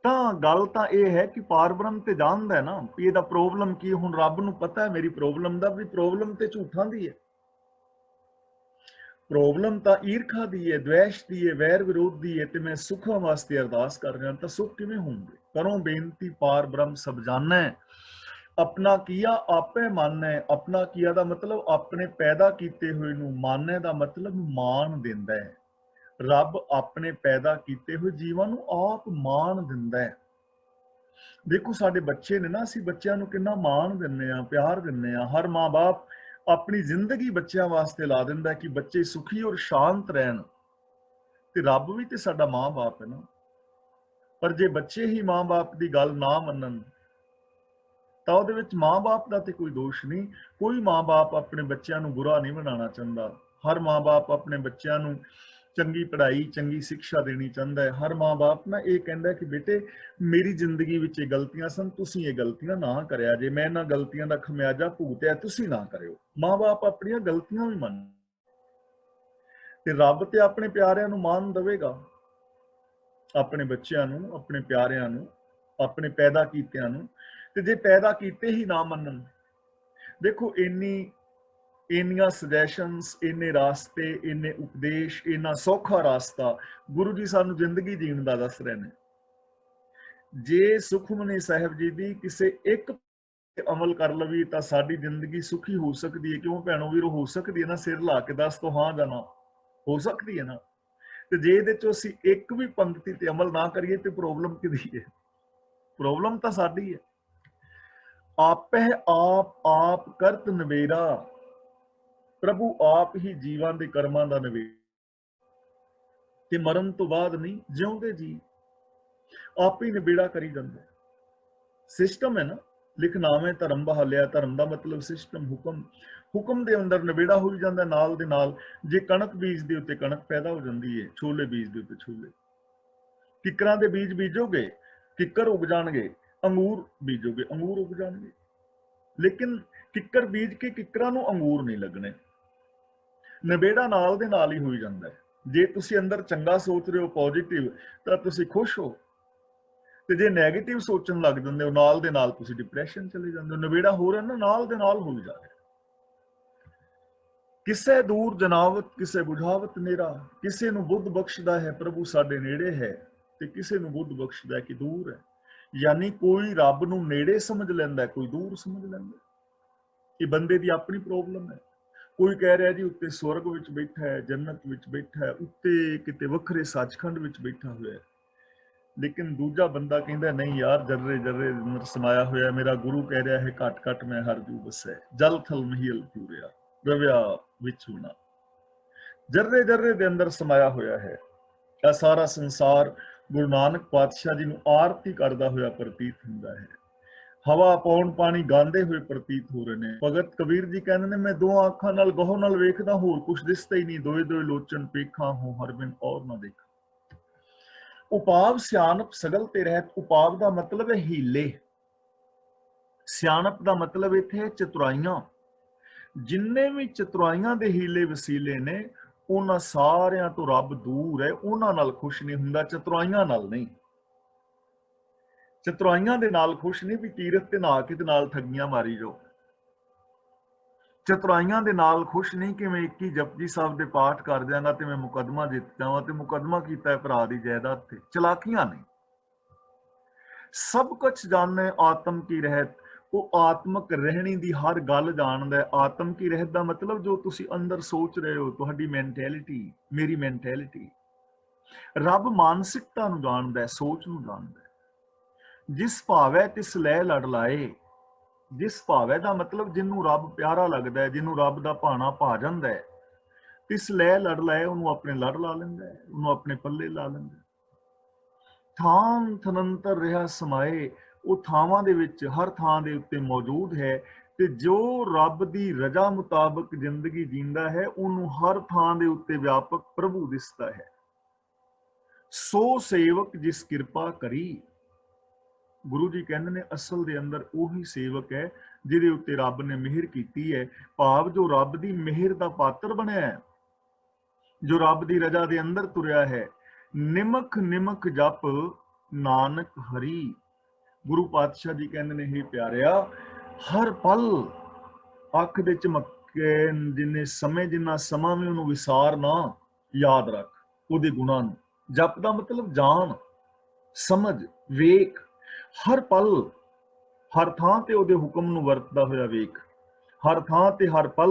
ਤਾਂ ਗੱਲ ਤਾਂ ਇਹ ਹੈ ਕਿ ਪਾਰ ਬ੍ਰਹਮ ਤੇ ਜਾਣਦਾ ਹੈ ਨਾ ਵੀ ਇਹਦਾ ਪ੍ਰੋਬਲਮ ਕੀ। ਹੁਣ ਰੱਬ ਨੂੰ ਪਤਾ ਹੈ ਮੇਰੀ ਪ੍ਰੋਬਲਮ ਦਾ, ਵੀ ਪ੍ਰੋਬਲਮ ਤੇ ਝੂਠਾਂ ਦੀ ਹੈ। ਪ੍ਰੋਬਲਮ ਤਾਂ ਈਰਖਾ ਦੀ ਹੈ, ਦ્વੈਸ਼ ਦੀ ਹੈ, ਵੈਰ ਵਿਰੋਧ ਦੀ ਹੈ, ਤੇ ਮੈਂ ਸੁੱਖਾਂ ਵਾਸਤੇ ਅਰਦਾਸ ਕਰ ਰਿਹਾ ਤਾਂ ਸੁੱਖ ਕਿਵੇਂ ਹੋਣਗੇ? ਕਰੋ ਬੇਨਤੀ ਪਾਰ ਬ੍ਰਹਮ ਸਭ ਜਾਣੈ, ਆਪਣਾ ਕੀਆ ਆਪੇ ਮਾਨੈ। ਆਪਣਾ ਕੀਆ ਦਾ ਮਤਲਬ ਆਪਣੇ ਪੈਦਾ ਕੀਤੇ ਹੋਏ ਨੂੰ, ਮਾਨੈ ਦਾ ਮਤਲਬ ਮਾਣ ਦਿੰਦਾ ਹੈ। ਰੱਬ ਆਪਣੇ ਪੈਦਾ ਕੀਤੇ ਹੋਏ ਜੀਵਾਂ ਨੂੰ ਆਪ ਮਾਣ ਦਿੰਦਾ ਹੈ। ਦੇਖੋ ਸਾਡੇ ਬੱਚੇ ਨੇ ਨਾ, ਅਸੀਂ ਬੱਚਿਆਂ ਨੂੰ ਕਿੰਨਾ ਮਾਣ ਦਿੰਦੇ ਆ, ਪਿਆਰ ਦਿੰਦੇ ਆ। ਹਰ ਮਾਂ-ਬਾਪ ਆਪਣੀ ਜ਼ਿੰਦਗੀ ਬੱਚਿਆਂ ਵਾਸਤੇ ਲਾ ਦਿੰਦਾ ਕਿ ਬੱਚੇ ਸੁਖੀ ਔਰ ਸ਼ਾਂਤ ਰਹਿਣ, ਤੇ ਰੱਬ ਵੀ ਤੇ ਸਾਡਾ ਮਾਂ-ਬਾਪ ਹੈ ਨਾ। ਪਰ ਜੇ ਬੱਚੇ ਹੀ ਮਾਂ-ਬਾਪ ਦੀ ਗੱਲ ਨਾ ਮੰਨਣ ਤਾਂ ਉਹਦੇ ਵਿੱਚ ਮਾਂ-ਬਾਪ ਦਾ ਤੇ ਕੋਈ ਦੋਸ਼ ਨਹੀਂ। ਕੋਈ ਮਾਂ-ਬਾਪ ਆਪਣੇ ਬੱਚਿਆਂ ਨੂੰ ਬੁਰਾ ਨਹੀਂ ਬਣਾਉਣਾ ਚਾਹੁੰਦਾ। ਹਰ ਮਾਂ-ਬਾਪ ਆਪਣੇ ਬੱਚਿਆਂ ਨੂੰ ਚੰਗੀ ਪੜ੍ਹਾਈ, ਚੰਗੀ ਸਿੱਖਿਆ ਦੇਣੀ ਚਾਹੁੰਦਾ ਹੈ। ਹਰ ਮਾਂ-ਬਾਪ ਨਾ ਇਹ ਕਹਿੰਦਾ ਕਿ ਬੇਟੇ ਮੇਰੀ ਜ਼ਿੰਦਗੀ ਵਿੱਚ ਇਹ ਗਲਤੀਆਂ ਸਨ, ਤੁਸੀਂ ਇਹ ਗਲਤੀਆਂ ਨਾ ਕਰਿਆ ਜੇ, ਮੈਂ ਇਹਨਾਂ ਗਲਤੀਆਂ ਦਾ ਖਮਿਆਜਾ ਭੁਗਤਿਆ, ਤੁਸੀਂ ਨਾ ਕਰਿਓ। ਮਾਂ-ਬਾਪ ਆਪਣੀਆਂ ਗਲਤੀਆਂ ਵੀ ਮੰਨ, ਤੇ ਰੱਬ ਤੇ ਆਪਣੇ ਪਿਆਰਿਆਂ ਨੂੰ ਮਾਣ ਦੇਵੇਗਾ, ਆਪਣੇ ਬੱਚਿਆਂ ਨੂੰ, ਆਪਣੇ ਪਿਆਰਿਆਂ ਨੂੰ, ਆਪਣੇ ਪੈਦਾ ਕੀਤਿਆਂ ਨੂੰ। ਤੇ ਜੇ ਪੈਦਾ ਕੀਤੇ ਹੀ ਨਾ ਮੰਨਣ, ਦੇਖੋ ਇੰਨੀਆਂ ਸੁਜੈਸ਼ਨਸ, ਇੰਨੇ ਰਾਸਤੇ, ਇੰਨੇ ਉਪਦੇਸ਼, ਇੰਨਾ ਸੌਖਾ ਰਾਸਤਾ ਗੁਰੂ ਜੀ ਸਾਨੂੰ ਜ਼ਿੰਦਗੀ ਜੀਣ ਦਾ ਦੱਸ ਰਹੇ ਨੇ। ਜੇ ਸੁਖਮਨੀ ਸਾਹਿਬ ਜੀ ਦੀ ਕਿਸੇ ਇੱਕ ਅਮਲ ਕਰ ਲਵੀ ਤਾਂ ਸਾਡੀ ਜ਼ਿੰਦਗੀ ਸੁਖੀ ਹੋ ਸਕਦੀ ਹੈ। ਕਿਉਂ ਭੈਣੋ ਵੀਰੋ? ਹੋ ਸਕਦੀ ਹੈ ਨਾ? ਸਿਰ ਲਾ ਕੇ ਦੱਸ ਤੋ ਹਾਂ ਜਾਂ ਨਾ, ਹੋ ਸਕਦੀ ਹੈ ਨਾ? ਤੇ ਜੇ ਇਹਦੇ ਚੋਂ ਅਸੀਂ ਇੱਕ ਵੀ ਪੰਕਤੀ ਤੇ ਅਮਲ ਨਾ ਕਰੀਏ ਤੇ ਪ੍ਰੋਬਲਮ ਕਿਹਦੀ ਹੈ? ਪ੍ਰੋਬਲਮ ਤਾਂ ਸਾਡੀ ਹੈ। ਆਪੇ ਆਪ ਕਰਤ ਨਵੇਰਾ, ਪ੍ਰਭੂ ਆਪ ਹੀ ਜੀਵਾਂ ਦੇ ਕਰਮਾਂ ਦਾ ਨਵੇੜਾ, ਤੇ ਮਰਨ ਤੋਂ ਬਾਅਦ ਨਹੀਂ, ਜਿਉਂਦੇ ਜੀ ਆਪ ਹੀ ਨਿਬੇੜਾ ਕਰੀ ਜਾਂਦਾ। ਸਿਸਟਮ ਹੈ ਨਾ, ਲਿਖਨਾਵੇਂ ਧਰਮ ਬਹਾਲਿਆ। ਧਰਮ ਦਾ ਮਤਲਬ ਸਿਸਟਮ, ਹੁਕਮ। ਹੁਕਮ ਦੇ ਅੰਦਰ ਨਿਬੇੜਾ ਹੋਈ ਜਾਂਦਾ। ਨਾਲ ਦੇ ਨਾਲ ਜੇ ਕਣਕ ਬੀਜ ਦੇ ਉੱਤੇ ਕਣਕ ਪੈਦਾ ਹੋ ਜਾਂਦੀ ਹੈ, ਛੋਲੇ ਬੀਜ ਦੇ ਉੱਤੇ ਛੋਲੇ। ਕਿੱਕਰਾਂ ਦੇ ਬੀਜ ਬੀਜੋਗੇ, ਕਿੱਕਰ ਉਗ ਜਾਣਗੇ। ਅੰਗੂਰ ਬੀਜੋਗੇ, ਅੰਗੂਰ ਉਗ ਜਾਣਗੇ। ਲੇਕਿਨ ਕਿੱਕਰ ਬੀਜ ਕੇ ਕਿੱਕਰਾਂ ਨੂੰ ਅੰਗੂਰ ਨਹੀਂ ਲੱਗਣੇ। ਨਿਬੇੜਾ ਨਾਲ ਦੇ ਨਾਲ ਹੀ ਹੋਈ ਜਾਂਦਾ ਹੈ। ਜੇ ਤੁਸੀਂ ਅੰਦਰ ਚੰਗਾ ਸੋਚ ਰਹੇ ਹੋ, ਪੋਜ਼ਿਟਿਵ, ਤਾਂ ਤੁਸੀਂ ਖੁਸ਼ ਹੋ, ਤੇ ਜੇ ਨੈਗੇਟਿਵ ਸੋਚਣ ਲੱਗ ਜਾਂਦੇ ਹੋ, ਨਾਲ ਦੇ ਨਾਲ ਤੁਸੀਂ ਡਿਪਰੈਸ਼ਨ ਚਲੇ ਜਾਂਦੇ ਹੋ। ਨਿਬੇੜਾ ਹੋ ਰਿਹਾ ਨਾ, ਨਾਲ ਦੇ ਨਾਲ ਹੋਈ ਜਾ ਰਿਹਾ। ਕਿਸੇ ਦੂਰ ਜਨਾਵਤ, ਕਿਸੇ ਬੁਝਾਵਤ ਨੇਰਾ। ਕਿਸੇ ਨੂੰ ਬੁੱਧ ਬਖਸ਼ਦਾ ਹੈ ਪ੍ਰਭੂ ਸਾਡੇ ਨੇੜੇ ਹੈ, ਤੇ ਕਿਸੇ ਨੂੰ ਬੁੱਧ ਬਖਸ਼ਦਾ ਕਿ ਦੂਰ ਹੈ। ਯਾਨੀ ਕੋਈ ਰੱਬ ਨੂੰ ਨੇੜੇ ਸਮਝ ਲੈਂਦਾ, ਕੋਈ ਦੂਰ ਸਮਝ ਲੈਂਦਾ। ਇਹ ਬੰਦੇ ਦੀ ਆਪਣੀ ਪ੍ਰੋਬਲਮ ਹੈ। ਕੋਈ ਕਹਿ ਰਿਹਾ ਜੀ ਉੱਤੇ ਸਵਰਗ ਵਿੱਚ ਬੈਠਾ ਹੈ, ਜੰਨਤ ਵਿੱਚ ਬੈਠਾ ਹੈ, ਉੱਤੇ ਕਿਤੇ ਵੱਖਰੇ ਸੱਚਖੰਡ ਵਿੱਚ ਬੈਠਾ ਹੋਇਆ ਹੈ। ਲੇਕਿਨ ਦੂਜਾ ਬੰਦਾ ਕਹਿੰਦਾ ਨਹੀਂ ਯਾਰ, ਜਰਰੇ ਜਰਰੇ ਅੰਦਰ ਸਮਾਇਆ ਹੋਇਆ। ਮੇਰਾ ਗੁਰੂ ਕਹਿ ਰਿਹਾ ਹੈ ਘਟ ਘਟ ਮੈਂ ਹਰ ਜੂ ਬਸੈ, ਜਲ ਥਲ ਮਹੀਲ ਪੂਰਿਆ ਰਵਿਆ ਵਿੱਚ ਹੋਣਾ। ਜਰਰੇ ਜਰਰੇ ਦੇ ਅੰਦਰ ਸਮਾਇਆ ਹੋਇਆ ਹੈ। ਇਹ ਸਾਰਾ ਸੰਸਾਰ ਗੁਰੂ ਨਾਨਕ ਪਾਤਸ਼ਾਹ ਜੀ ਨੂੰ ਆਰਤੀ ਕਰਦਾ ਹੋਇਆ ਪ੍ਰਤੀਤ ਹੁੰਦਾ ਹੈ। ਹਵਾ ਪੌਣ ਪਾਣੀ ਗਾਉਂਦੇ ਹੋਏ ਪ੍ਰਤੀਤ ਹੋ ਰਹੇ ਨੇ। ਭਗਤ ਕਬੀਰ ਜੀ ਕਹਿੰਦੇ ਨੇ, ਮੈਂ ਦੋ ਅੱਖਾਂ ਨਾਲ ਗਹੁ ਨਾਲ ਵੇਖਦਾ, ਹੋਰ ਕੁਛ ਦਿਸਦਾ ਹੀ ਨਹੀਂ। ਦੋਏ ਦੋਏ ਲੋਚਨ ਪੇਖਾਂ ਹੋ, ਹਰ ਬਿਨ ਔਰ ਨਾ ਦੇਖ। ਉਪਾਵ ਸਿਆਣਪ ਸਗਲ ਤੇ ਰਹਿਤ। ਉਪਾਵ ਦਾ ਮਤਲਬ ਹੈ ਹੀਲੇ। ਸਿਆਣਪ ਦਾ ਮਤਲਬ ਇੱਥੇ ਹੈ ਚਤੁਰਾਈਆਂ। ਜਿੰਨੇ ਵੀ ਚਤੁਰਾਈਆਂ ਦੇ ਹੀਲੇ ਵਸੀਲੇ ਨੇ, ਉਹਨਾਂ ਸਾਰਿਆਂ ਤੋਂ ਰੱਬ ਦੂਰ ਹੈ। ਉਹਨਾਂ ਨਾਲ ਖੁਸ਼ ਨਹੀਂ ਹੁੰਦਾ, ਚਤੁਰਾਈਆਂ ਨਾਲ ਨਹੀਂ। ਚਤੁਰਾਈਆਂ ਦੇ ਨਾਲ ਖੁਸ਼ ਨਹੀਂ ਵੀ ਤੀਰਥ ਤੇ ਨਹਾ ਕੇ ਤੇ ਨਾਲ ਠੱਗੀਆਂ ਮਾਰੀ ਜਾਓ। ਚਤੁਰਾਈਆਂ ਦੇ ਨਾਲ ਖੁਸ਼ ਨਹੀਂ ਕਿ ਮੈਂ 21 ਜਪਜੀ ਸਾਹਿਬ ਦੇ ਪਾਠ ਕਰ ਦਿਆਂਗਾ ਤੇ ਮੈਂ ਮੁਕੱਦਮਾ ਜਿੱਤ ਜਾਵਾਂ, ਤੇ ਮੁਕੱਦਮਾ ਕੀਤਾ ਹੈ ਭਰਾ ਦੀ ਜਾਇਦਾਦ ਤੇ। ਚਲਾਕੀਆਂ ਨਹੀਂ। ਸਭ ਕੁਝ ਜਾਣਨਾ ਆਤਮ ਕੀ ਰਹਿਤ। ਉਹ ਆਤਮਕ ਰਹਿਣੀ ਦੀ ਹਰ ਗੱਲ ਜਾਣਦਾ ਹੈ। ਆਤਮ ਕੀ ਰਹਿਤ ਦਾ ਮਤਲਬ ਜੋ ਤੁਸੀਂ ਅੰਦਰ ਸੋਚ ਰਹੇ ਹੋ, ਤੁਹਾਡੀ ਮੈਂਟੈਲਿਟੀ, ਮੇਰੀ ਮੈਂਟੈਲਿਟੀ। ਰੱਬ ਮਾਨਸਿਕਤਾ ਨੂੰ ਜਾਣਦਾ ਹੈ, ਸੋਚ ਨੂੰ ਜਾਣਦਾ ਹੈ। ਜਿਸ ਭਾਵੈ ਤਿਸ ਲੈ ਲੜ ਲਾਏ। ਜਿਸ ਭਾਵੈ ਦਾ ਮਤਲਬ ਜਿਹਨੂੰ ਰੱਬ ਪਿਆਰਾ ਲੱਗਦਾ ਹੈ, ਜਿਹਨੂੰ ਰੱਬ ਦਾ ਭਾਣਾ ਭਾ ਜਾਂਦਾ ਹੈ। ਤਿਸ ਲੈ ਲੜ ਲਾਏ, ਉਹਨੂੰ ਆਪਣੇ ਲੜ ਲਾ ਲੈਂਦਾ ਹੈ, ਉਹਨੂੰ ਆਪਣੇ ਪੱਲੇ ਲਾ ਲੈਂਦਾ ਹੈ। ਥਾਂ ਥਨੰਤਰ ਰਿਹਾ ਸਮਾਏ। ਉਹ ਥਾਵਾਂ ਦੇ ਵਿੱਚ, ਹਰ ਥਾਂ ਦੇ ਉੱਤੇ ਮੌਜੂਦ ਹੈ। ਤੇ ਜੋ ਰੱਬ ਦੀ ਰਜ਼ਾ ਮੁਤਾਬਕ ਜ਼ਿੰਦਗੀ ਜੀਂਦਾ ਹੈ, ਉਹਨੂੰ ਹਰ ਥਾਂ ਦੇ ਉੱਤੇ ਵਿਆਪਕ ਪ੍ਰਭੂ ਦਿਸਦਾ ਹੈ। ਸੋ ਸੇਵਕ ਜਿਸ ਕਿਰਪਾ ਕਰੀ। ਗੁਰੂ ਜੀ ਕਹਿੰਦੇ ਨੇ ਅਸਲ ਦੇ ਅੰਦਰ ਉਹੀ ਸੇਵਕ ਹੈ ਜਿਹਦੇ ਉੱਤੇ ਰੱਬ ਨੇ ਮਿਹਰ ਕੀਤੀ ਹੈ। ਭਾਵ ਜੋ ਰੱਬ ਦੀ ਮਿਹਰ ਦਾ ਪਾਤਰ ਬਣਿਆ ਹੈ, ਜੋ ਰੱਬ ਦੀ ਰਜ਼ਾ ਦੇ ਅੰਦਰ ਤੁਰਿਆ ਹੈ। ਨਿਮਕ ਨਿਮਕ ਜਪ ਨਾਨਕ ਹਰੀ। ਗੁਰੂ ਪਾਤਸ਼ਾਹ ਜੀ ਕਹਿੰਦੇ ਨੇ, ਹੇ ਪਿਆਰਿਆ, ਹਰ ਪਲ ਅੱਖ ਦੇ ਜਿੰਨੇ ਸਮੇਂ ਜਿੰਨਾ ਸਮਾਂ ਵੀ ਉਹਨੂੰ ਵਿਸਾਰ ਨਾ, ਯਾਦ ਰੱਖ ਉਹਦੇ ਗੁਣਾਂ ਨੂੰ। ਜਪ ਦਾ ਮਤਲਬ ਜਾਣ, ਸਮਝ, ਵੇਖ, ਹਰ ਪਲ ਹਰ ਥਾਂ ਤੇ ਉਹਦੇ ਹੁਕਮ ਨੂੰ ਵਰਤਦਾ ਹੋਇਆ ਵੇਖ, ਹਰ ਥਾਂ ਤੇ ਹਰ ਪਲ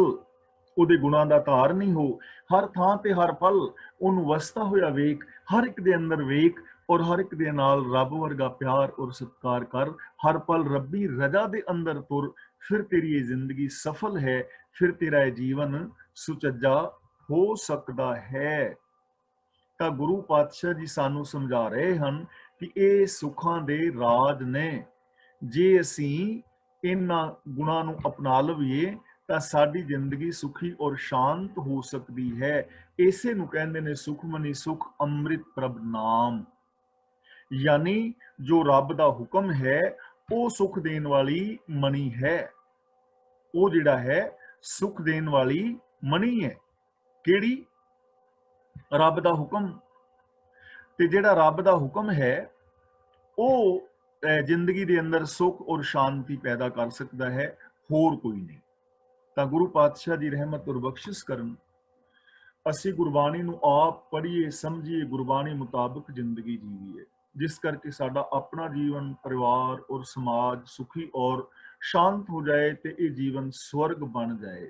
ਉਹਦੇ ਗੁਣਾਂ ਦਾ ਧਾਰਨੀ ਹੋ, ਹਰ ਥਾਂ ਤੇ ਹਰ ਪਲ ਉਹਨੂੰ ਵਸਦਾ ਹੋਇਆ ਵੇਖ, ਹਰ ਇੱਕ ਦੇ ਅੰਦਰ ਵੇਖ ਔਰ ਹਰ ਇੱਕ ਦੇ ਨਾਲ ਰੱਬ ਵਰਗਾ ਪਿਆਰ ਔਰ ਸਤਿਕਾਰ ਕਰ, ਹਰ ਪਲ ਰੱਬੀ ਰਜ਼ਾ ਦੇ ਅੰਦਰ ਤੁਰ, ਫਿਰ ਤੇਰੀ ਇਹ ਜ਼ਿੰਦਗੀ ਸਫਲ ਹੈ, ਫਿਰ ਤੇਰਾ ਇਹ ਜੀਵਨ ਸੁਚੱਜਾ ਹੋ ਸਕਦਾ ਹੈ। ਤਾਂ ਗੁਰੂ ਪਾਤਸ਼ਾਹ ਜੀ ਸਾਨੂੰ ਸਮਝਾ ਰਹੇ ਹਨ ਕਿ ਇਹ ਸੁੱਖਾਂ ਦੇ ਰਾਜ ਨੇ। ਜੇ ਅਸੀਂ ਇਹਨਾਂ ਗੁਣਾਂ ਨੂੰ ਅਪਣਾ ਲਈਏ ਤਾਂ ਸਾਡੀ ਜ਼ਿੰਦਗੀ ਸੁਖੀ ਔਰ ਸ਼ਾਂਤ ਹੋ ਸਕਦੀ ਹੈ। ਇਸੇ ਨੂੰ ਕਹਿੰਦੇ ਨੇ ਸੁਖਮਨੀ ਸੁਖ ਅੰਮ੍ਰਿਤ ਪ੍ਰਭ ਨਾਮ, ਯਾਨੀ ਜੋ ਰੱਬ ਦਾ ਹੁਕਮ ਹੈ ਉਹ ਸੁਖ ਦੇਣ ਵਾਲੀ ਮਣੀ ਹੈ। ਉਹ ਜਿਹੜਾ ਹੈ ਸੁਖ ਦੇਣ ਵਾਲੀ ਮਣੀ ਹੈ। ਕਿਹੜੀ? ਰੱਬ ਦਾ ਹੁਕਮ। ਤੇ ਜਿਹੜਾ ਰੱਬ ਦਾ ਹੁਕਮ ਹੈ ਉਹ ਜ਼ਿੰਦਗੀ ਦੇ ਅੰਦਰ ਸੁਖ ਔਰ ਸ਼ਾਂਤੀ ਪੈਦਾ ਕਰ ਸਕਦਾ ਹੈ, ਹੋਰ ਕੋਈ ਨਹੀਂ। ਤਾਂ ਗੁਰੂ ਪਾਤਸ਼ਾਹ ਦੀ ਰਹਿਮਤ ਔਰ ਬਖਸ਼ਿਸ਼ ਕਰਨ, ਅਸੀਂ ਗੁਰਬਾਣੀ ਨੂੰ ਆਪ ਪੜ੍ਹੀਏ, ਸਮਝੀਏ, ਗੁਰਬਾਣੀ ਮੁਤਾਬਕ ਜ਼ਿੰਦਗੀ ਜੀਵੀਏ, ਜਿਸ ਕਰਕੇ ਸਾਡਾ ਆਪਣਾ ਜੀਵਨ, ਪਰਿਵਾਰ ਔਰ ਸਮਾਜ ਸੁਖੀ ਔਰ ਸ਼ਾਂਤ ਹੋ ਜਾਏ ਤੇ ਇਹ ਜੀਵਨ ਸਵਰਗ ਬਣ ਜਾਏ।